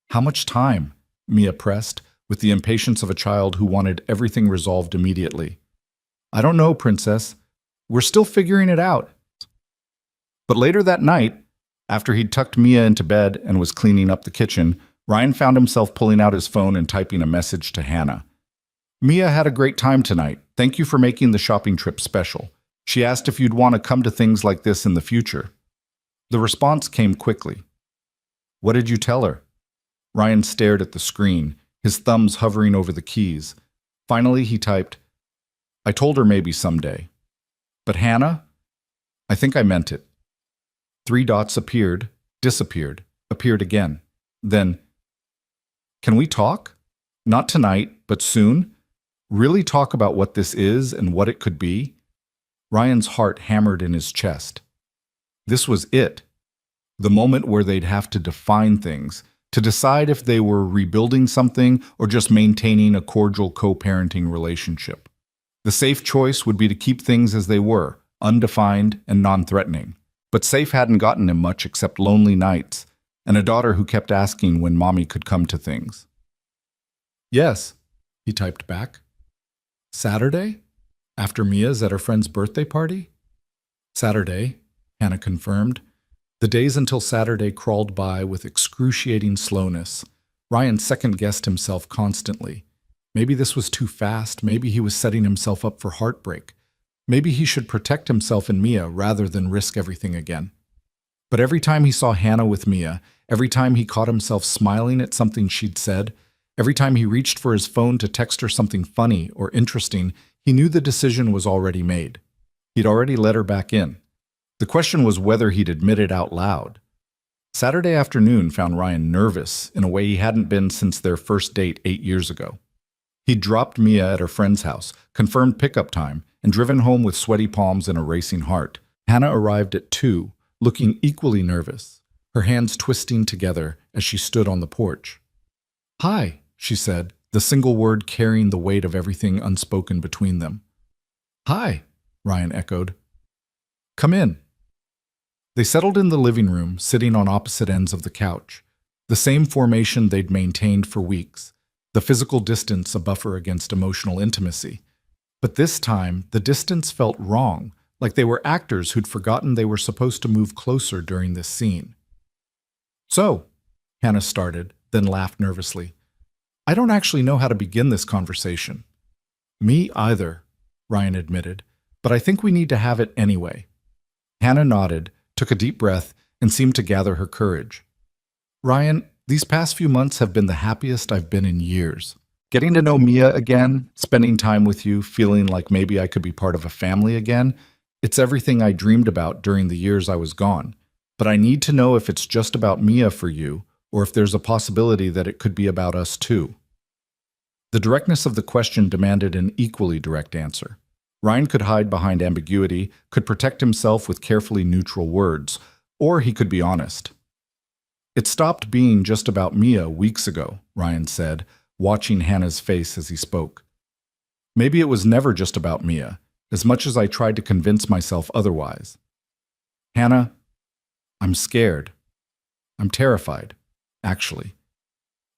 "How much time?" Mia pressed, with the impatience of a child who wanted everything resolved immediately. "I don't know, Princess. We're still figuring it out." But later that night, after he'd tucked Mia into bed and was cleaning up the kitchen, Ryan found himself pulling out his phone and typing a message to Hannah. "Mia had a great time tonight. Thank you for making the shopping trip special. She asked if you'd want to come to things like this in the future." The response came quickly. "What did you tell her?" Ryan stared at the screen, his thumbs hovering over the keys. Finally, he typed, "I told her maybe someday. But Hannah, I think I meant it." 3 dots appeared, disappeared, appeared again. Then, "Can we talk? Not tonight, but soon? Really talk about what this is and what it could be?" Ryan's heart hammered in his chest. This was it. The moment where they'd have to define things, to decide if they were rebuilding something or just maintaining a cordial co-parenting relationship. The safe choice would be to keep things as they were, undefined and non-threatening. But safe hadn't gotten him much except lonely nights, and a daughter who kept asking when Mommy could come to things. "Yes," he typed back. "Saturday? After Mia's at her friend's birthday party?" "Saturday," Hannah confirmed. The days until Saturday crawled by with excruciating slowness. Ryan second-guessed himself constantly. Maybe this was too fast, maybe he was setting himself up for heartbreak. Maybe he should protect himself and Mia rather than risk everything again. But every time he saw Hannah with Mia, every time he caught himself smiling at something she'd said, every time he reached for his phone to text her something funny or interesting, he knew the decision was already made. He'd already let her back in. The question was whether he'd admit it out loud. Saturday afternoon found Ryan nervous in a way he hadn't been since their first date 8 years ago. He'd dropped Mia at her friend's house, confirmed pickup time, and driven home with sweaty palms and a racing heart. Hannah arrived at 2, looking equally nervous, her hands twisting together as she stood on the porch. "Hi," she said, the single word carrying the weight of everything unspoken between them. "Hi," Ryan echoed. "Come in." They settled in the living room, sitting on opposite ends of the couch, the same formation they'd maintained for weeks, the physical distance a buffer against emotional intimacy. But this time, the distance felt wrong, like they were actors who'd forgotten they were supposed to move closer during this scene. "So," Hannah started, then laughed nervously. "I don't actually know how to begin this conversation." "Me either," Ryan admitted, "but I think we need to have it anyway." Hannah nodded, took a deep breath, and seemed to gather her courage. "Ryan, these past few months have been the happiest I've been in years. Getting to know Mia again, spending time with you, feeling like maybe I could be part of a family again, it's everything I dreamed about during the years I was gone. But I need to know if it's just about Mia for you, or if there's a possibility that it could be about us too." The directness of the question demanded an equally direct answer. Ryan could hide behind ambiguity, could protect himself with carefully neutral words, or he could be honest. "It stopped being just about Mia weeks ago," Ryan said, watching Hannah's face as he spoke. "Maybe it was never just about Mia, as much as I tried to convince myself otherwise. Hannah, I'm scared. I'm terrified, actually.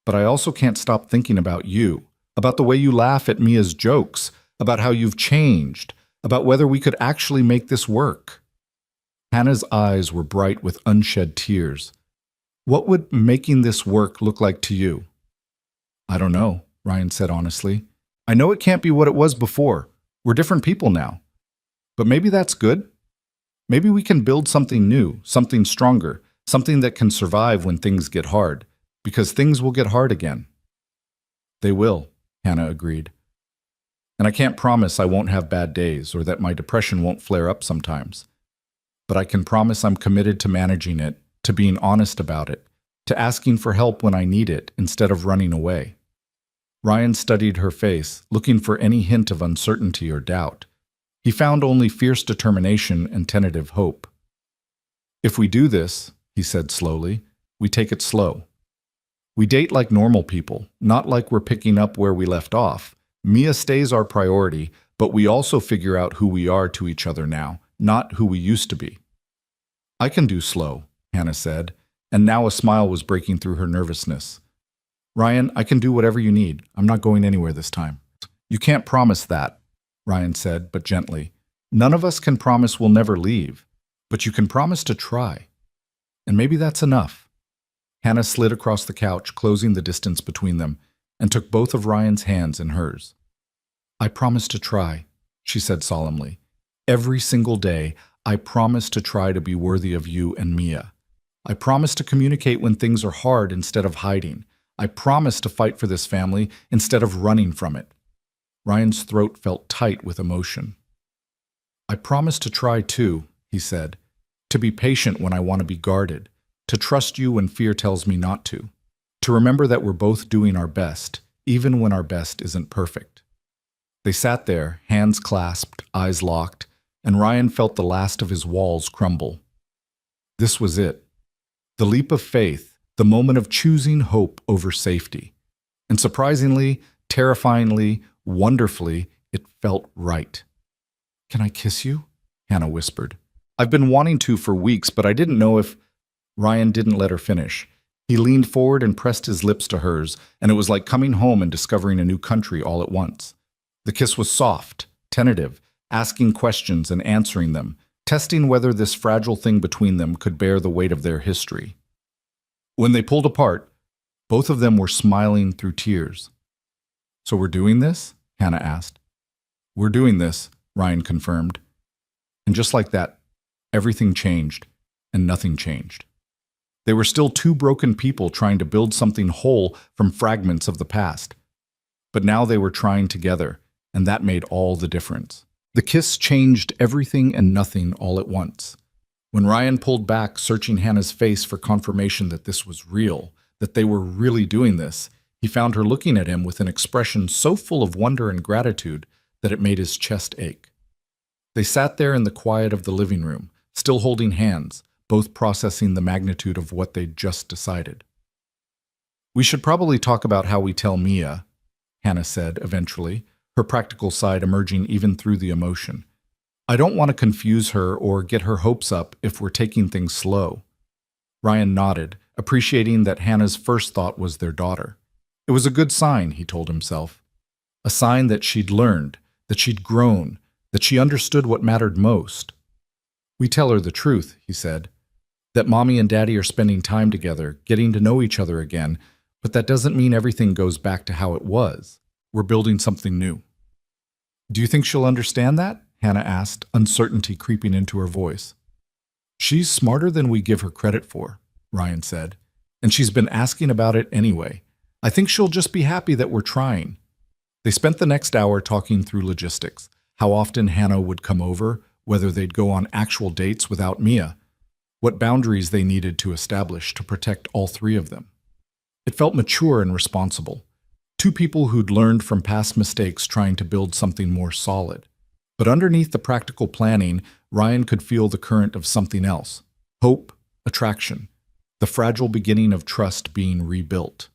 But I also can't stop thinking about you, about the way you laugh at Mia's jokes, about how you've changed, about whether we could actually make this work." Hannah's eyes were bright with unshed tears. "What would making this work look like to you?" "I don't know," Ryan said honestly. "I know it can't be what it was before. We're different people now. But maybe that's good. Maybe we can build something new, something stronger, something that can survive when things get hard, because things will get hard again." "They will," Hannah agreed. "And I can't promise I won't have bad days or that my depression won't flare up sometimes. But I can promise I'm committed to managing it, to being honest about it, to asking for help when I need it instead of running away." Ryan studied her face, looking for any hint of uncertainty or doubt. He found only fierce determination and tentative hope. "If we do this," he said slowly, "we take it slow. We date like normal people, not like we're picking up where we left off. Mia stays our priority, but we also figure out who we are to each other now, not who we used to be." "I can do slow," Hannah said, and now a smile was breaking through her nervousness. "Ryan, I can do whatever you need. I'm not going anywhere this time." "You can't promise that," Ryan said, but gently. "None of us can promise we'll never leave, but you can promise to try. And maybe that's enough." Hannah slid across the couch, closing the distance between them, and took both of Ryan's hands in hers. "I promise to try," she said solemnly. "Every single day, I promise to try to be worthy of you and Mia. I promise to communicate when things are hard instead of hiding. I promise to fight for this family instead of running from it." Ryan's throat felt tight with emotion. "I promise to try too," he said, "to be patient when I want to be guarded, to trust you when fear tells me not to remember that we're both doing our best, even when our best isn't perfect." They sat there, hands clasped, eyes locked, and Ryan felt the last of his walls crumble. This was it. The leap of faith, the moment of choosing hope over safety. And surprisingly, terrifyingly, wonderfully, it felt right. "Can I kiss you?" Hannah whispered. "I've been wanting to for weeks, but I didn't know if—" Ryan didn't let her finish. He leaned forward and pressed his lips to hers, and it was like coming home and discovering a new country all at once. The kiss was soft, tentative, asking questions and answering them, testing whether this fragile thing between them could bear the weight of their history. When they pulled apart, both of them were smiling through tears. "So we're doing this?" Hannah asked. "We're doing this," Ryan confirmed. And just like that, everything changed, and nothing changed. They were still two broken people trying to build something whole from fragments of the past. But now they were trying together, and that made all the difference. The kiss changed everything and nothing all at once. When Ryan pulled back, searching Hannah's face for confirmation that this was real, that they were really doing this, he found her looking at him with an expression so full of wonder and gratitude that it made his chest ache. They sat there in the quiet of the living room, still holding hands, both processing the magnitude of what they'd just decided. "We should probably talk about how we tell Mia," Hannah said eventually, her practical side emerging even through the emotion. "I don't want to confuse her or get her hopes up if we're taking things slow." Ryan nodded, appreciating that Hannah's first thought was their daughter. It was a good sign, he told himself. A sign that she'd learned, that she'd grown, that she understood what mattered most. "We tell her the truth," he said, "that Mommy and Daddy are spending time together, getting to know each other again, but that doesn't mean everything goes back to how it was. We're building something new." "Do you think she'll understand that?" Hannah asked, uncertainty creeping into her voice. "She's smarter than we give her credit for," Ryan said, "and she's been asking about it anyway. I think she'll just be happy that we're trying." They spent the next hour talking through logistics, how often Hannah would come over, whether they'd go on actual dates without Mia, what boundaries they needed to establish to protect all three of them. It felt mature and responsible. Two people who'd learned from past mistakes trying to build something more solid. But underneath the practical planning, Ryan could feel the current of something else. Hope, attraction, the fragile beginning of trust being rebuilt.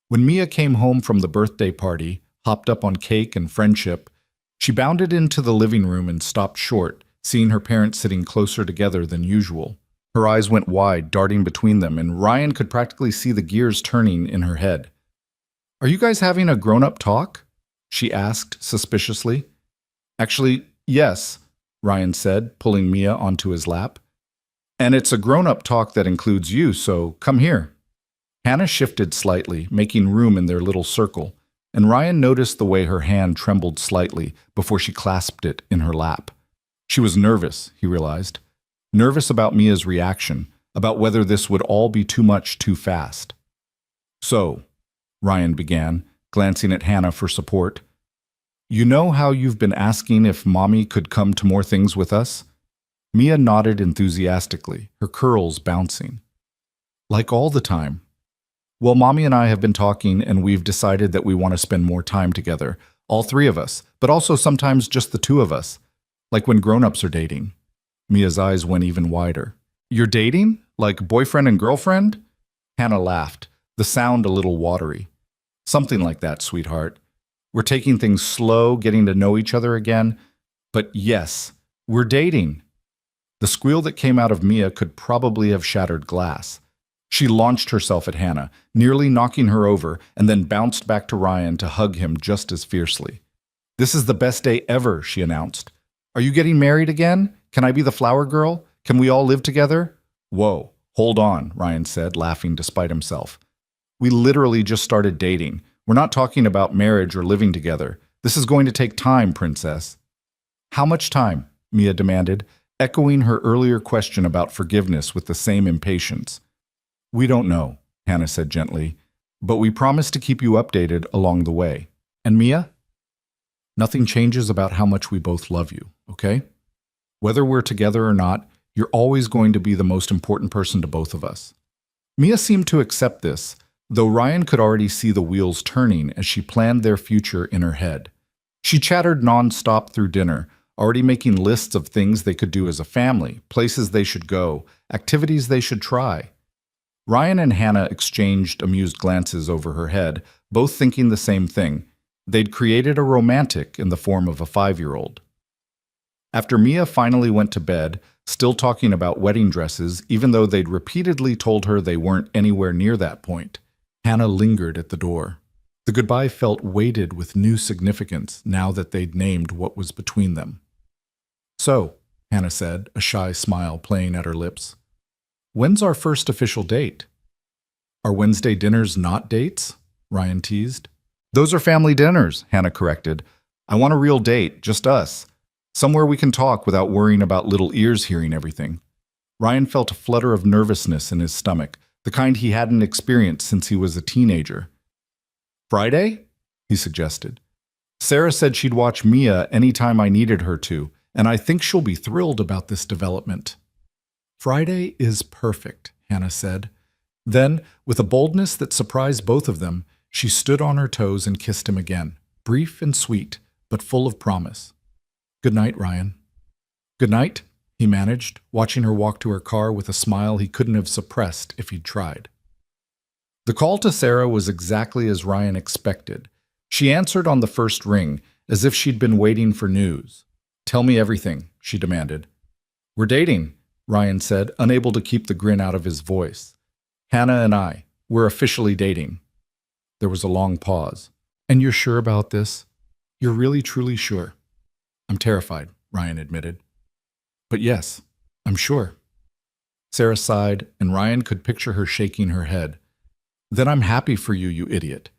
When Mia came home from the birthday party, hopped up on cake and friendship, she bounded into the living room and stopped short, seeing her parents sitting closer together than usual. Her eyes went wide, darting between them, and Ryan could practically see the gears turning in her head. "Are you guys having a grown-up talk?" she asked suspiciously. "Actually, yes," Ryan said, pulling Mia onto his lap. "And it's a grown-up talk that includes you, so come here." Hannah shifted slightly, making room in their little circle, and Ryan noticed the way her hand trembled slightly before she clasped it in her lap. She was nervous, he realized. Nervous about Mia's reaction, about whether this would all be too much too fast. "So," Ryan began, glancing at Hannah for support, "you know how you've been asking if Mommy could come to more things with us?" Mia nodded enthusiastically, her curls bouncing. "Like all the time." "Well, Mommy and I have been talking, and we've decided that we want to spend more time together, all three of us, but also sometimes just the two of us, like when grown-ups are dating." Mia's eyes went even wider. "You're dating? Like boyfriend and girlfriend?" Hannah laughed, the sound a little watery. "Something like that, sweetheart. We're taking things slow, getting to know each other again. But yes, we're dating." The squeal that came out of Mia could probably have shattered glass. She launched herself at Hannah, nearly knocking her over, and then bounced back to Ryan to hug him just as fiercely. "This is the best day ever," she announced. "Are you getting married again? Can I be the flower girl? Can we all live together?" "Whoa, hold on," Ryan said, laughing despite himself. "We literally just started dating. We're not talking about marriage or living together. This is going to take time, princess." "How much time?" Mia demanded, echoing her earlier question about forgiveness with the same impatience. "We don't know," Hannah said gently, "but we promise to keep you updated along the way. And Mia? Nothing changes about how much we both love you, okay? Whether we're together or not, you're always going to be the most important person to both of us." Mia seemed to accept this, though Ryan could already see the wheels turning as she planned their future in her head. She chattered non-stop through dinner, already making lists of things they could do as a family, places they should go, activities they should try. Ryan and Hannah exchanged amused glances over her head, both thinking the same thing. They'd created a romantic in the form of a 5-year-old. After Mia finally went to bed, still talking about wedding dresses, even though they'd repeatedly told her they weren't anywhere near that point, Hannah lingered at the door. The goodbye felt weighted with new significance now that they'd named what was between them. "So," Hannah said, a shy smile playing at her lips, "when's our first official date?" "Are Wednesday dinners not dates?" Ryan teased. "Those are family dinners," Hannah corrected. "I want a real date, just us. Somewhere we can talk without worrying about little ears hearing everything." Ryan felt a flutter of nervousness in his stomach, the kind he hadn't experienced since he was a teenager. "Friday?" he suggested. "Sarah said she'd watch Mia anytime I needed her to, and I think she'll be thrilled about this development." Friday is perfect, Hannah said. Then, with a boldness that surprised both of them, she stood on her toes and kissed him again, brief and sweet, but full of promise. Good night, Ryan. Good night, he managed, watching her walk to her car with a smile he couldn't have suppressed if he'd tried. The call to Sarah was exactly as Ryan expected. She answered on the first ring, as if she'd been waiting for news. Tell me everything, she demanded. We're dating, Ryan said, unable to keep the grin out of his voice. Hannah and I, we're officially dating. There was a long pause. And you're sure about this? You're really, truly sure? I'm terrified, Ryan admitted. But yes, I'm sure. Sarah sighed, and Ryan could picture her shaking her head. Then I'm happy for you, you idiot.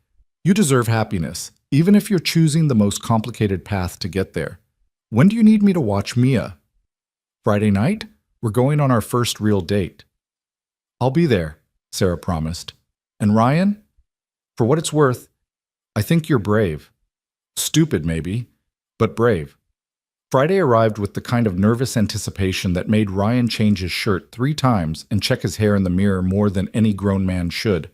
You deserve happiness, even if you're choosing the most complicated path to get there. When do you need me to watch Mia? Friday night? We're going on our first real date. I'll be there, Sarah promised. And Ryan? For what it's worth, I think you're brave. Stupid, maybe, but brave. Friday arrived with the kind of nervous anticipation that made Ryan change his shirt 3 times and check his hair in the mirror more than any grown man should.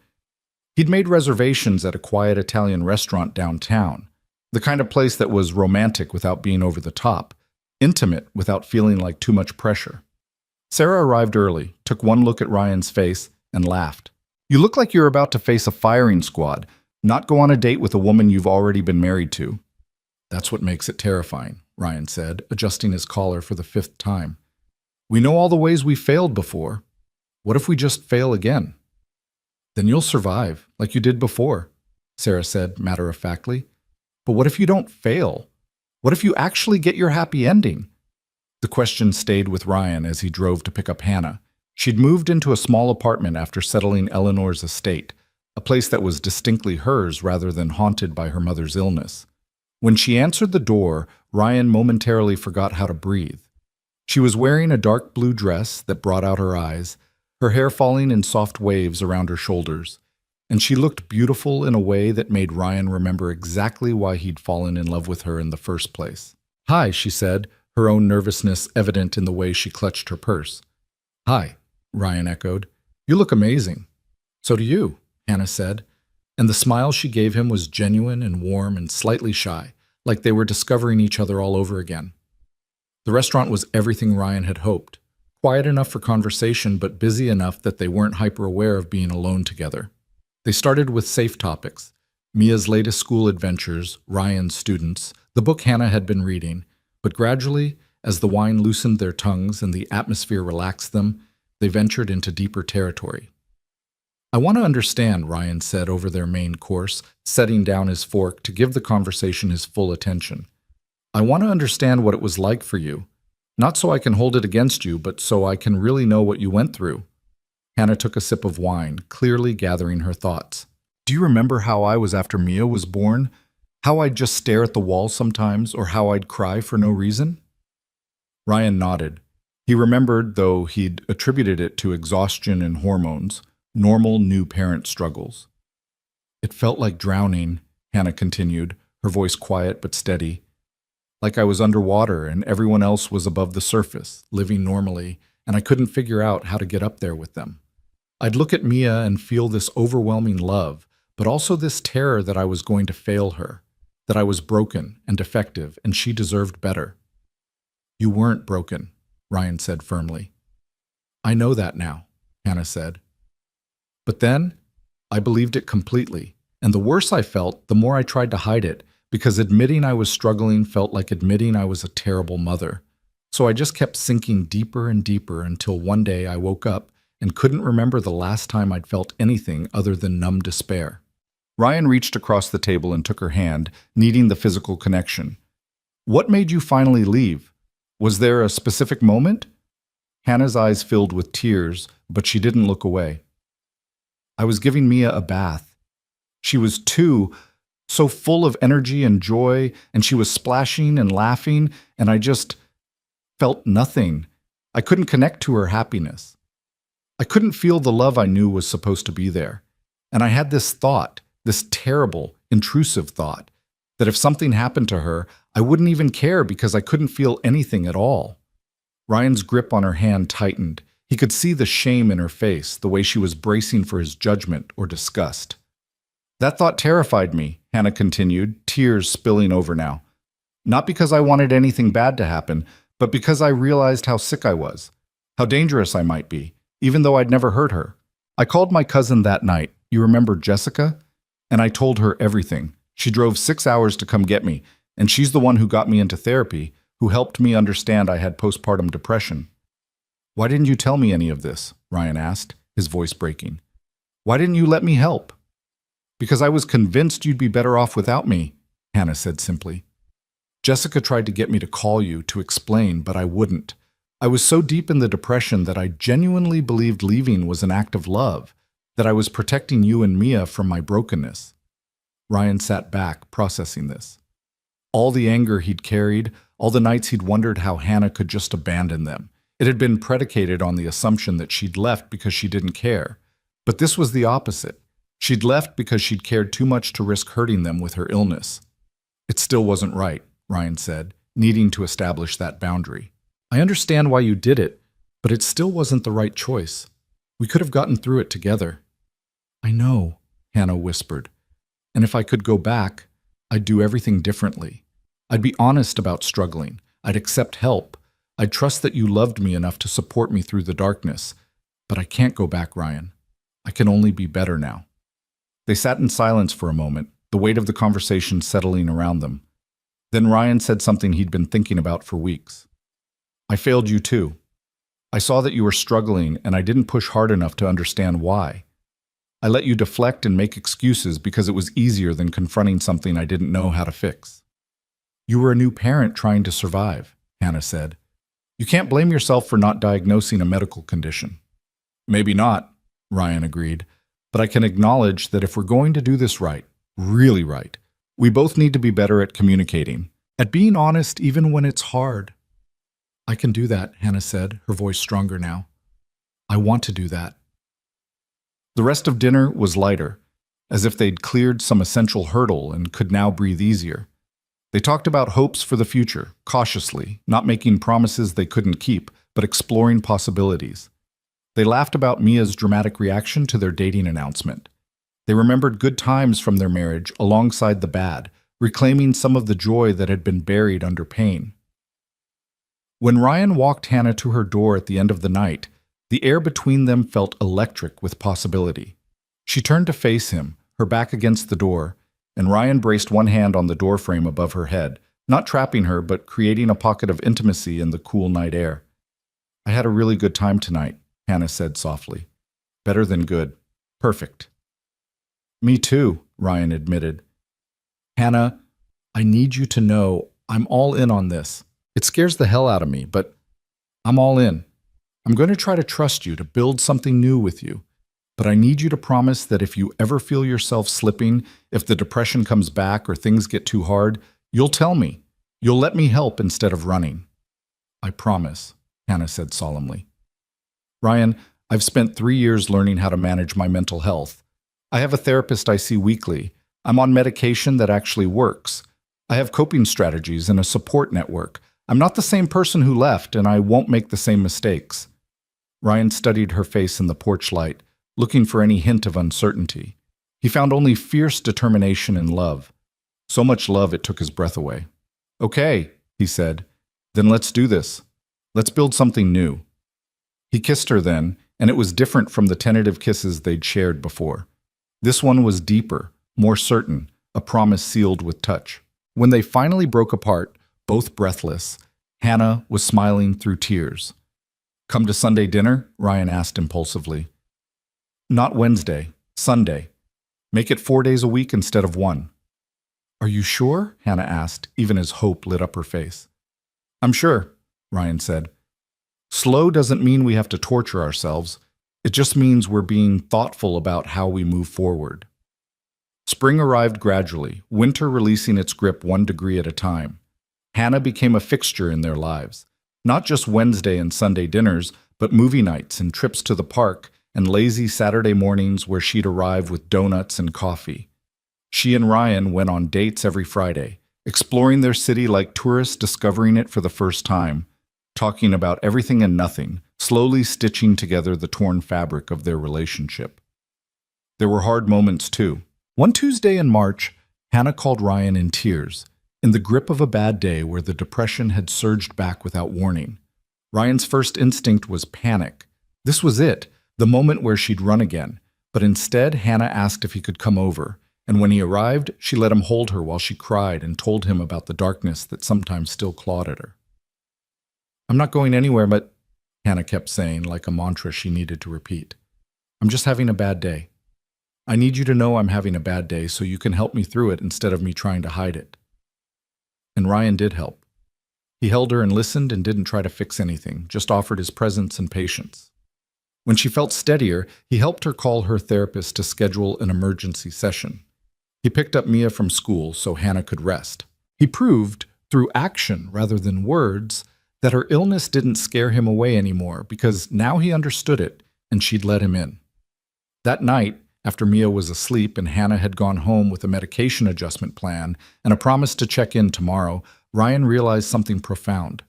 He'd made reservations at a quiet Italian restaurant downtown, the kind of place that was romantic without being over the top, intimate without feeling like too much pressure. Sarah arrived early, took one look at Ryan's face, and laughed. You look like you're about to face a firing squad, not go on a date with a woman you've already been married to. That's what makes it terrifying, Ryan said, adjusting his collar for the 5th time. We know all the ways we failed before. What if we just fail again? Then you'll survive, like you did before, Sarah said matter-of-factly. But what if you don't fail? What if you actually get your happy ending? The question stayed with Ryan as he drove to pick up Hannah. She'd moved into a small apartment after settling Eleanor's estate, a place that was distinctly hers rather than haunted by her mother's illness. When she answered the door, Ryan momentarily forgot how to breathe. She was wearing a dark blue dress that brought out her eyes, her hair falling in soft waves around her shoulders, and she looked beautiful in a way that made Ryan remember exactly why he'd fallen in love with her in the first place. Hi, she said, her own nervousness evident in the way she clutched her purse. Hi, Ryan echoed. You look amazing. So do you, Hannah said, and the smile she gave him was genuine and warm and slightly shy, like they were discovering each other all over again. The restaurant was everything Ryan had hoped. Quiet enough for conversation, but busy enough that they weren't hyper-aware of being alone together. They started with safe topics: Mia's latest school adventures, Ryan's students, the book Hannah had been reading, but gradually, as the wine loosened their tongues and the atmosphere relaxed them, they ventured into deeper territory. I want to understand, Ryan said over their main course, setting down his fork to give the conversation his full attention. I want to understand what it was like for you. Not so I can hold it against you, but so I can really know what you went through. Hannah took a sip of wine, clearly gathering her thoughts. Do you remember how I was after Mia was born? How I'd just stare at the wall sometimes, or how I'd cry for no reason? Ryan nodded. He remembered, though he'd attributed it to exhaustion and hormones, normal new parent struggles. It felt like drowning, Hannah continued, her voice quiet but steady. Like I was underwater and everyone else was above the surface, living normally, and I couldn't figure out how to get up there with them. I'd look at Mia and feel this overwhelming love, but also this terror that I was going to fail her, that I was broken and defective and she deserved better. You weren't broken, Ryan said firmly. I know that now, Hannah said. But then, I believed it completely, and the worse I felt, the more I tried to hide it, because admitting I was struggling felt like admitting I was a terrible mother. So I just kept sinking deeper and deeper until one day I woke up and couldn't remember the last time I'd felt anything other than numb despair. Ryan reached across the table and took her hand, needing the physical connection. What made you finally leave? Was there a specific moment? Hannah's eyes filled with tears, but she didn't look away. I was giving Mia a bath. She was 2, so full of energy and joy, and she was splashing and laughing, and I just felt nothing. I couldn't connect to her happiness. I couldn't feel the love I knew was supposed to be there. And I had this thought, this terrible, intrusive thought, that if something happened to her, I wouldn't even care because I couldn't feel anything at all. Ryan's grip on her hand tightened. He could see the shame in her face, the way she was bracing for his judgment or disgust. That thought terrified me, Hannah continued, tears spilling over now. Not because I wanted anything bad to happen, but because I realized how sick I was, how dangerous I might be, even though I'd never hurt her. I called my cousin that night, you remember Jessica? And I told her everything. She drove 6 hours to come get me, and she's the one who got me into therapy, who helped me understand I had postpartum depression. Why didn't you tell me any of this? Ryan asked, his voice breaking. Why didn't you let me help? Because I was convinced you'd be better off without me, Hannah said simply. Jessica tried to get me to call you, to explain, but I wouldn't. I was so deep in the depression that I genuinely believed leaving was an act of love, that I was protecting you and Mia from my brokenness. Ryan sat back, processing this. All the anger he'd carried, all the nights he'd wondered how Hannah could just abandon them. It had been predicated on the assumption that she'd left because she didn't care. But this was the opposite. She'd left because she'd cared too much to risk hurting them with her illness. It still wasn't right, Ryan said, needing to establish that boundary. I understand why you did it, but it still wasn't the right choice. We could have gotten through it together. I know, Hannah whispered. And if I could go back, I'd do everything differently. I'd be honest about struggling. I'd accept help. I'd trust that you loved me enough to support me through the darkness. But I can't go back, Ryan. I can only be better now. They sat in silence for a moment, the weight of the conversation settling around them. Then Ryan said something he'd been thinking about for weeks. I failed you too. I saw that you were struggling, and I didn't push hard enough to understand why. I let you deflect and make excuses because it was easier than confronting something I didn't know how to fix. You were a new parent trying to survive, Hannah said. You can't blame yourself for not diagnosing a medical condition. Maybe not, Ryan agreed, but I can acknowledge that if we're going to do this right, really right, we both need to be better at communicating, at being honest even when it's hard. I can do that, Hannah said, her voice stronger now. I want to do that. The rest of dinner was lighter, as if they'd cleared some essential hurdle and could now breathe easier. They talked about hopes for the future, cautiously, not making promises they couldn't keep, but exploring possibilities. They laughed about Mia's dramatic reaction to their dating announcement. They remembered good times from their marriage alongside the bad, reclaiming some of the joy that had been buried under pain. When Ryan walked Hannah to her door at the end of the night, the air between them felt electric with possibility. She turned to face him, her back against the door, and Ryan braced one hand on the doorframe above her head, not trapping her but creating a pocket of intimacy in the cool night air. I had a really good time tonight, Hannah said softly. Better than good. Perfect. Me too, Ryan admitted. Hannah, I need you to know I'm all in on this. It scares the hell out of me, but I'm all in. I'm going to try to trust you, to build something new with you. But I need you to promise that if you ever feel yourself slipping, if the depression comes back or things get too hard, you'll tell me. You'll let me help instead of running. I promise, Hannah said solemnly. Ryan, I've spent 3 years learning how to manage my mental health. I have a therapist I see weekly. I'm on medication that actually works. I have coping strategies and a support network. I'm not the same person who left, and I won't make the same mistakes. Ryan studied her face in the porch light, looking for any hint of uncertainty. He found only fierce determination and love. So much love it took his breath away. Okay, he said. Then let's do this. Let's build something new. He kissed her then, and it was different from the tentative kisses they'd shared before. This one was deeper, more certain, a promise sealed with touch. When they finally broke apart, both breathless, Hannah was smiling through tears. Come to Sunday dinner? Ryan asked impulsively. Not Wednesday, Sunday. Make it 4 days a week instead of 1. Are you sure? Hannah asked, even as hope lit up her face. I'm sure, Ryan said. Slow doesn't mean we have to torture ourselves. It just means we're being thoughtful about how we move forward. Spring arrived gradually, winter releasing its grip 1 degree at a time. Hannah became a fixture in their lives. Not just Wednesday and Sunday dinners, but movie nights and trips to the park and lazy Saturday mornings where she'd arrive with donuts and coffee. She and Ryan went on dates every Friday, exploring their city like tourists discovering it for the first time. talking about everything and nothing, slowly stitching together the torn fabric of their relationship. There were hard moments, too. One Tuesday in March, Hannah called Ryan in tears, in the grip of a bad day where the depression had surged back without warning. Ryan's first instinct was panic. This was it, the moment where she'd run again. But instead, Hannah asked if he could come over, and when he arrived, she let him hold her while she cried and told him about the darkness that sometimes still clawed at her. "I'm not going anywhere, but," Hannah kept saying, like a mantra she needed to repeat. "I'm just having a bad day. I need you to know I'm having a bad day so you can help me through it instead of me trying to hide it." And Ryan did help. He held her and listened and didn't try to fix anything, just offered his presence and patience. When she felt steadier, he helped her call her therapist to schedule an emergency session. He picked up Mia from school so Hannah could rest. He proved, through action rather than words, that her illness didn't scare him away anymore because now he understood it and she'd let him in. That night, after Mia was asleep and Hannah had gone home with a medication adjustment plan and a promise to check in tomorrow, Ryan realized something profound.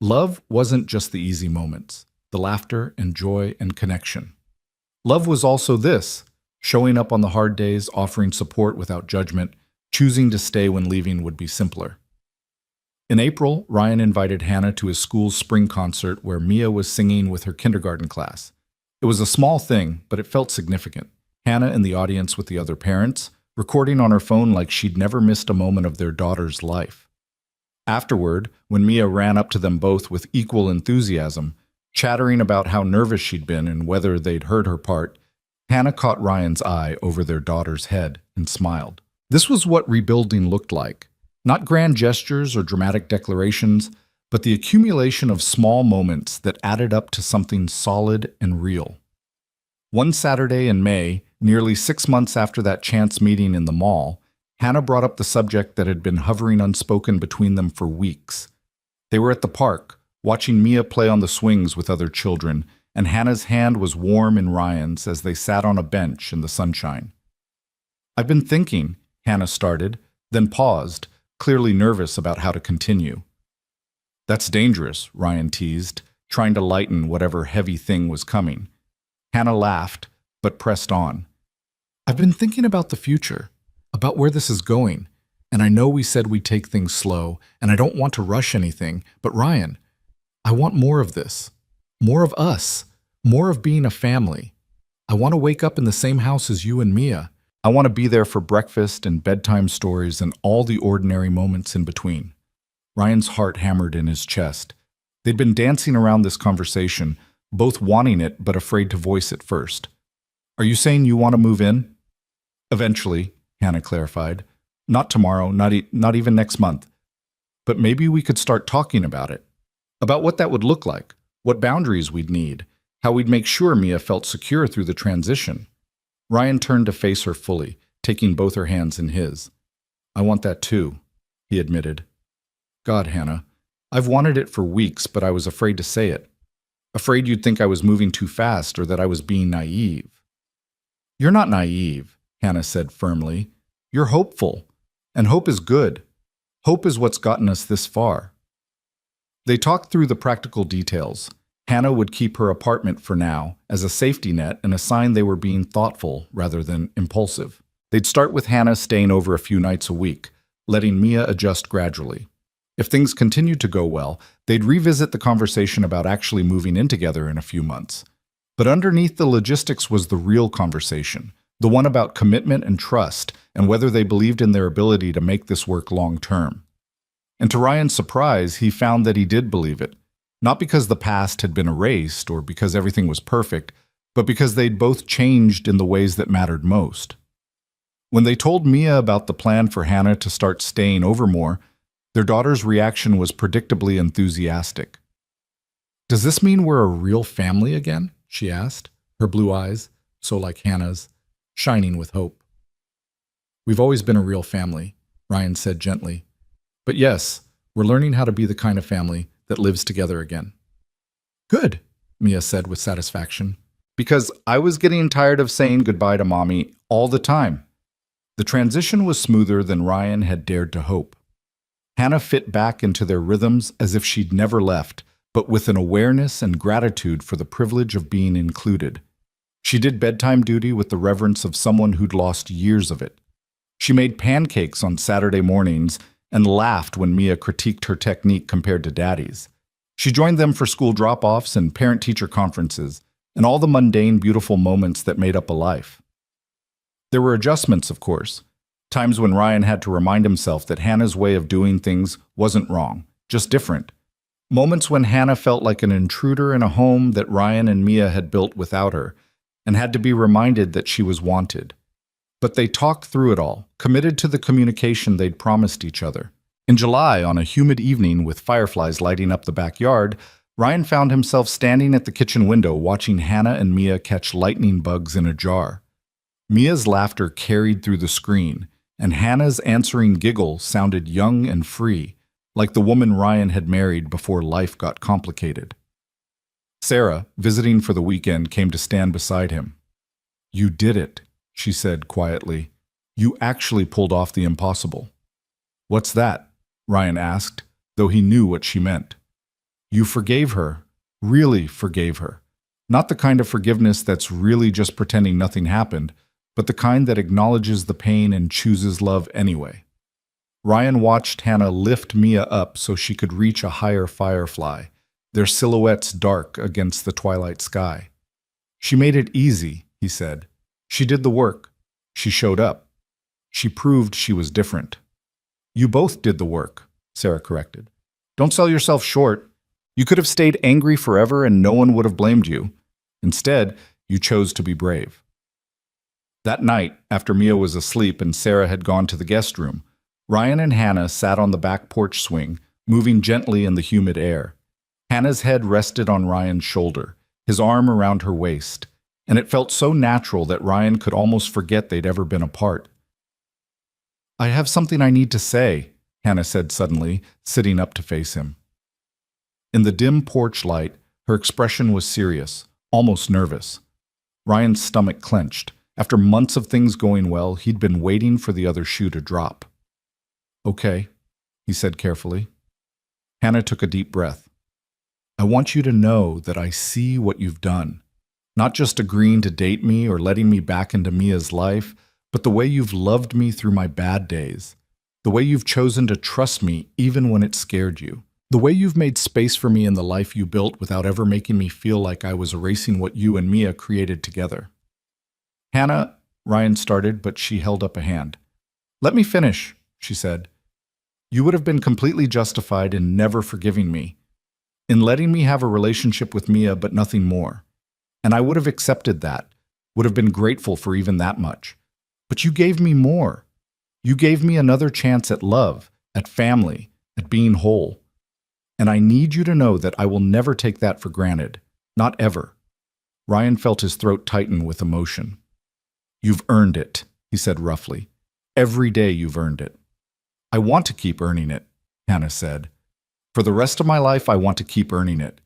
Love wasn't just the easy moments, the laughter and joy and connection. Love was also this, showing up on the hard days, offering support without judgment, choosing to stay when leaving would be simpler. In April, Ryan invited Hannah to his school's spring concert where Mia was singing with her kindergarten class. It was a small thing, but it felt significant. Hannah in the audience with the other parents, recording on her phone like she'd never missed a moment of their daughter's life. Afterward, when Mia ran up to them both with equal enthusiasm, chattering about how nervous she'd been and whether they'd heard her part, Hannah caught Ryan's eye over their daughter's head and smiled. This was what rebuilding looked like. Not grand gestures or dramatic declarations, but the accumulation of small moments that added up to something solid and real. One Saturday in May, nearly 6 months after that chance meeting in the mall, Hannah brought up the subject that had been hovering unspoken between them for weeks. They were at the park, watching Mia play on the swings with other children, and Hannah's hand was warm in Ryan's as they sat on a bench in the sunshine. "I've been thinking," Hannah started, then paused, clearly nervous about how to continue. "That's dangerous," Ryan teased, trying to lighten whatever heavy thing was coming. Hannah laughed, but pressed on. "I've been thinking about the future, about where this is going, and I know we said we'd take things slow, and I don't want to rush anything, but Ryan, I want more of this, more of us, more of being a family. I want to wake up in the same house as you and Mia. I want to be there for breakfast and bedtime stories and all the ordinary moments in between." Ryan's heart hammered in his chest. They'd been dancing around this conversation, both wanting it but afraid to voice it first. "Are you saying you want to move in?" "Eventually," Hannah clarified. "Not tomorrow, not even next month. But maybe we could start talking about it. About what that would look like, what boundaries we'd need, how we'd make sure Mia felt secure through the transition." Ryan turned to face her fully, taking both her hands in his. "I want that too," he admitted. "God, Hannah, I've wanted it for weeks, but I was afraid to say it. Afraid you'd think I was moving too fast or that I was being naive." "You're not naive," Hannah said firmly. "You're hopeful, and hope is good. Hope is what's gotten us this far." They talked through the practical details. Hannah would keep her apartment for now as a safety net and a sign they were being thoughtful rather than impulsive. They'd start with Hannah staying over a few nights a week, letting Mia adjust gradually. If things continued to go well, they'd revisit the conversation about actually moving in together in a few months. But underneath the logistics was the real conversation, the one about commitment and trust and whether they believed in their ability to make this work long term. And to Ryan's surprise, he found that he did believe it. Not because the past had been erased or because everything was perfect, but because they'd both changed in the ways that mattered most. When they told Mia about the plan for Hannah to start staying over more, their daughter's reaction was predictably enthusiastic. "Does this mean we're a real family again?" she asked, her blue eyes, so like Hannah's, shining with hope. "We've always been a real family," Ryan said gently. "But yes, we're learning how to be the kind of family that lives together again." "Good," Mia said with satisfaction, "because I was getting tired of saying goodbye to Mommy all the time." The transition was smoother than Ryan had dared to hope. Hannah fit back into their rhythms as if she'd never left, but with an awareness and gratitude for the privilege of being included. She did bedtime duty with the reverence of someone who'd lost years of it. She made pancakes on Saturday mornings and laughed when Mia critiqued her technique compared to Daddy's. She joined them for school drop-offs and parent-teacher conferences, and all the mundane, beautiful moments that made up a life. There were adjustments, of course. Times when Ryan had to remind himself that Hannah's way of doing things wasn't wrong, just different. Moments when Hannah felt like an intruder in a home that Ryan and Mia had built without her, and had to be reminded that she was wanted. But they talked through it all, committed to the communication they'd promised each other. In July, on a humid evening with fireflies lighting up the backyard, Ryan found himself standing at the kitchen window watching Hannah and Mia catch lightning bugs in a jar. Mia's laughter carried through the screen, and Hannah's answering giggle sounded young and free, like the woman Ryan had married before life got complicated. Sarah, visiting for the weekend, came to stand beside him. "You did it," she said quietly. "You actually pulled off the impossible." "What's that?" Ryan asked, though he knew what she meant. "You forgave her, really forgave her. Not the kind of forgiveness that's really just pretending nothing happened, but the kind that acknowledges the pain and chooses love anyway." Ryan watched Hannah lift Mia up so she could reach a higher firefly, their silhouettes dark against the twilight sky. "She made it easy," he said. "She did the work. She showed up. She proved she was different." "You both did the work," Sarah corrected. "Don't sell yourself short. You could have stayed angry forever and no one would have blamed you. Instead, you chose to be brave." That night, after Mia was asleep and Sarah had gone to the guest room, Ryan and Hannah sat on the back porch swing, moving gently in the humid air. Hannah's head rested on Ryan's shoulder, his arm around her waist, and it felt so natural that Ryan could almost forget they'd ever been apart. "I have something I need to say," Hannah said suddenly, sitting up to face him. In the dim porch light, her expression was serious, almost nervous. Ryan's stomach clenched. After months of things going well, he'd been waiting for the other shoe to drop. "Okay," he said carefully. Hannah took a deep breath. "I want you to know that I see what you've done. Not just agreeing to date me or letting me back into Mia's life, but the way you've loved me through my bad days. The way you've chosen to trust me even when it scared you. The way you've made space for me in the life you built without ever making me feel like I was erasing what you and Mia created together." "Hannah," Ryan started, but she held up a hand. "Let me finish," she said. "You would have been completely justified in never forgiving me, in letting me have a relationship with Mia but nothing more. And I would have accepted that, would have been grateful for even that much. But you gave me more. You gave me another chance at love, at family, at being whole. And I need you to know that I will never take that for granted, not ever." Ryan felt his throat tighten with emotion. "You've earned it," he said roughly. "Every day you've earned it." "I want to keep earning it," Hannah said. "For the rest of my life, I want to keep earning it.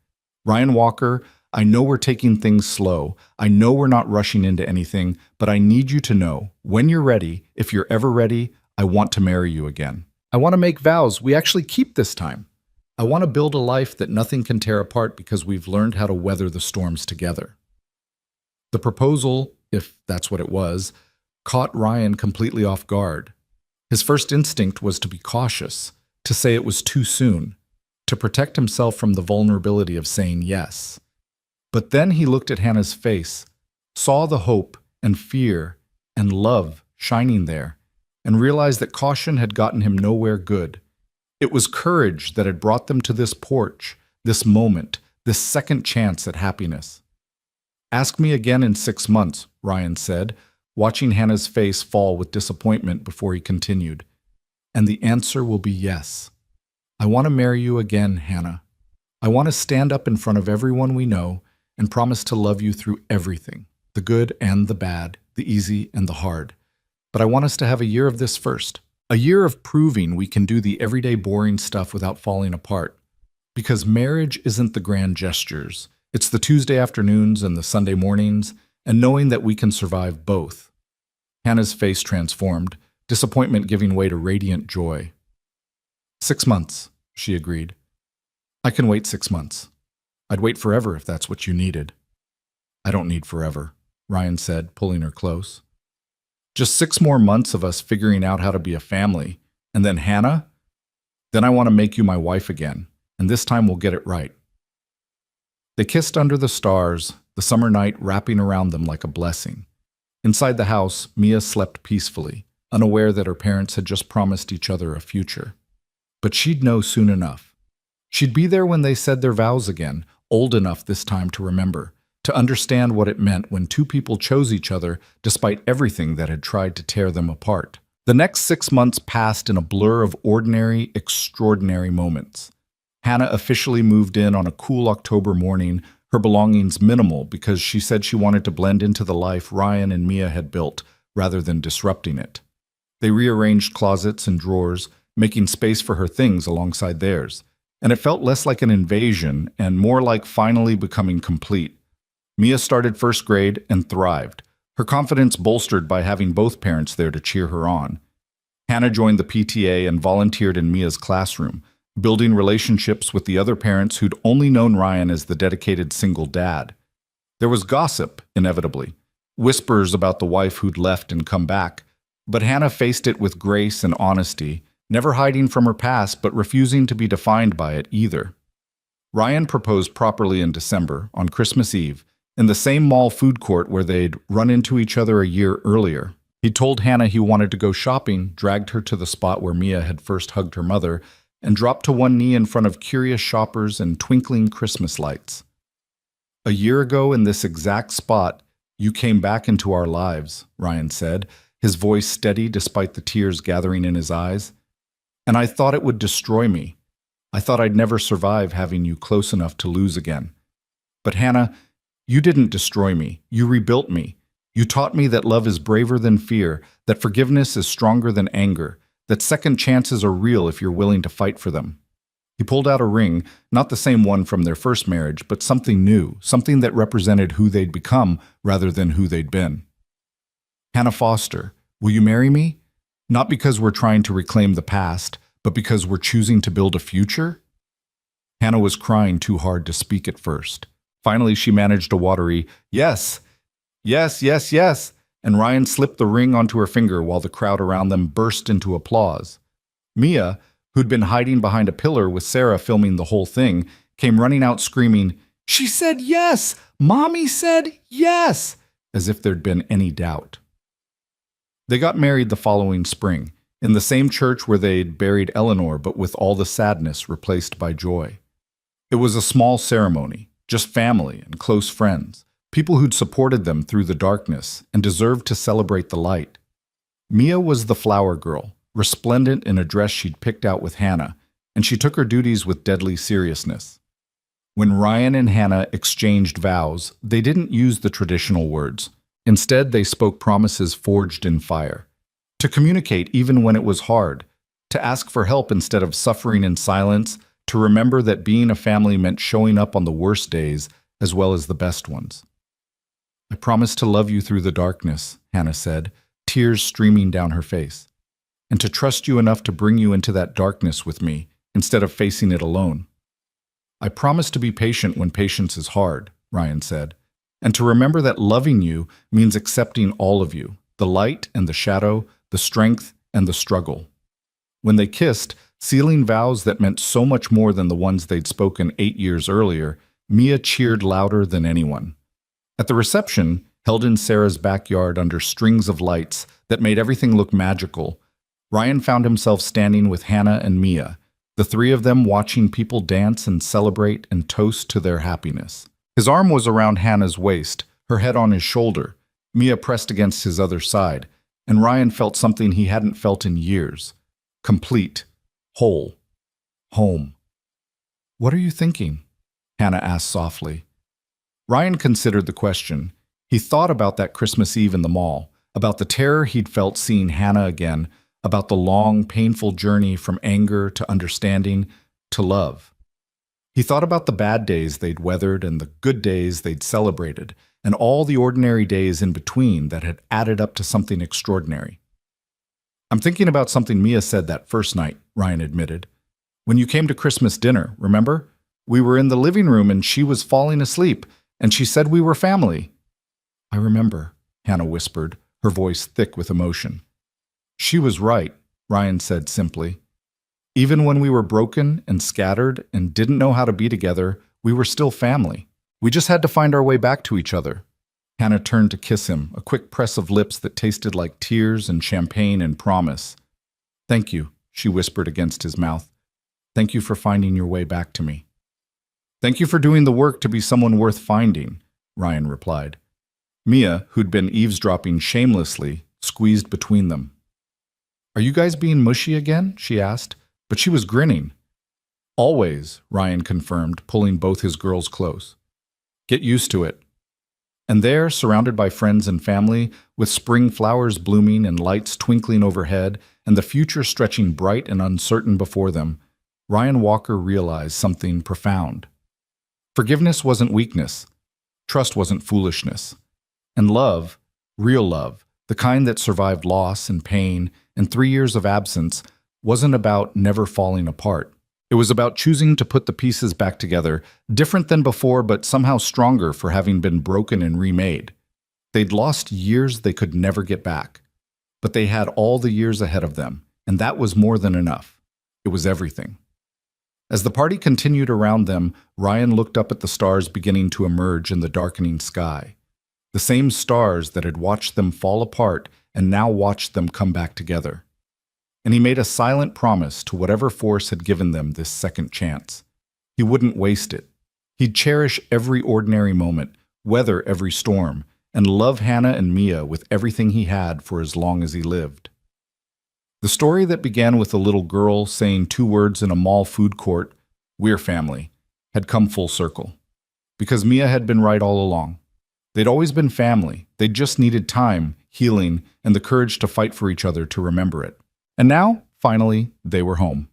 Ryan Walker, I know we're taking things slow. I know we're not rushing into anything, but I need you to know, when you're ready, if you're ever ready, I want to marry you again. I want to make vows we actually keep this time. I want to build a life that nothing can tear apart because we've learned how to weather the storms together." The proposal, if that's what it was, caught Ryan completely off guard. His first instinct was to be cautious, to say it was too soon, to protect himself from the vulnerability of saying yes. But then he looked at Hannah's face, saw the hope and fear and love shining there, and realized that caution had gotten him nowhere good. It was courage that had brought them to this porch, this moment, this second chance at happiness. "Ask me again in 6 months," Ryan said, watching Hannah's face fall with disappointment before he continued. "And the answer will be yes. I want to marry you again, Hannah. I want to stand up in front of everyone we know and promise to love you through everything, the good and the bad, the easy and the hard. But I want us to have a year of this first, a year of proving we can do the everyday boring stuff without falling apart. Because marriage isn't the grand gestures. It's the Tuesday afternoons and the Sunday mornings, and knowing that we can survive both." Hannah's face transformed, disappointment giving way to radiant joy. 6 months, she agreed. "I can wait 6 months." I'd wait forever if that's what you needed. I don't need forever, Ryan said, pulling her close. Just 6 more months of us figuring out how to be a family. And then Hannah? Then I want to make you my wife again, and this time we'll get it right. They kissed under the stars, the summer night wrapping around them like a blessing. Inside the house, Mia slept peacefully, unaware that her parents had just promised each other a future. But she'd know soon enough. She'd be there when they said their vows again, old enough this time to remember, to understand what it meant when two people chose each other despite everything that had tried to tear them apart. The next 6 months passed in a blur of ordinary, extraordinary moments. Hannah officially moved in on a cool October morning, her belongings minimal because she said she wanted to blend into the life Ryan and Mia had built rather than disrupting it. They rearranged closets and drawers, making space for her things alongside theirs, and it felt less like an invasion and more like finally becoming complete. Mia started first grade and thrived, her confidence bolstered by having both parents there to cheer her on. Hannah joined the PTA and volunteered in Mia's classroom, building relationships with the other parents who'd only known Ryan as the dedicated single dad. There was gossip, inevitably, whispers about the wife who'd left and come back, but Hannah faced it with grace and honesty, never hiding from her past but refusing to be defined by it either. Ryan proposed properly in December, on Christmas Eve, in the same mall food court where they'd run into each other a year earlier. He told Hannah he wanted to go shopping, dragged her to the spot where Mia had first hugged her mother, and dropped to one knee in front of curious shoppers and twinkling Christmas lights. "A year ago in this exact spot, you came back into our lives," Ryan said, his voice steady despite the tears gathering in his eyes. "And I thought it would destroy me. I thought I'd never survive having you close enough to lose again. But Hannah, you didn't destroy me. You rebuilt me. You taught me that love is braver than fear, that forgiveness is stronger than anger, that second chances are real if you're willing to fight for them." He pulled out a ring, not the same one from their first marriage, but something new, something that represented who they'd become rather than who they'd been. "Hannah Foster, will you marry me? Not because we're trying to reclaim the past, but because we're choosing to build a future?" Hannah was crying too hard to speak at first. Finally, she managed a watery, "Yes, yes, yes, yes," and Ryan slipped the ring onto her finger while the crowd around them burst into applause. Mia, who'd been hiding behind a pillar with Sarah filming the whole thing, came running out screaming, "She said yes! Mommy said yes!" as if there'd been any doubt. They got married the following spring, in the same church where they'd buried Eleanor, but with all the sadness replaced by joy. It was a small ceremony, just family and close friends, people who'd supported them through the darkness and deserved to celebrate the light. Mia was the flower girl, resplendent in a dress she'd picked out with Hannah, and she took her duties with deadly seriousness. When Ryan and Hannah exchanged vows, they didn't use the traditional words. Instead, they spoke promises forged in fire. To communicate even when it was hard, to ask for help instead of suffering in silence, to remember that being a family meant showing up on the worst days as well as the best ones. "I promise to love you through the darkness," Hannah said, tears streaming down her face, "and to trust you enough to bring you into that darkness with me instead of facing it alone. I promise to be patient when patience is hard," Ryan said, "and to remember that loving you means accepting all of you, the light and the shadow, the strength and the struggle." When they kissed, sealing vows that meant so much more than the ones they'd spoken 8 years earlier, Mia cheered louder than anyone. At the reception, held in Sarah's backyard under strings of lights that made everything look magical, Ryan found himself standing with Hannah and Mia, the three of them watching people dance and celebrate and toast to their happiness. His arm was around Hannah's waist, her head on his shoulder, Mia pressed against his other side, and Ryan felt something he hadn't felt in years. Complete. Whole. Home. "What are you thinking?" Hannah asked softly. Ryan considered the question. He thought about that Christmas Eve in the mall, about the terror he'd felt seeing Hannah again, about the long, painful journey from anger to understanding to love. He thought about the bad days they'd weathered and the good days they'd celebrated, and all the ordinary days in between that had added up to something extraordinary. "I'm thinking about something Mia said that first night," Ryan admitted. "When you came to Christmas dinner, remember? We were in the living room and she was falling asleep, and she said we were family." "I remember," Hannah whispered, her voice thick with emotion. "She was right," Ryan said simply. "Even when we were broken and scattered and didn't know how to be together, we were still family. We just had to find our way back to each other." Hannah turned to kiss him, a quick press of lips that tasted like tears and champagne and promise. "Thank you," she whispered against his mouth. "Thank you for finding your way back to me." "Thank you for doing the work to be someone worth finding," Ryan replied. Mia, who'd been eavesdropping shamelessly, squeezed between them. "Are you guys being mushy again?" she asked, but she was grinning. "Always," Ryan confirmed, pulling both his girls close. "Get used to it." And there, surrounded by friends and family, with spring flowers blooming and lights twinkling overhead, and the future stretching bright and uncertain before them, Ryan Walker realized something profound. Forgiveness wasn't weakness. Trust wasn't foolishness. And love, real love, the kind that survived loss and pain and 3 years of absence, wasn't about never falling apart. It was about choosing to put the pieces back together, different than before but somehow stronger for having been broken and remade. They'd lost years they could never get back. But they had all the years ahead of them, and that was more than enough. It was everything. As the party continued around them, Ryan looked up at the stars beginning to emerge in the darkening sky. The same stars that had watched them fall apart and now watched them come back together. And he made a silent promise to whatever force had given them this second chance. He wouldn't waste it. He'd cherish every ordinary moment, weather every storm, and love Hannah and Mia with everything he had for as long as he lived. The story that began with a little girl saying 2 words in a mall food court, "We're family," had come full circle. Because Mia had been right all along. They'd always been family. They just needed time, healing, and the courage to fight for each other to remember it. And now, finally, they were home.